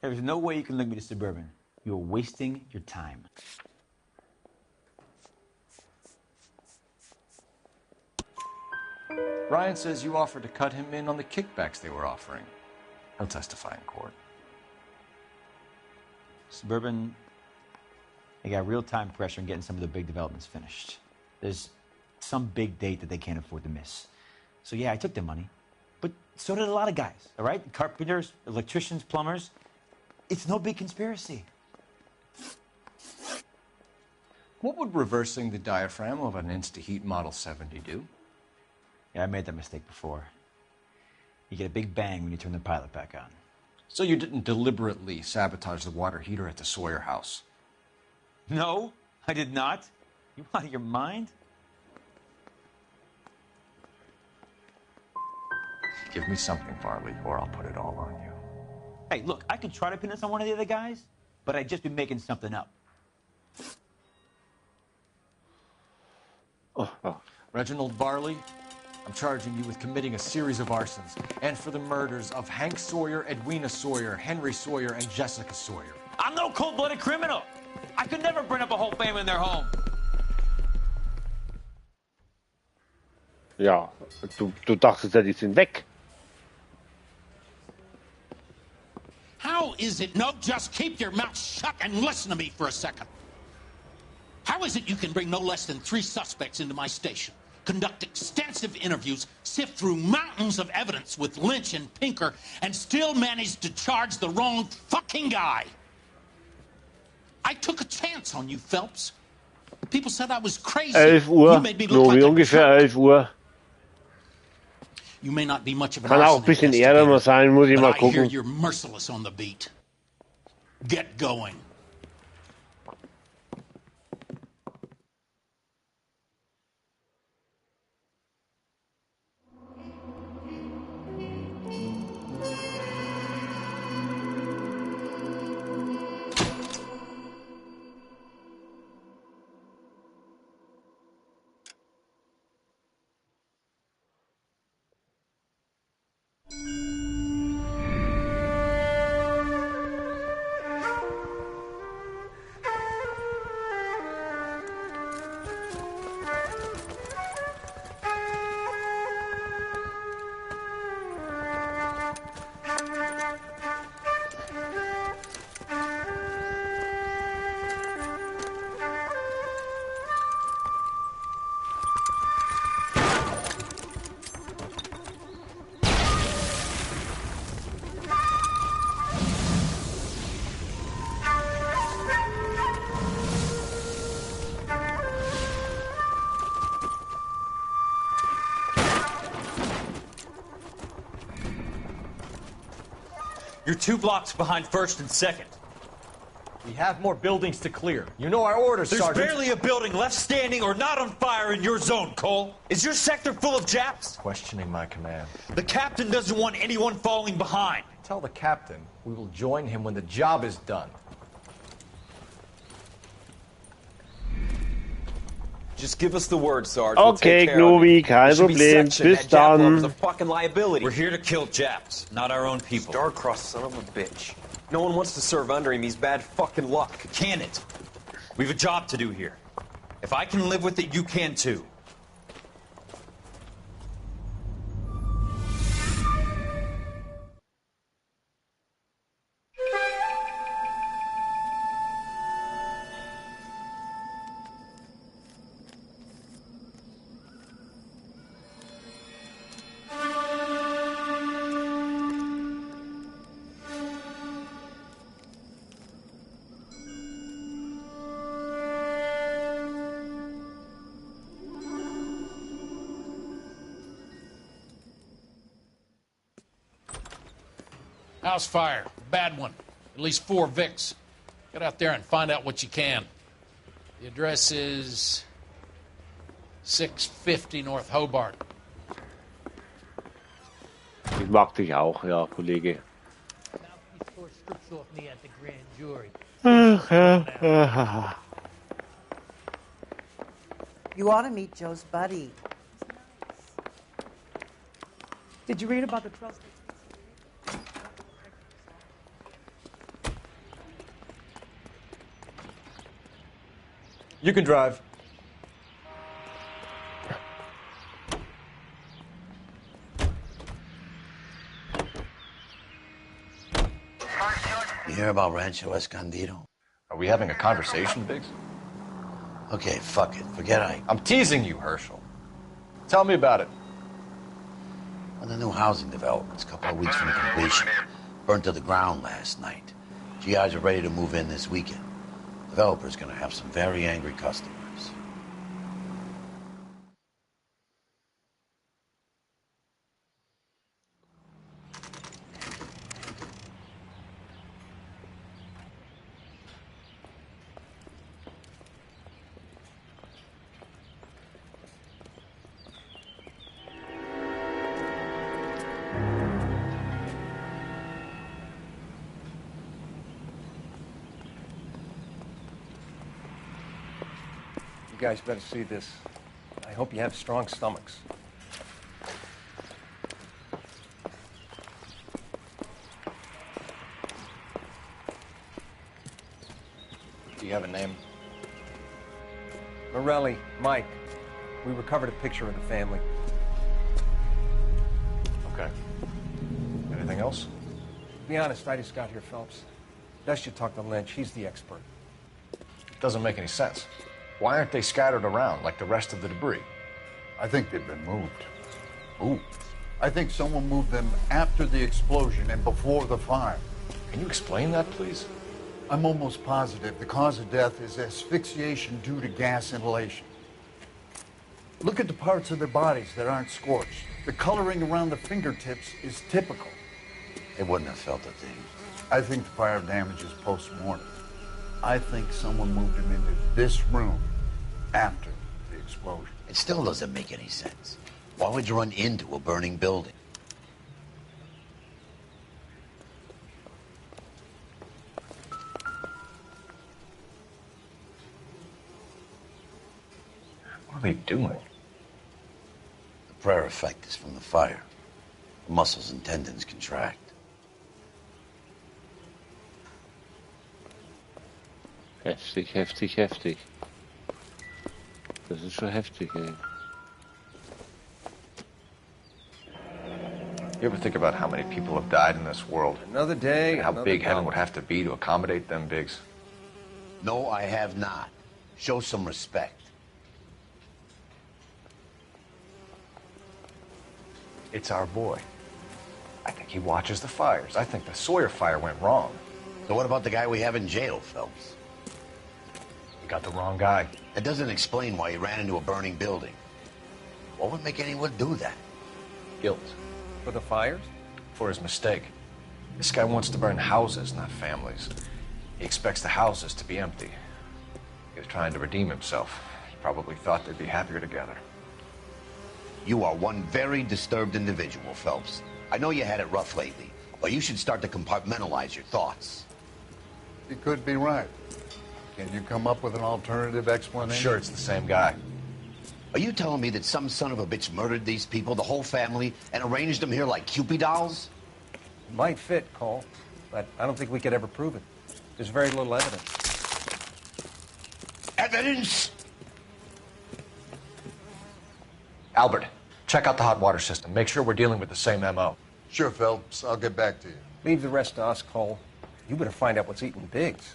There's no way you can link me to Suburban. You're wasting your time. Ryan says you offered to cut him in on the kickbacks they were offering. He'll testify in court. Suburban, they got real time pressure on getting some of the big developments finished. There's some big date that they can't afford to miss. So yeah, I took their money. But so did a lot of guys, all right? Carpenters, electricians, plumbers. It's no big conspiracy. What would reversing the diaphragm of an Insta-Heat Model 70 do? Yeah, I made that mistake before. You get a big bang when you turn the pilot back on. So you didn't deliberately sabotage the water heater at the Sawyer house? No, I did not. You out of your mind? Give me something, Farley, or I'll put it all on you. Hey, look, I could try to pin this on one of the other guys, but I'd just be making something up. Reginald Varley, I'm charging you with committing a series of arsons and for the murders of Hank Sawyer, Edwina Sawyer, Henry Sawyer, and Jessica Sawyer. I'm no cold-blooded criminal. I could never burn up a whole family in their home. Ja, du dachtest ja, die sind weg. How is it? No, just keep your mouth shut and listen to me for a second. How is it you can bring no less than 3 suspects into my station, conduct extensive interviews, sift through mountains of evidence with Lynch and Pinker, and still manage to charge the wrong fucking guy? I took a chance on you, Phelps. People said I was crazy. 11 Uhr, You made me look Novi, like a ungefähr 11 Uhr. You may not be much of an Kann auch ein bisschen eher noch sein, muss ich but mal I hear gucken. you're merciless on the beat. Get going. You're 2 blocks behind 1st and 2nd. We have more buildings to clear. You know our orders, There's Sergeant. barely a building left standing or not on fire in your zone, Cole. Is your sector full of Japs? Questioning my command. The captain doesn't want anyone falling behind. Tell the captain we will join him when the job is done. Just give us the word, Sarge. Okay, Knobi, kein Problem. Bis dann. Fucking liability. We're here to kill Japs, not our own people. Star-crossed son of a bitch. No one wants to serve under him. He's bad fucking luck. Can it? We have a job to do here. If I can live with it, you can too. House fire. Bad one. At least 4 Vicks. Get out there and find out what you can. The address is 650 North Hobart. Ich mag dich auch, ja, Kollege. You ought to meet Joe's buddy. Did you read about the 12 states? You can drive. You hear about Rancho Escondido? Are we having a conversation, Biggs? Okay, fuck it. Forget I'm teasing you, Herschel. Tell me about it. Well, the new housing development's a couple of weeks from completion. Burned to the ground last night. GIs are ready to move in this weekend. Developer's gonna have some very angry customers. guys better see this. I hope you have strong stomachs. Do you have a name? Morelli, Mike. We recovered a picture of the family. Okay. Anything else? To be honest, I just got here, Phelps. Best you talk to Lynch. He's the expert. It doesn't make any sense. Why aren't they scattered around like the rest of the debris? I think they've been moved. Ooh. I think someone moved them after the explosion and before the fire. Can you explain that, please? I'm almost positive the cause of death is asphyxiation due to gas inhalation. Look at the parts of their bodies that aren't scorched. The coloring around the fingertips is typical. They wouldn't have felt a thing. I think the fire damage is post-mortem. I think someone moved him into this room after the explosion. It still doesn't make any sense. Why would you run into a burning building? What are they doing? The prayer effect is from the fire. The muscles and tendons contract. Heftig, heftig, heftig. Das ist schon heftig, ey. You ever think about how many people have died in this world? Another day, And how another big heaven problem. would have to be to accommodate them bigs? No, I have not. Show some respect. It's our boy. I think he watches the fires. I think the Sawyer fire went wrong. So what about the guy we have in jail, Phelps? You got the wrong guy. That doesn't explain why he ran into a burning building. What would make anyone do that? Guilt. For the fires? For his mistake. This guy wants to burn houses, not families. He expects the houses to be empty. He was trying to redeem himself. He probably thought they'd be happier together. You are one very disturbed individual, Phelps. I know you had it rough lately, but you should start to compartmentalize your thoughts. You could be right. Can you come up with an alternative I'm explanation? sure it's the same guy. Are you telling me that some son of a bitch murdered these people, the whole family, and arranged them here like Cupid dolls? Might fit, Cole, but I don't think we could ever prove it. There's very little evidence. Evidence? Albert, check out the hot water system. Make sure we're dealing with the same MO. Sure, Phelps. I'll get back to you. Leave the rest to us, Cole. You better find out what's eating Biggs.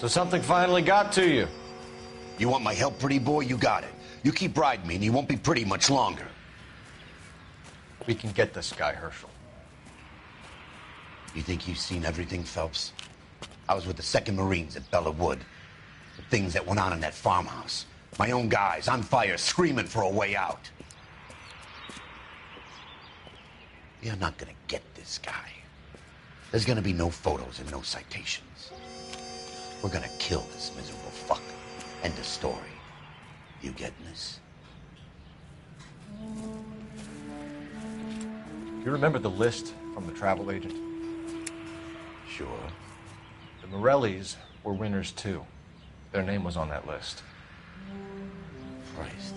So something finally got to you. You want my help, pretty boy? You got it. You keep riding me, and you won't be pretty much longer. We can get this guy, Herschel. You think you've seen everything, Phelps? I was with the 2nd Marines at Bella Wood. The things that went on in that farmhouse. My own guys on fire, screaming for a way out. You're not gonna get this guy. There's gonna be no photos and no citations. We're gonna kill this miserable fuck. End of story. You getting this? You remember the list from the travel agent? Sure. The Morellis were winners too. Their name was on that list. Christ.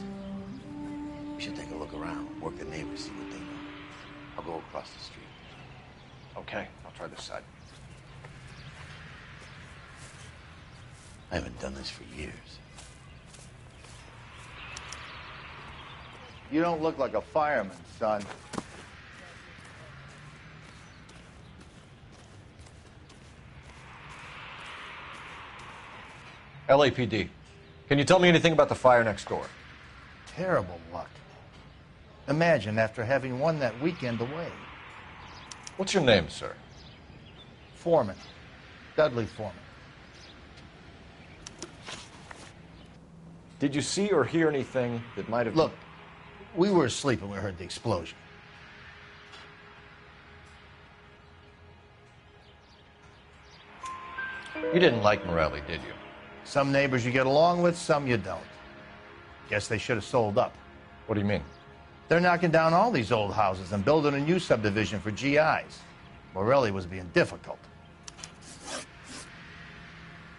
We should take a look around, work the neighbors, see what they know. I'll go across the street. Okay, I'll try this side. I haven't done this for years. You don't look like a fireman, son. LAPD. Can you tell me anything about the fire next door? Terrible luck. Imagine after having won that weekend away. What's your name, sir? Foreman. Dudley Foreman. Did you see or hear anything that might have... Look, We were asleep when we heard the explosion. You didn't like Morelli, did you? Some neighbors you get along with, some you don't. Guess they should have sold up. What do you mean? They're knocking down all these old houses and building a new subdivision for GIs. Morelli was being difficult.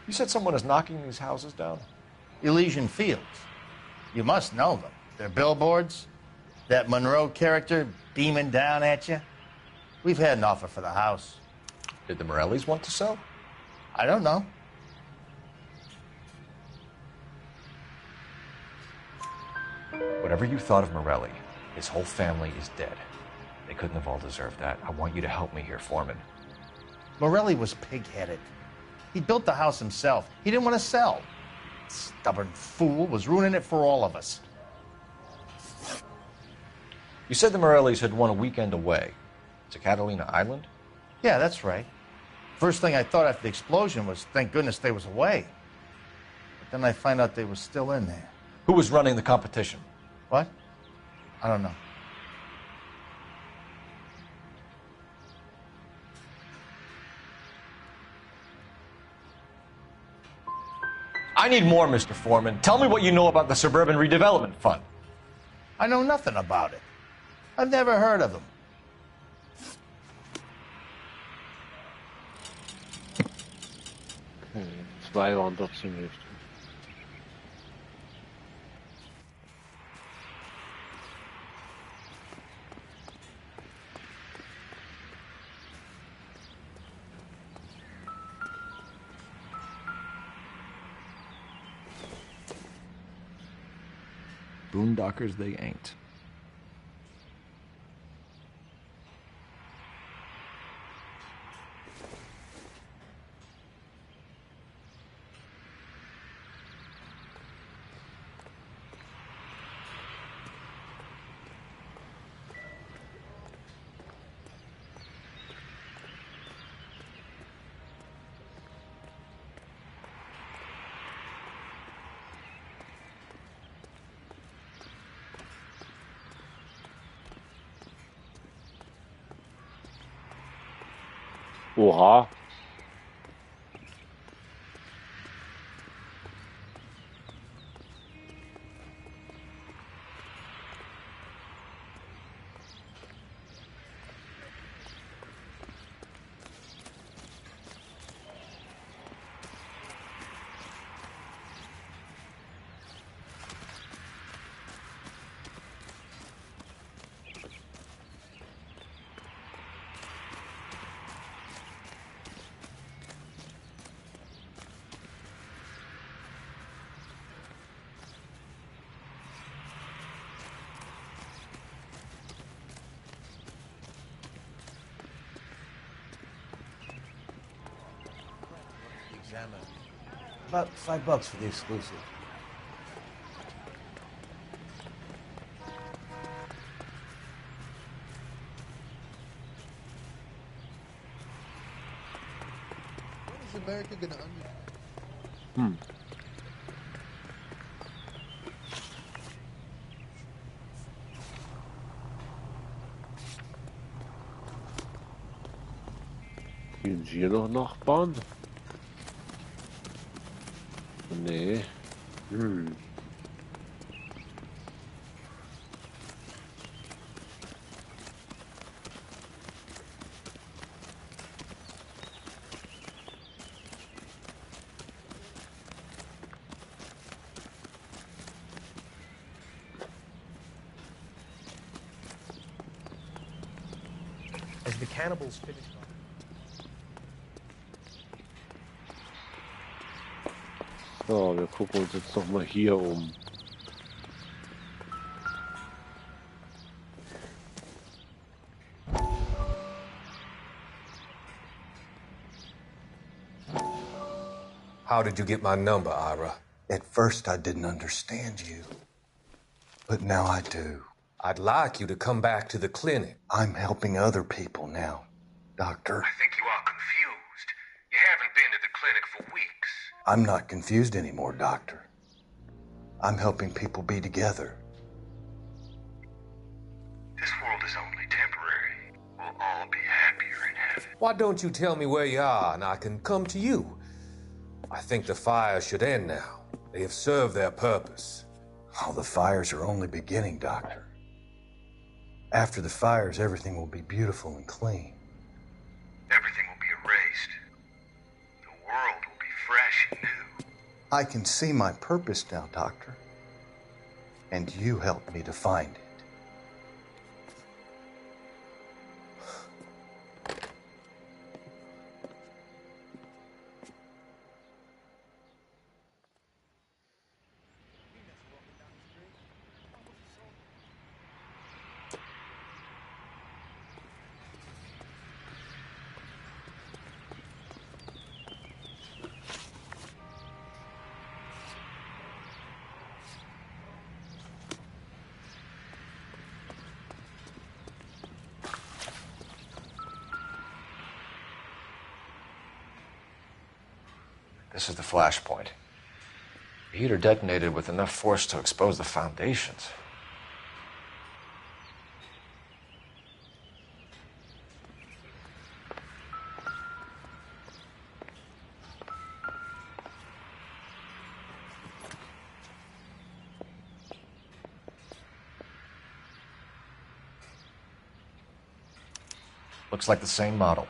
You said someone is knocking these houses down? Elysian Fields. You must know them. They're billboards. That Monroe character beaming down at you. We've had an offer for the house. Did the Morellis want to sell? I don't know. Whatever you thought of Morelli, his whole family is dead. They couldn't have all deserved that. I want you to help me here, Foreman. Morelli was pig-headed. He built the house himself. He didn't want to sell. Stubborn fool was ruining it for all of us. You said the Morellis had won a weekend away to Catalina Island? Yeah, that's right. First thing I thought after the explosion was, thank goodness they was away. But then I find out they were still in there. Who was running the competition? What? I don't know. I need more, Mr. Foreman. Tell me what you know about the Suburban Redevelopment Fund. I know nothing about it. I've never heard of them. 200 zum Hälfte. Boondockers they ain't. Oha. About $5 for the exclusive. When is America gonna understand? Sind hier noch Nachbarn? Nee. As the cannibals finished off. So, wir gucken uns jetzt noch mal hier um. How did you get my number, Ira? At first, I didn't understand you. But now I do. I'd like you to come back to the clinic. I'm helping other people now, Doctor. I think you are confused. You haven't been to the clinic for weeks. I'm not confused anymore, Doctor. I'm helping people be together. This world is only temporary. We'll all be happier in heaven. Why don't you tell me where you are and I can come to you? I think the fires should end now. They have served their purpose. Oh, the fires are only beginning, Doctor. After the fires, everything will be beautiful and clean. Everything will be erased. The world will be fresh and new. I can see my purpose now, Doctor. And you helped me to find it. This is the flashpoint. The heater detonated with enough force to expose the foundations. Looks like the same model.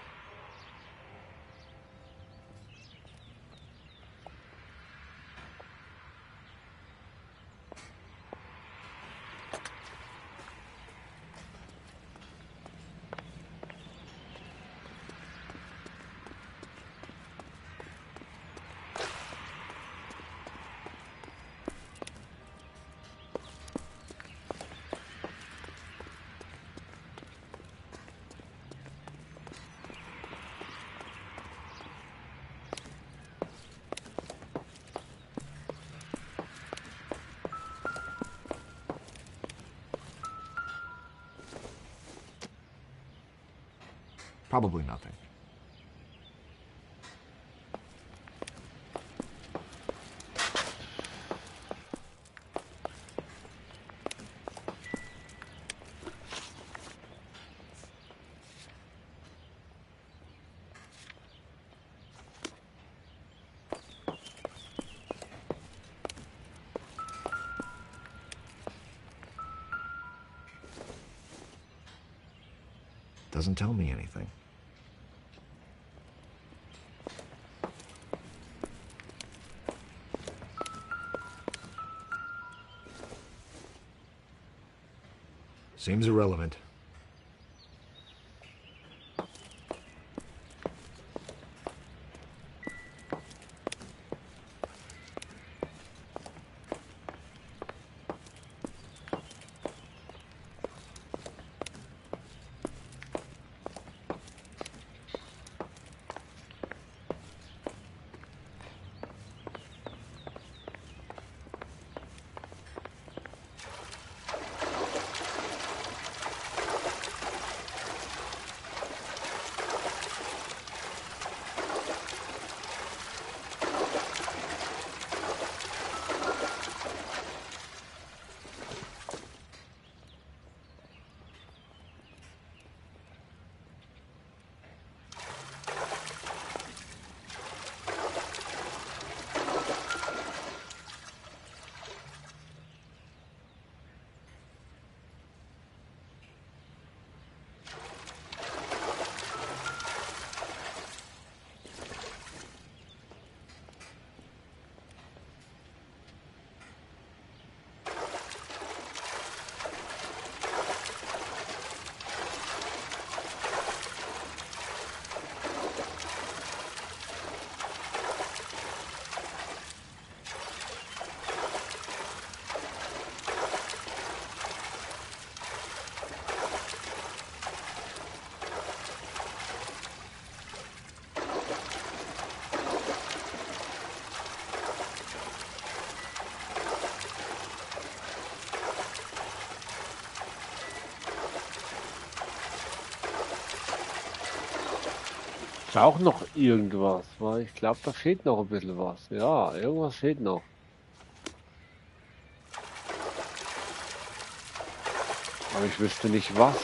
Probably nothing. Doesn't tell me anything. Seems irrelevant. Ist auch noch irgendwas, weil ich glaube, da fehlt noch ein bisschen was. Ja, irgendwas fehlt noch. Aber ich wüsste nicht was.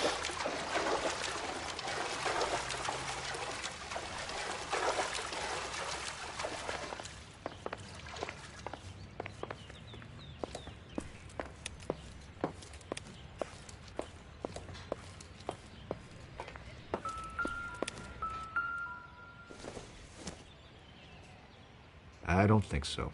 I don't think so.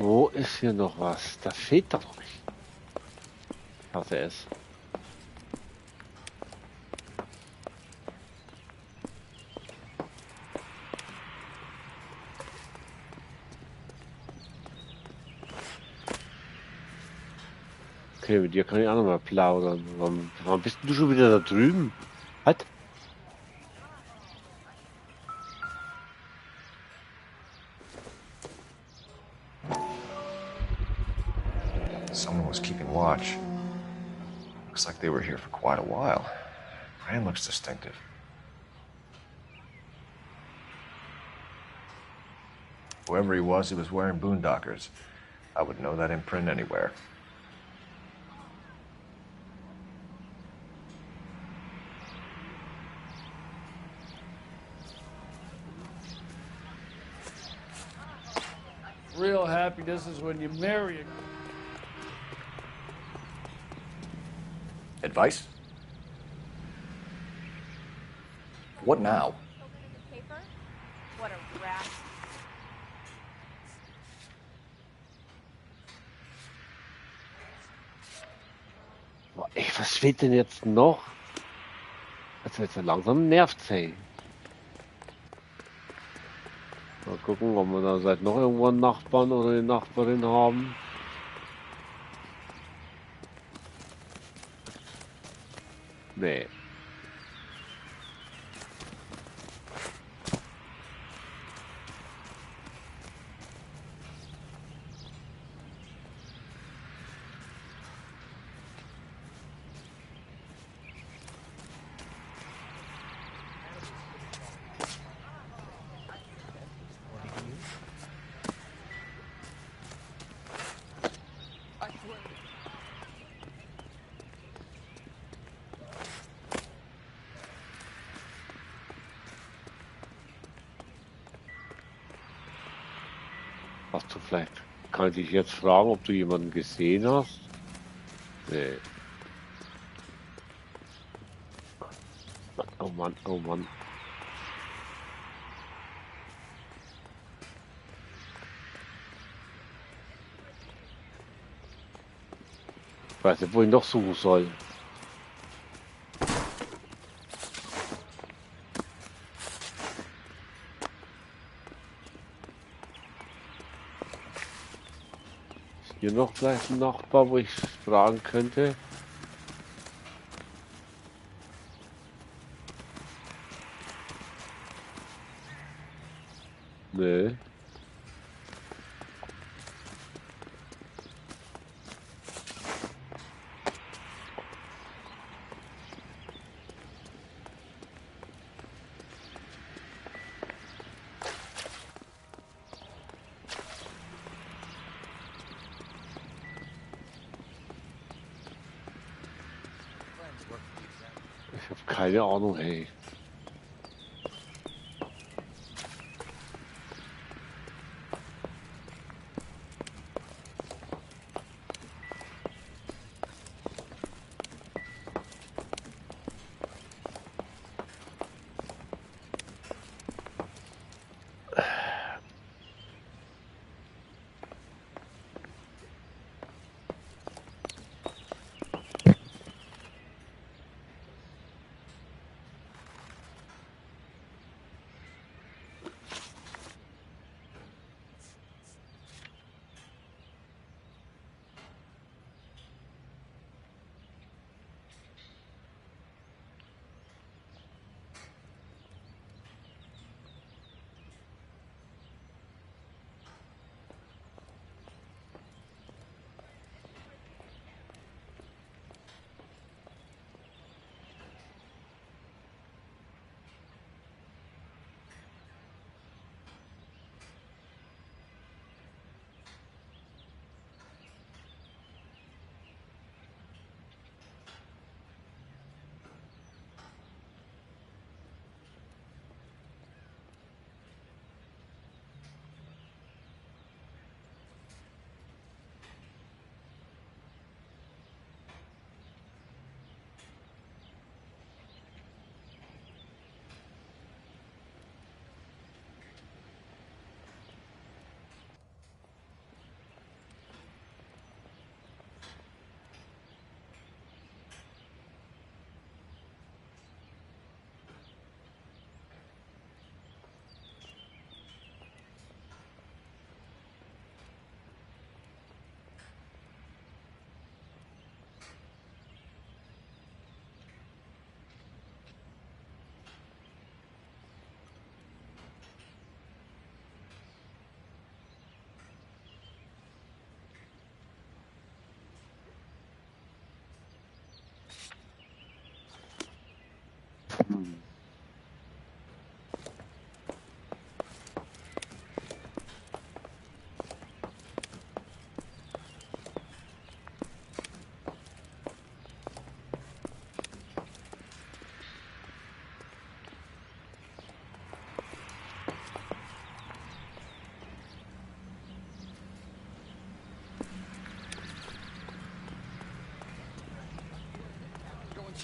Wo ist hier noch was? Da fehlt doch noch nicht. Was er ist. Okay, mit dir kann ich auch noch mal plaudern. Warum bist du schon wieder da drüben? Halt! Someone was keeping watch. Looks like they were here for quite a while. Brand looks distinctive. Whoever he was wearing boondockers. I would know that imprint anywhere. Real happiness is when you marry a... Advice? What now? What a rat. Boah, ey, was fehlt denn jetzt noch? Also jetzt langsam nervt's, hey. Mal gucken, ob wir da seit noch irgendwo einen Nachbarn oder eine Nachbarin haben. Nee. Hast du vielleicht, kann ich dich jetzt fragen, ob du jemanden gesehen hast? Nee. Oh Mann, oh Mann. Ich weiß nicht, wo ich noch suchen soll. Hier noch vielleicht ein Nachbar, wo ich fragen könnte. Nö. Ich habe keine Ahnung, hey.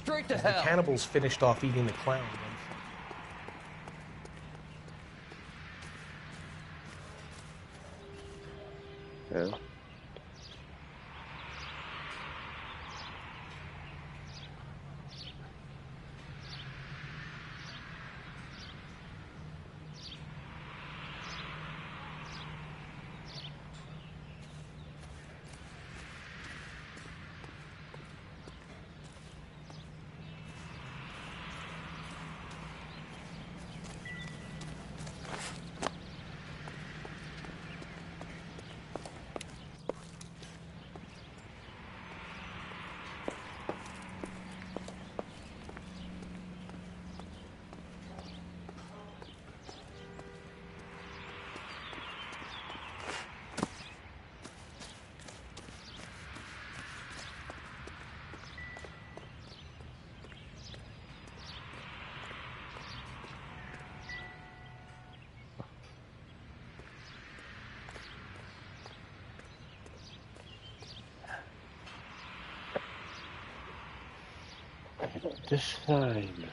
straight to The hell. cannibals finished off eating the clown. Ja. Das ist fein.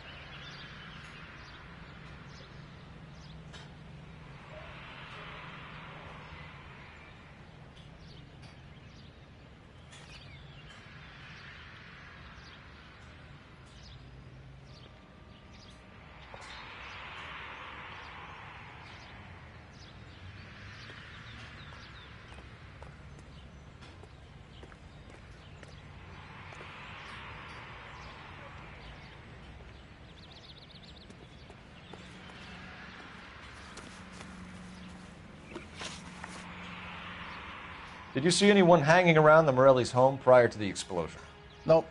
Did you see anyone hanging around the Morelli's home prior to the explosion? Nope.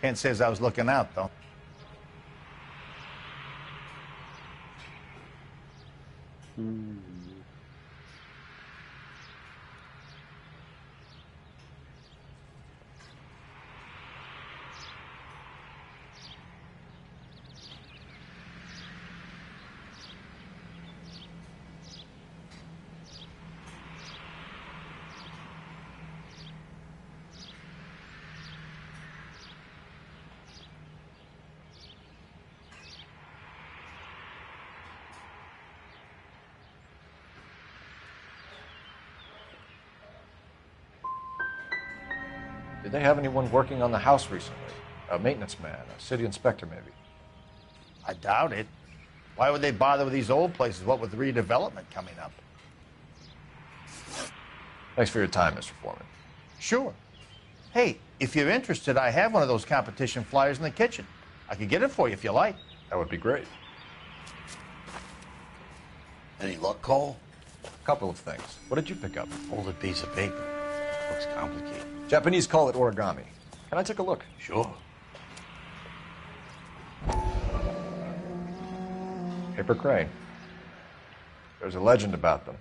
Can't say as I was looking out, though. Did they have anyone working on the house recently? A maintenance man, a city inspector, maybe? I doubt it. Why would they bother with these old places, what with redevelopment coming up? Thanks for your time, Mr. Foreman. Sure. Hey, if you're interested, I have one of those competition flyers in the kitchen. I could get it for you if you like. That would be great. Any luck, Cole? A couple of things. What did you pick up? Folded piece of paper. Looks complicated. Japanese call it origami. Can I take a look? Sure. Paper crane. There's a legend about them.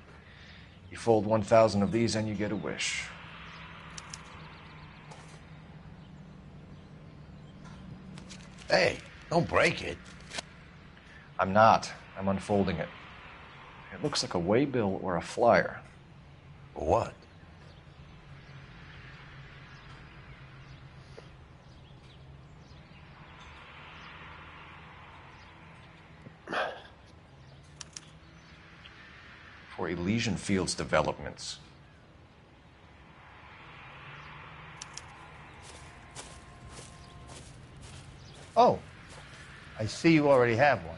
You fold 1,000 of these and you get a wish. Hey, don't break it. I'm not. I'm unfolding it. It looks like a waybill or a flyer. What? For Elysian Fields developments. Oh, I see you already have one.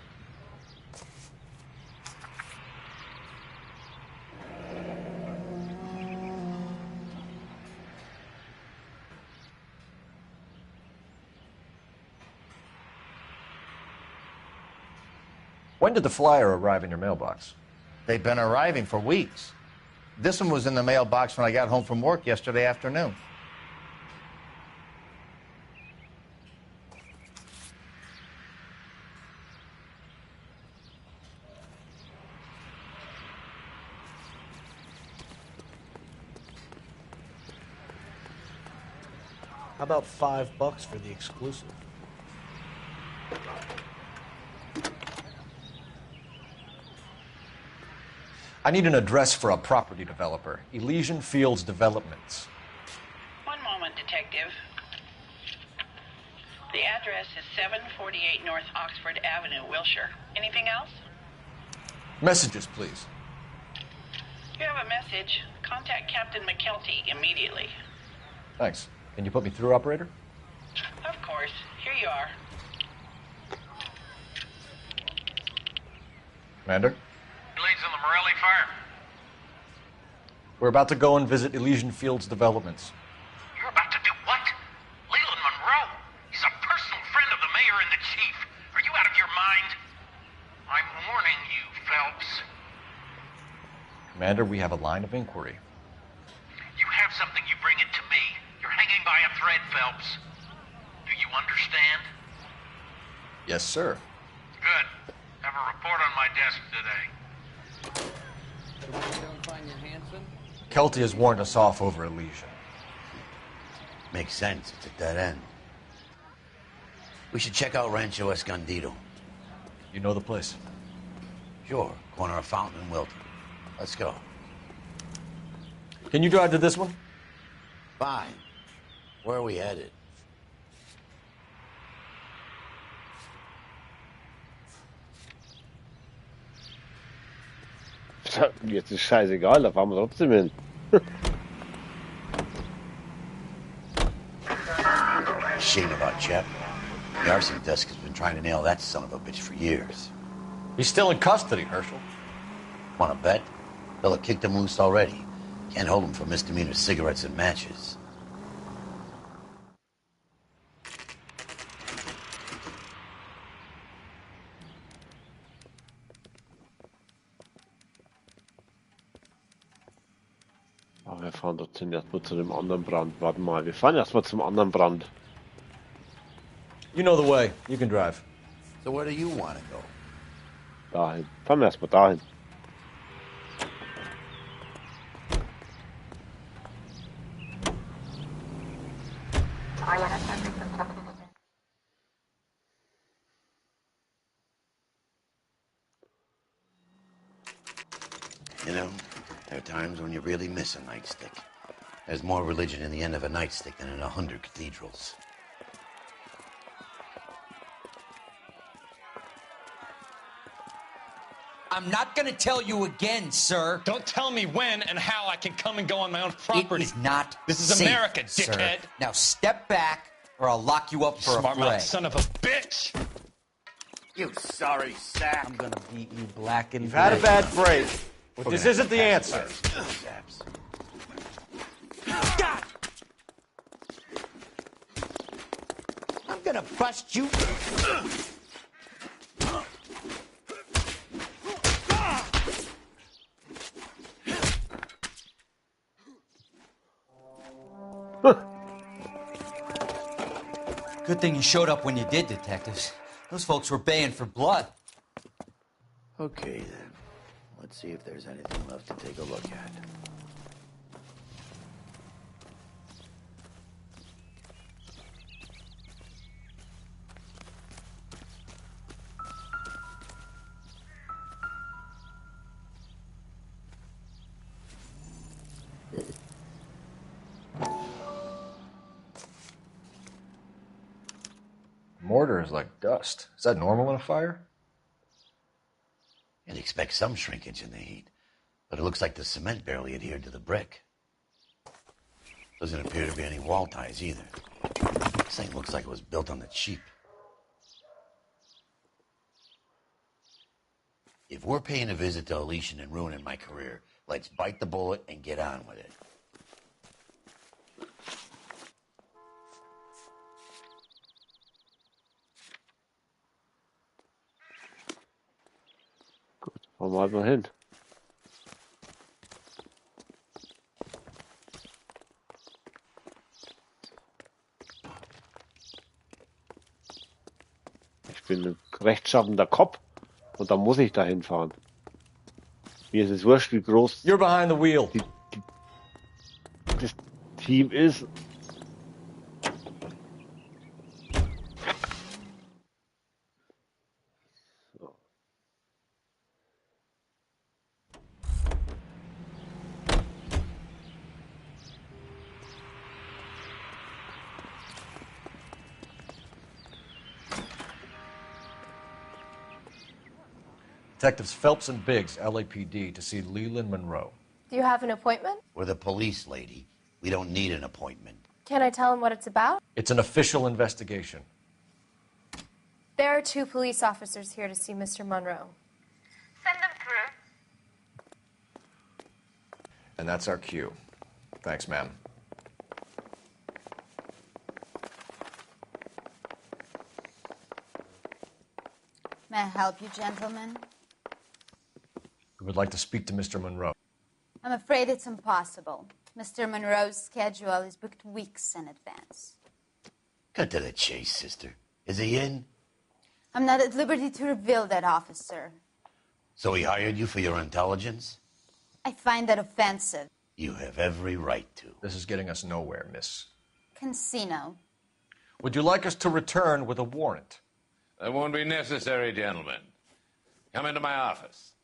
When did the flyer arrive in your mailbox? They've been arriving for weeks. This one was in the mailbox when I got home from work yesterday afternoon. How about $5 for the exclusive? I need an address for a property developer. Elysian Fields Developments. One moment, Detective. The address is 748 North Oxford Avenue, Wilshire. Anything else? Messages, please. You have a message. Contact Captain McKelty immediately. Thanks. Can you put me through, operator? Of course. Here you are. Commander? Leads on the Morelli fire. We're about to go and visit Elysian Fields Developments. You're about to do what? Leland Monroe. He's a personal friend of the mayor and the chief. Are you out of your mind? I'm warning you, Phelps. Commander, we have a line of inquiry. You have something, you bring it to me. You're hanging by a thread, Phelps. Do you understand? Yes, sir. Good. Have a report on my desk today. Don't find you handsome? Kelty has warned us off over Elysian. Makes sense. It's a dead end. We should check out Rancho Escondido. You know the place? Sure. Corner of Fountain and Wilton. Let's go. Can you drive to this one? Fine. Where are we headed? Jetzt ist scheißegal, da fahren wir trotzdem hin. Shame about Chep. The arson desk has been trying to nail that son of a bitch for years. He's still in custody, Herschel. Want to bet? Fella kicked him loose already. Can't hold him for misdemeanor cigarettes and matches. Aber wir fahren trotzdem erstmal zu dem anderen Brand. Warte mal, wir fahren erstmal zum anderen Brand. You know the way. You can drive. So where do you want to go? Dahin. Fahren wir erstmal dahin. You know, there are times when you really miss a nightstick. There's more religion in the end of a nightstick than in 100 cathedrals. I'm not gonna tell you again, sir. Don't tell me when and how I can come and go on my own property. It is not This is safe, America, sir. dickhead. Now step back, or I'll lock you up for a Smart fray. mouth son of a bitch. You sorry sack. I'm gonna beat you black and You've had a bad break, but We're this gonna isn't the have to answer. pass Zaps. God! I'm gonna bust you. Good thing you showed up when you did, detectives. Those folks were baying for blood. Okay, then. Let's see if there's anything left to take a look at. Mortar is like dust. Is that normal in a fire? You'd expect some shrinkage in the heat, but it looks like the cement barely adhered to the brick. Doesn't appear to be any wall ties either. This thing looks like it was built on the cheap. If we're paying a visit to Elysian and ruining my career, let's bite the bullet and get on with it. Fahren wir halt mal hin. Ich bin ein rechtschaffender Cop und da muss ich da hinfahren. Mir ist es wurscht, wie groß You're behind the wheel. das Team ist. Detectives Phelps and Biggs, LAPD, to see Leland Monroe. Do you have an appointment? We're the police, lady. We don't need an appointment. Can I tell him what it's about? It's an official investigation. There are 2 police officers here to see Mr. Monroe. Send them through. And that's our cue. Thanks, ma'am. May I help you, gentlemen? We would like to speak to Mr. Monroe. I'm afraid it's impossible. Mr. Monroe's schedule is booked weeks in advance. Cut to the chase, sister. Is he in? I'm not at liberty to reveal that, officer. So he hired you for your intelligence? I find that offensive. You have every right to. This is getting us nowhere, miss. Casino. Would you like us to return with a warrant? That won't be necessary, gentlemen. Come into my office.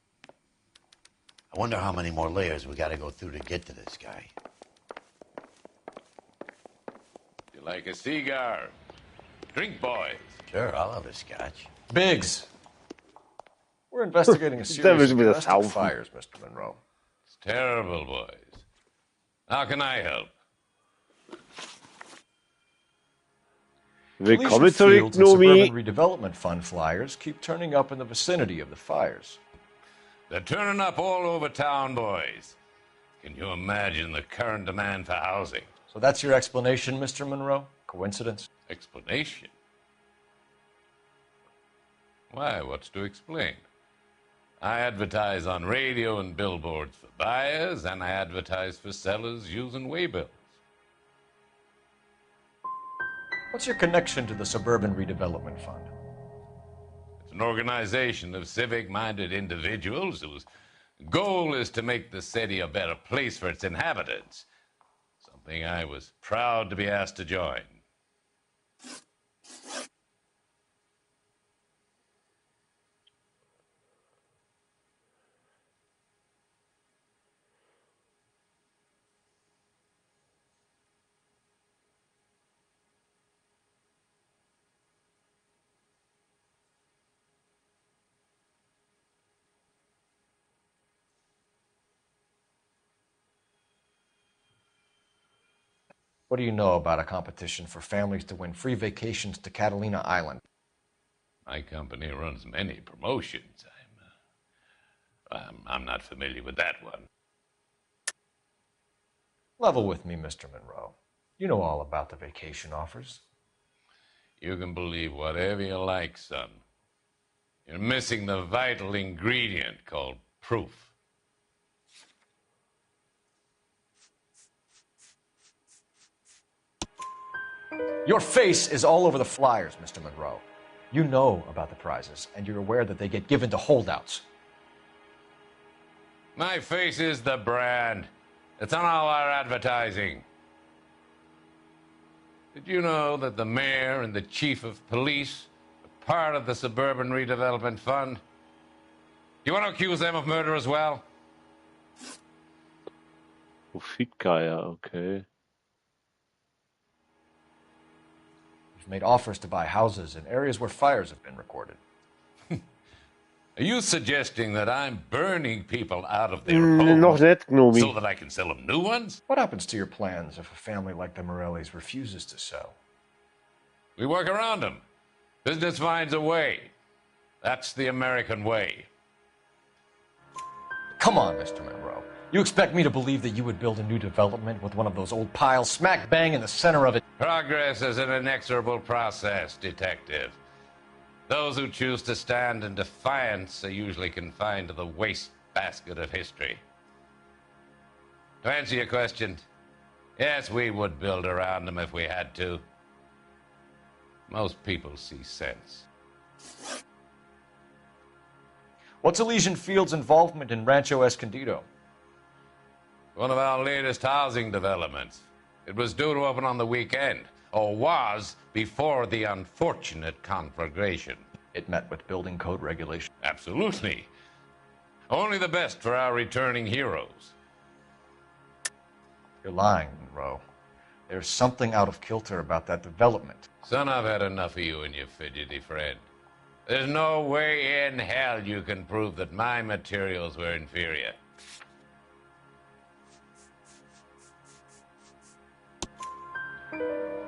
I wonder how many more layers we gotta go through to get to this guy. You like a cigar? Drink, boys. Sure, I'll have a scotch. Biggs. We're investigating a Da series müssen of wir das domestic saufen. fires, Mr. Monroe. It's terrible, boys. How can I help? Willkommen Leisure zurück, Fields and Nomi. Suburban Redevelopment Fund flyers keep turning up in the vicinity of the fires. They're turning up all over town, boys. Can you imagine the current demand for housing? So that's your explanation, Mr. Monroe? Coincidence? Explanation? Why, what's to explain? I advertise on radio and billboards for buyers, and I advertise for sellers using waybills. What's your connection to the Suburban Redevelopment Fund? It's an organization of civic-minded individuals whose goal is to make the city a better place for its inhabitants. Something I was proud to be asked to join. What do you know about a competition for families to win free vacations to Catalina Island? My company runs many promotions. I'm not familiar with that one. Level with me, Mr. Monroe. You know all about the vacation offers. You can believe whatever you like, son. You're missing the vital ingredient called proof. Your face is all over the flyers, Mr. Monroe. You know about the prizes, and you're aware that they get given to holdouts. My face is the brand. It's on all our advertising. Did you know that the mayor and the chief of police are part of the Suburban Redevelopment Fund? Do you want to accuse them of murder as well? Profitgeier, okay. You've made offers to buy houses in areas where fires have been recorded. Are you suggesting that I'm burning people out of their Noch homes nicht, Gnomi. so that I can sell them new ones? What happens to your plans if a family like the Morellis refuses to sell? We work around them. Business finds a way. That's the American way. Come on, Mr. Monroe. You expect me to believe that you would build a new development with one of those old piles smack bang in the center of it? Progress is an inexorable process, detective. Those who choose to stand in defiance are usually confined to the wastebasket of history. To answer your question, yes, we would build around them if we had to. Most people see sense. What's Elysian Field's involvement in Rancho Escondido? One of our latest housing developments. It was due to open on the weekend, or was before the unfortunate conflagration. It met with building code regulations. Absolutely. Only the best for our returning heroes. You're lying, Monroe. There's something out of kilter about that development. Son, I've had enough of you and your fidgety friend. There's no way in hell you can prove that my materials were inferior.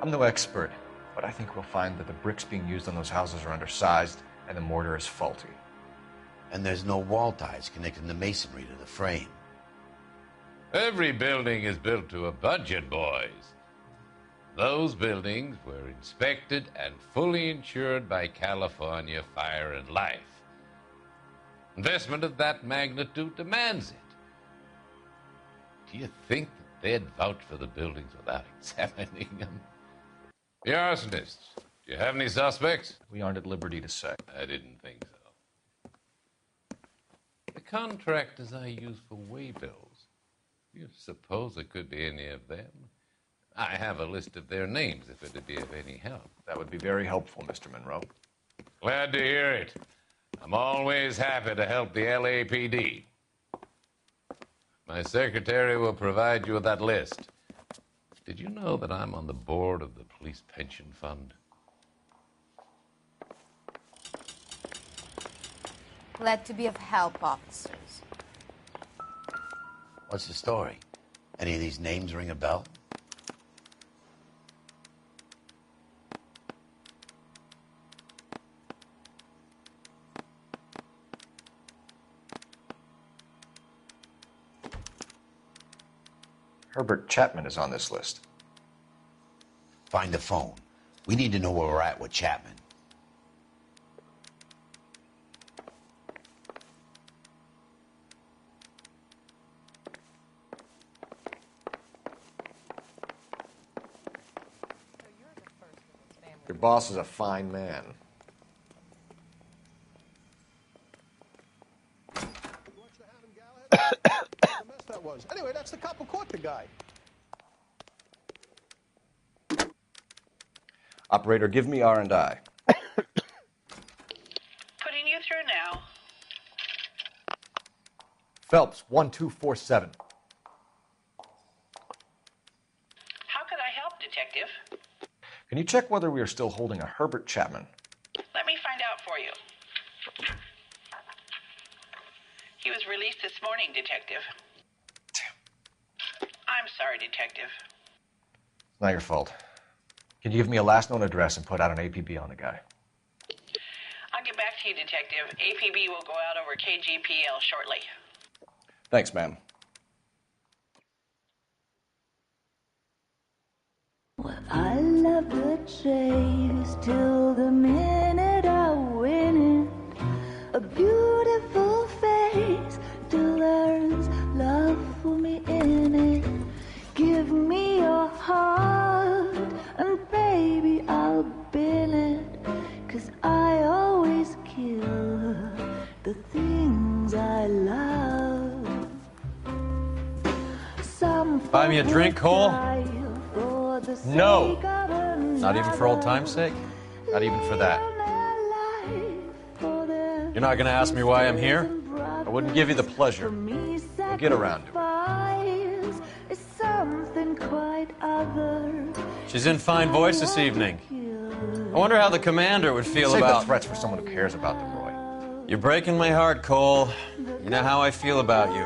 I'm no expert, but I think we'll find that the bricks being used on those houses are undersized and the mortar is faulty. And there's no wall ties connecting the masonry to the frame. Every building is built to a budget, boys. Those buildings were inspected and fully insured by California Fire and Life. Investment of that magnitude demands it. Do you think that they'd vouch for the buildings without examining them? The arsonists, do you have any suspects? We aren't at liberty to say. I didn't think so. The contractors I use for waybills, do you suppose it could be any of them? I have a list of their names if it'd be of any help. That would be very helpful, Mr. Monroe. Glad to hear it. I'm always happy to help the LAPD. My secretary will provide you with that list. Did you know that I'm on the board of the police pension fund? Glad to be of help, officers. What's the story? Any of these names ring a bell? Herbert Chapman is on this list. Find the phone. We need to know where we're at with Chapman. Your boss is a fine man. That was. Anyway, that's the cop who caught the guy. Operator, give me R&I. Putting you through now. Phelps, 1247. How could I help, Detective? Can you check whether we are still holding a Herbert Chapman? Let me find out for you. He was released this morning, Detective. I'm sorry, Detective. It's not your fault. Can you give me a last known address and put out an APB on the guy? I'll get back to you, Detective. APB will go out over KGPL shortly. Thanks, ma'am. I love the chase till the minute I win it. A beautiful face till there's love for me in it. Give me your heart and baby I'll bin it. 'Cause I always kill the things I love. Some Buy me a drink, Cole? No. Not even for old time's sake? Not even for that? You're not going to ask me why I'm here? I wouldn't give you the pleasure. We'll get around to it. She's in fine voice this evening. I wonder how the commander would feel Save about... the threats for someone who cares about them, Roy. You're breaking my heart, Cole. You know how I feel about you.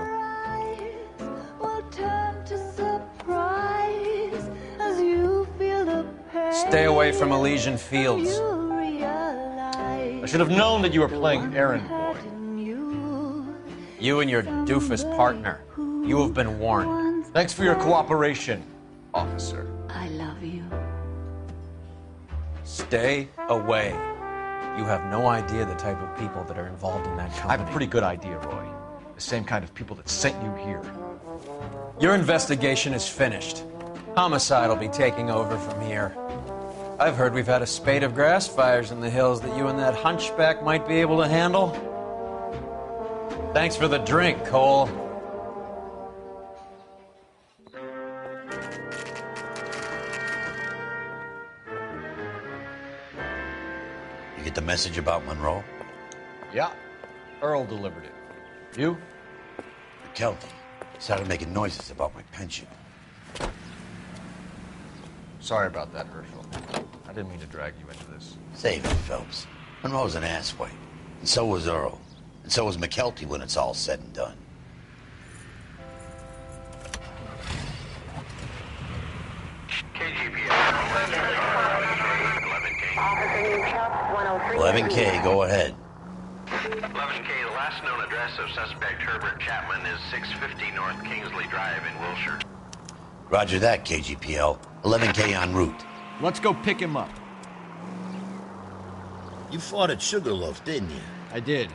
Stay away from Elysian Fields. I should have known that you were playing errand boy. You and your doofus partner. You have been warned. Thanks for your cooperation, officer. I love you. Stay away. You have no idea the type of people that are involved in that company. I have a pretty good idea, Roy. The same kind of people that sent you here. Your investigation is finished. Homicide will be taking over from here. I've heard we've had a spate of grass fires in the hills that you and that hunchback might be able to handle. Thanks for the drink, Cole. You get the message about Monroe? Yeah. Earl delivered it. You? McKelty started making noises about my pension. Sorry about that, Herschel. I didn't mean to drag you into this. Save it, Phelps. Monroe's an asswipe. And so was Earl. And so was McKelty when it's all said and done. KGPL 11K, go ahead. 11K, the last known address of suspect Herbert Chapman is 650 North Kingsley Drive in Wilshire. Roger that, KGPL. 11K en route. Let's go pick him up. You fought at Sugarloaf, didn't you? I did.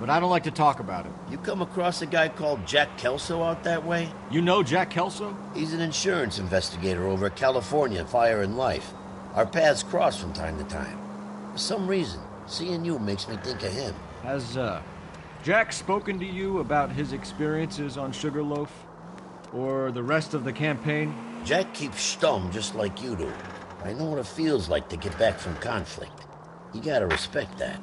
But I don't like to talk about it. You come across a guy called Jack Kelso out that way? You know Jack Kelso? He's an insurance investigator over at California Fire and Life. Our paths cross from time to time. For some reason, seeing you makes me think of him. Has, Jack spoken to you about his experiences on Sugarloaf? Or the rest of the campaign? Jack keeps stum just like you do. I know what it feels like to get back from conflict. You gotta respect that.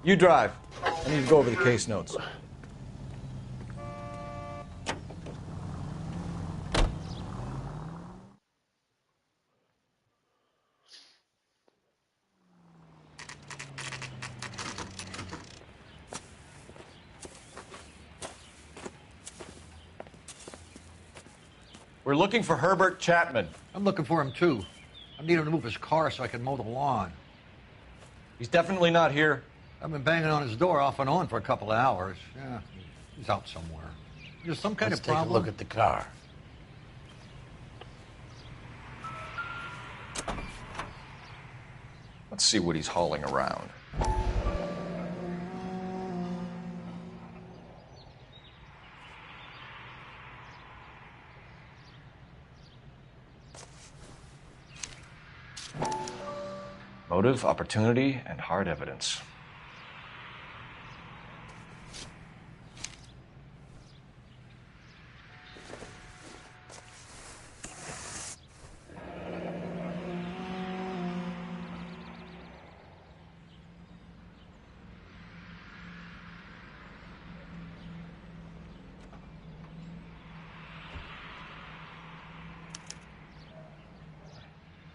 You drive. I need to go over the case notes. We're looking for Herbert Chapman. I'm looking for him, too. I need him to move his car so I can mow the lawn. He's definitely not here. I've been banging on his door off and on for a couple of hours. Yeah, he's out somewhere. There's some kind Let's of problem. take a look at the car. Let's see what he's hauling around. Motive, opportunity, and hard evidence.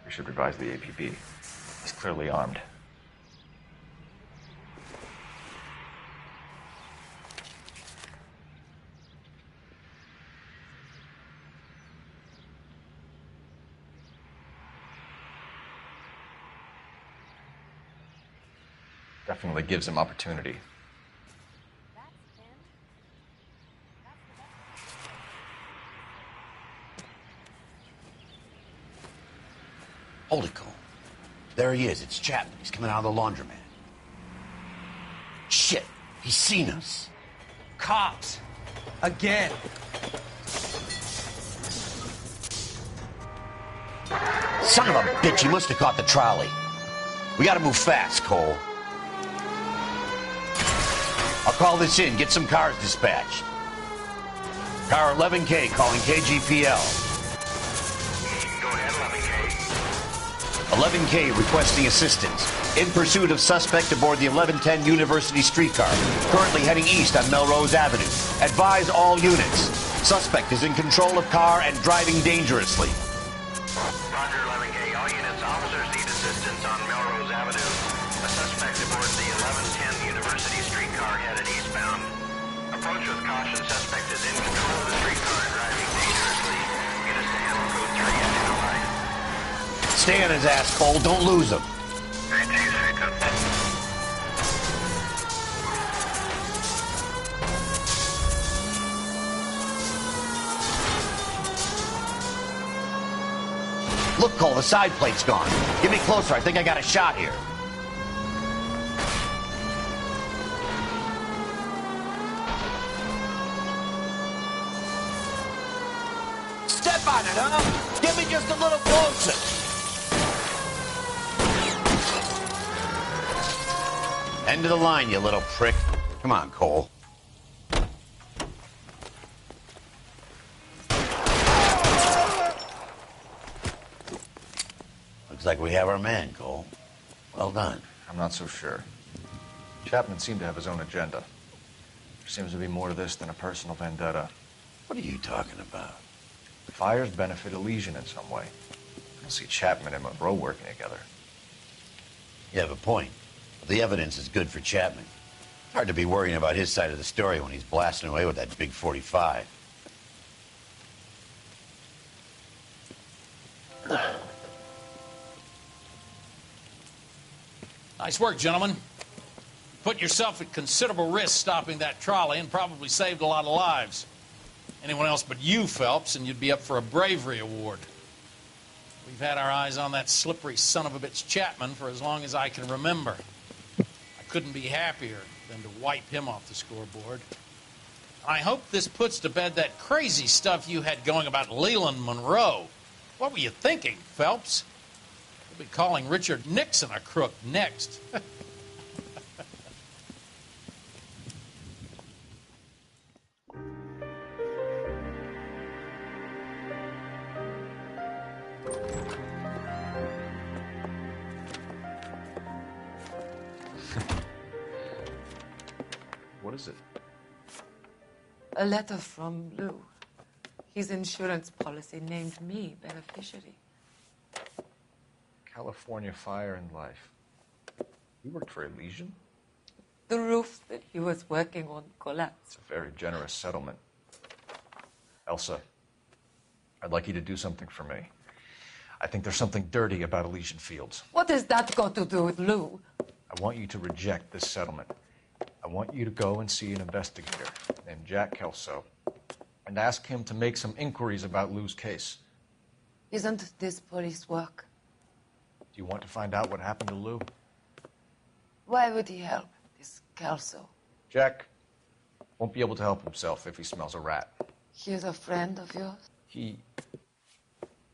We should revise the APB. He's clearly armed. Definitely gives him opportunity. Hold it, Cole. There he is. It's Chapman. He's coming out of the laundromat. Shit. He's seen us. Cops. Again. Son of a bitch. He must have caught the trolley. We gotta move fast, Cole. I'll call this in. Get some cars dispatched. Car 11K calling KGPL. 11K requesting assistance. In pursuit of suspect aboard the 1110 University streetcar. Currently heading east on Melrose Avenue. Advise all units. Suspect is in control of car and driving dangerously. Roger, 11K. All units, officers need assistance on Melrose Avenue. A suspect aboard the 1110 University streetcar headed eastbound. Approach with caution. Suspect is in control of the streetcar and driving dangerously. Units to handle code 3 identified. Stay on his ass, Cole. Don't lose him. Look, Cole, the side plate's gone. Get me closer. I think I got a shot here. Step on it, huh? Get me just a little closer. End of the line, you little prick. Come on, Cole. Looks like we have our man, Cole. Well done. I'm not so sure. Chapman seemed to have his own agenda. There seems to be more to this than a personal vendetta. What are you talking about? The fires benefit Elysian in some way. I don't see Chapman and Monroe working together. You have a point. The evidence is good for Chapman. Hard to be worrying about his side of the story when he's blasting away with that big 45. Nice work, gentlemen. Put yourself at considerable risk stopping that trolley and probably saved a lot of lives. Anyone else but you, Phelps, and you'd be up for a bravery award. We've had our eyes on that slippery son of a bitch Chapman for as long as I can remember. I couldn't be happier than to wipe him off the scoreboard. I hope this puts to bed that crazy stuff you had going about Leland Monroe. What were you thinking, Phelps? We'll be calling Richard Nixon a crook next. What is it? A letter from Lou. His insurance policy named me beneficiary. California Fire and Life. You worked for Elysian? The roof that he was working on collapsed. It's a very generous settlement. Elsa, I'd like you to do something for me. I think there's something dirty about Elysian Fields. What has that got to do with Lou? I want you to reject this settlement. I want you to go and see an investigator named Jack Kelso and ask him to make some inquiries about Lou's case. Isn't this police work? Do you want to find out what happened to Lou? Why would he help, this Kelso? Jack won't be able to help himself if he smells a rat. He's a friend of yours? He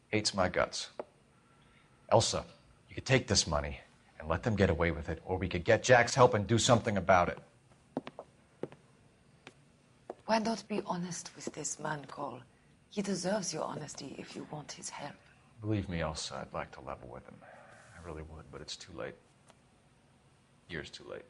hates my guts. Elsa, you could take this money and let them get away with it, or we could get Jack's help and do something about it. Why not be honest with this man, Cole? He deserves your honesty if you want his help. Believe me, Elsa, I'd like to level with him. I really would, but it's too late. Years too late.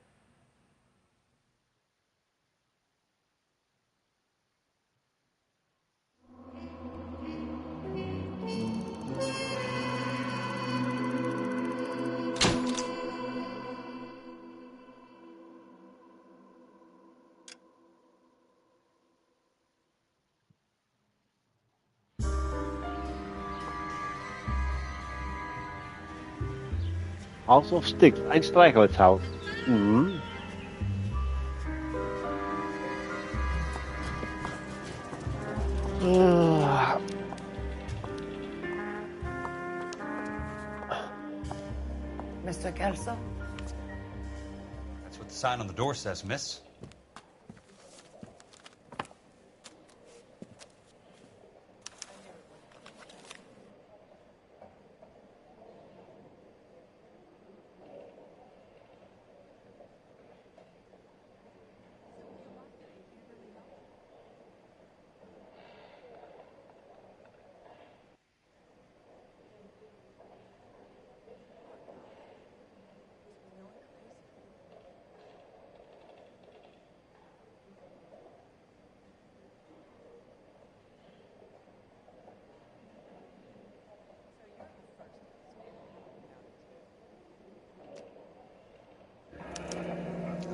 House of Sticks, ein Streichholzhaus. Mhm. Mr. Kelso? That's what the sign on the door says, miss.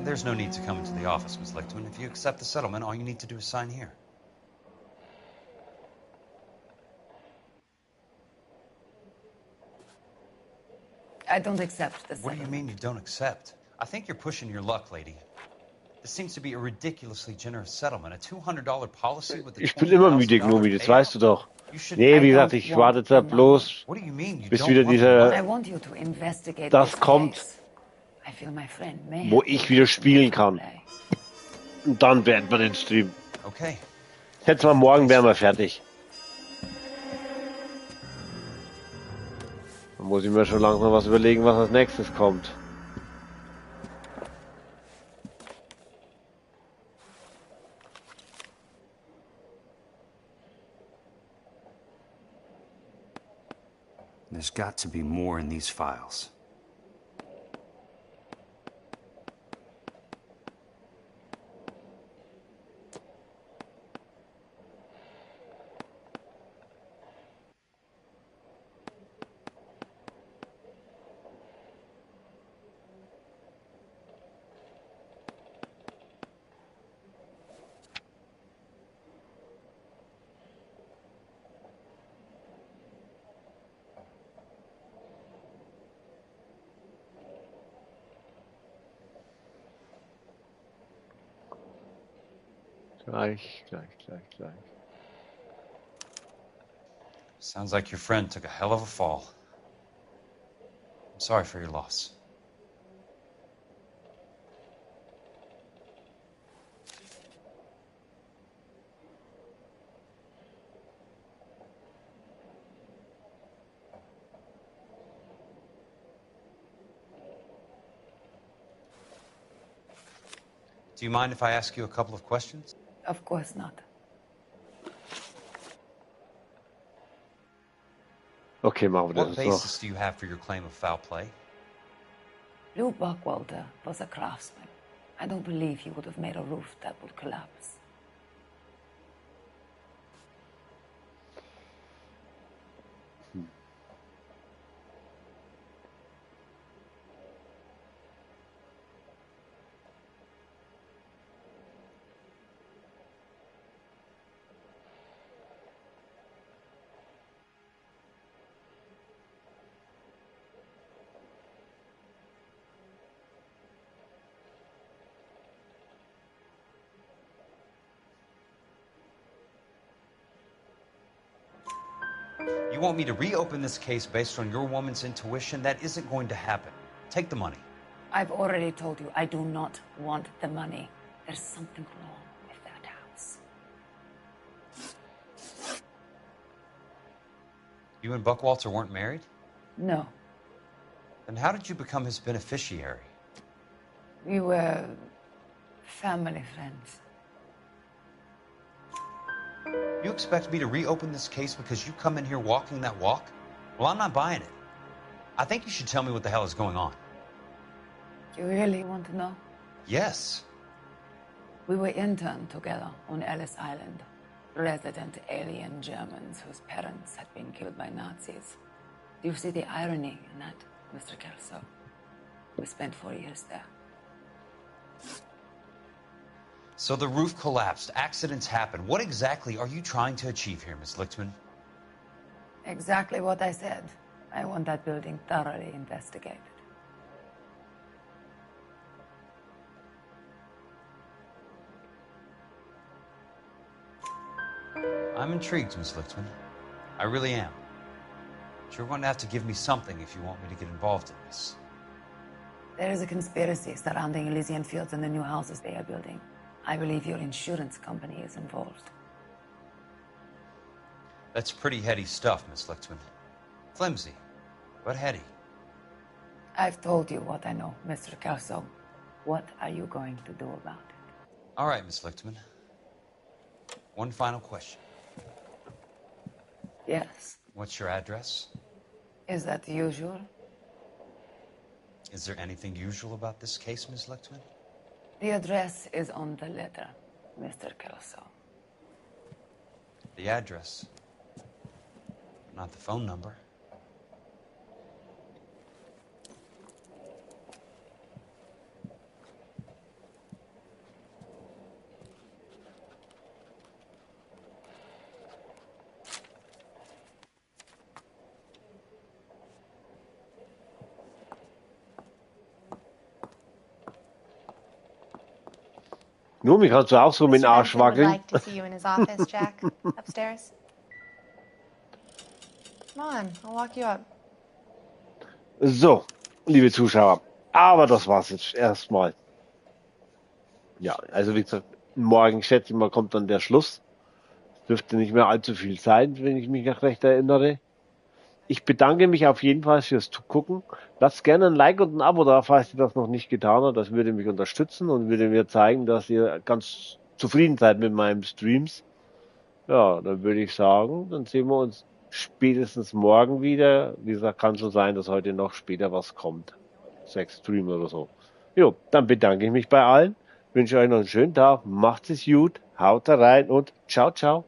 There's no need to come into the office, Miss Lichtman. If you accept the settlement, all you need to do is sign here. I don't accept this. What do you mean you don't accept? I think you're pushing your luck, lady. This seems to be a ridiculously generous settlement. A $200 policy with a Ich bin immer müde, Gnomi, das weißt du doch. Nee, wie gesagt, ich warte jetzt halt bloß, bis wieder das kommt, wo ich wieder spielen kann. Und dann beenden wir den Stream. Okay. Jetzt mal morgen wären wir fertig. Dann muss ich mir schon langsam was überlegen, was als nächstes kommt. There's got to be more in these files. Gleich. Sounds like your friend took a hell of a fall. I'm sorry for your loss. Do you mind if I ask you a couple of questions? Of course not. Okay, machen wir What das basis noch. do you have for your claim of foul play? Lou Buckwalter was a craftsman. I don't believe he would have made a roof that would collapse. You want me to reopen this case based on your woman's intuition? That isn't going to happen. Take the money. I've already told you I do not want the money. There's something wrong with that house. You and Buckwalter weren't married? No, Then how did you become his beneficiary? we were family friends. You expect me to reopen this case because you come in here walking that walk? Well, I'm not buying it. I think you should tell me what the hell is going on. You really want to know? Yes. We were interned together on Ellis Island. Resident alien Germans whose parents had been killed by Nazis. Do you see the irony in that, Mr. Kelso? We spent 4 years there. So the roof collapsed. Accidents happen. What exactly are you trying to achieve here, Miss Lichtman? Exactly what I said. I want that building thoroughly investigated. I'm intrigued, Miss Lichtman. I really am. But you're going to have to give me something if you want me to get involved in this. There is a conspiracy surrounding Elysian Fields and the new houses they are building. I believe your insurance company is involved. That's pretty heady stuff, Miss Lichtman. Flimsy, but heady. I've told you what I know, Mr. Kelso. What are you going to do about it? All right, Miss Lichtman. One final question. Yes. What's your address? Is that usual? Is there anything usual about this case, Miss Lichtman? The address is on the letter, Mr. Kelso. The address, not the phone number. Nur, mich kannst du auch so mit dem Mr. Arsch Benson would wackeln. like to see you in his office, Jack. Upstairs. Come on, I'll walk you up. So, liebe Zuschauer. Aber das war's jetzt erstmal. Ja, also wie gesagt, morgen schätze ich mal kommt dann der Schluss. Es dürfte nicht mehr allzu viel sein, wenn ich mich noch recht erinnere. Ich bedanke mich auf jeden Fall fürs Gucken. Lasst gerne ein Like und ein Abo da, falls ihr das noch nicht getan habt. Das würde mich unterstützen und würde mir zeigen, dass ihr ganz zufrieden seid mit meinen Streams. Ja, dann würde ich sagen, dann sehen wir uns spätestens morgen wieder. Wie gesagt, kann schon sein, dass heute noch später was kommt. 6 Stream oder so. Jo, dann bedanke ich mich bei allen. Wünsche euch noch einen schönen Tag. Macht es gut. Haut rein und ciao, ciao.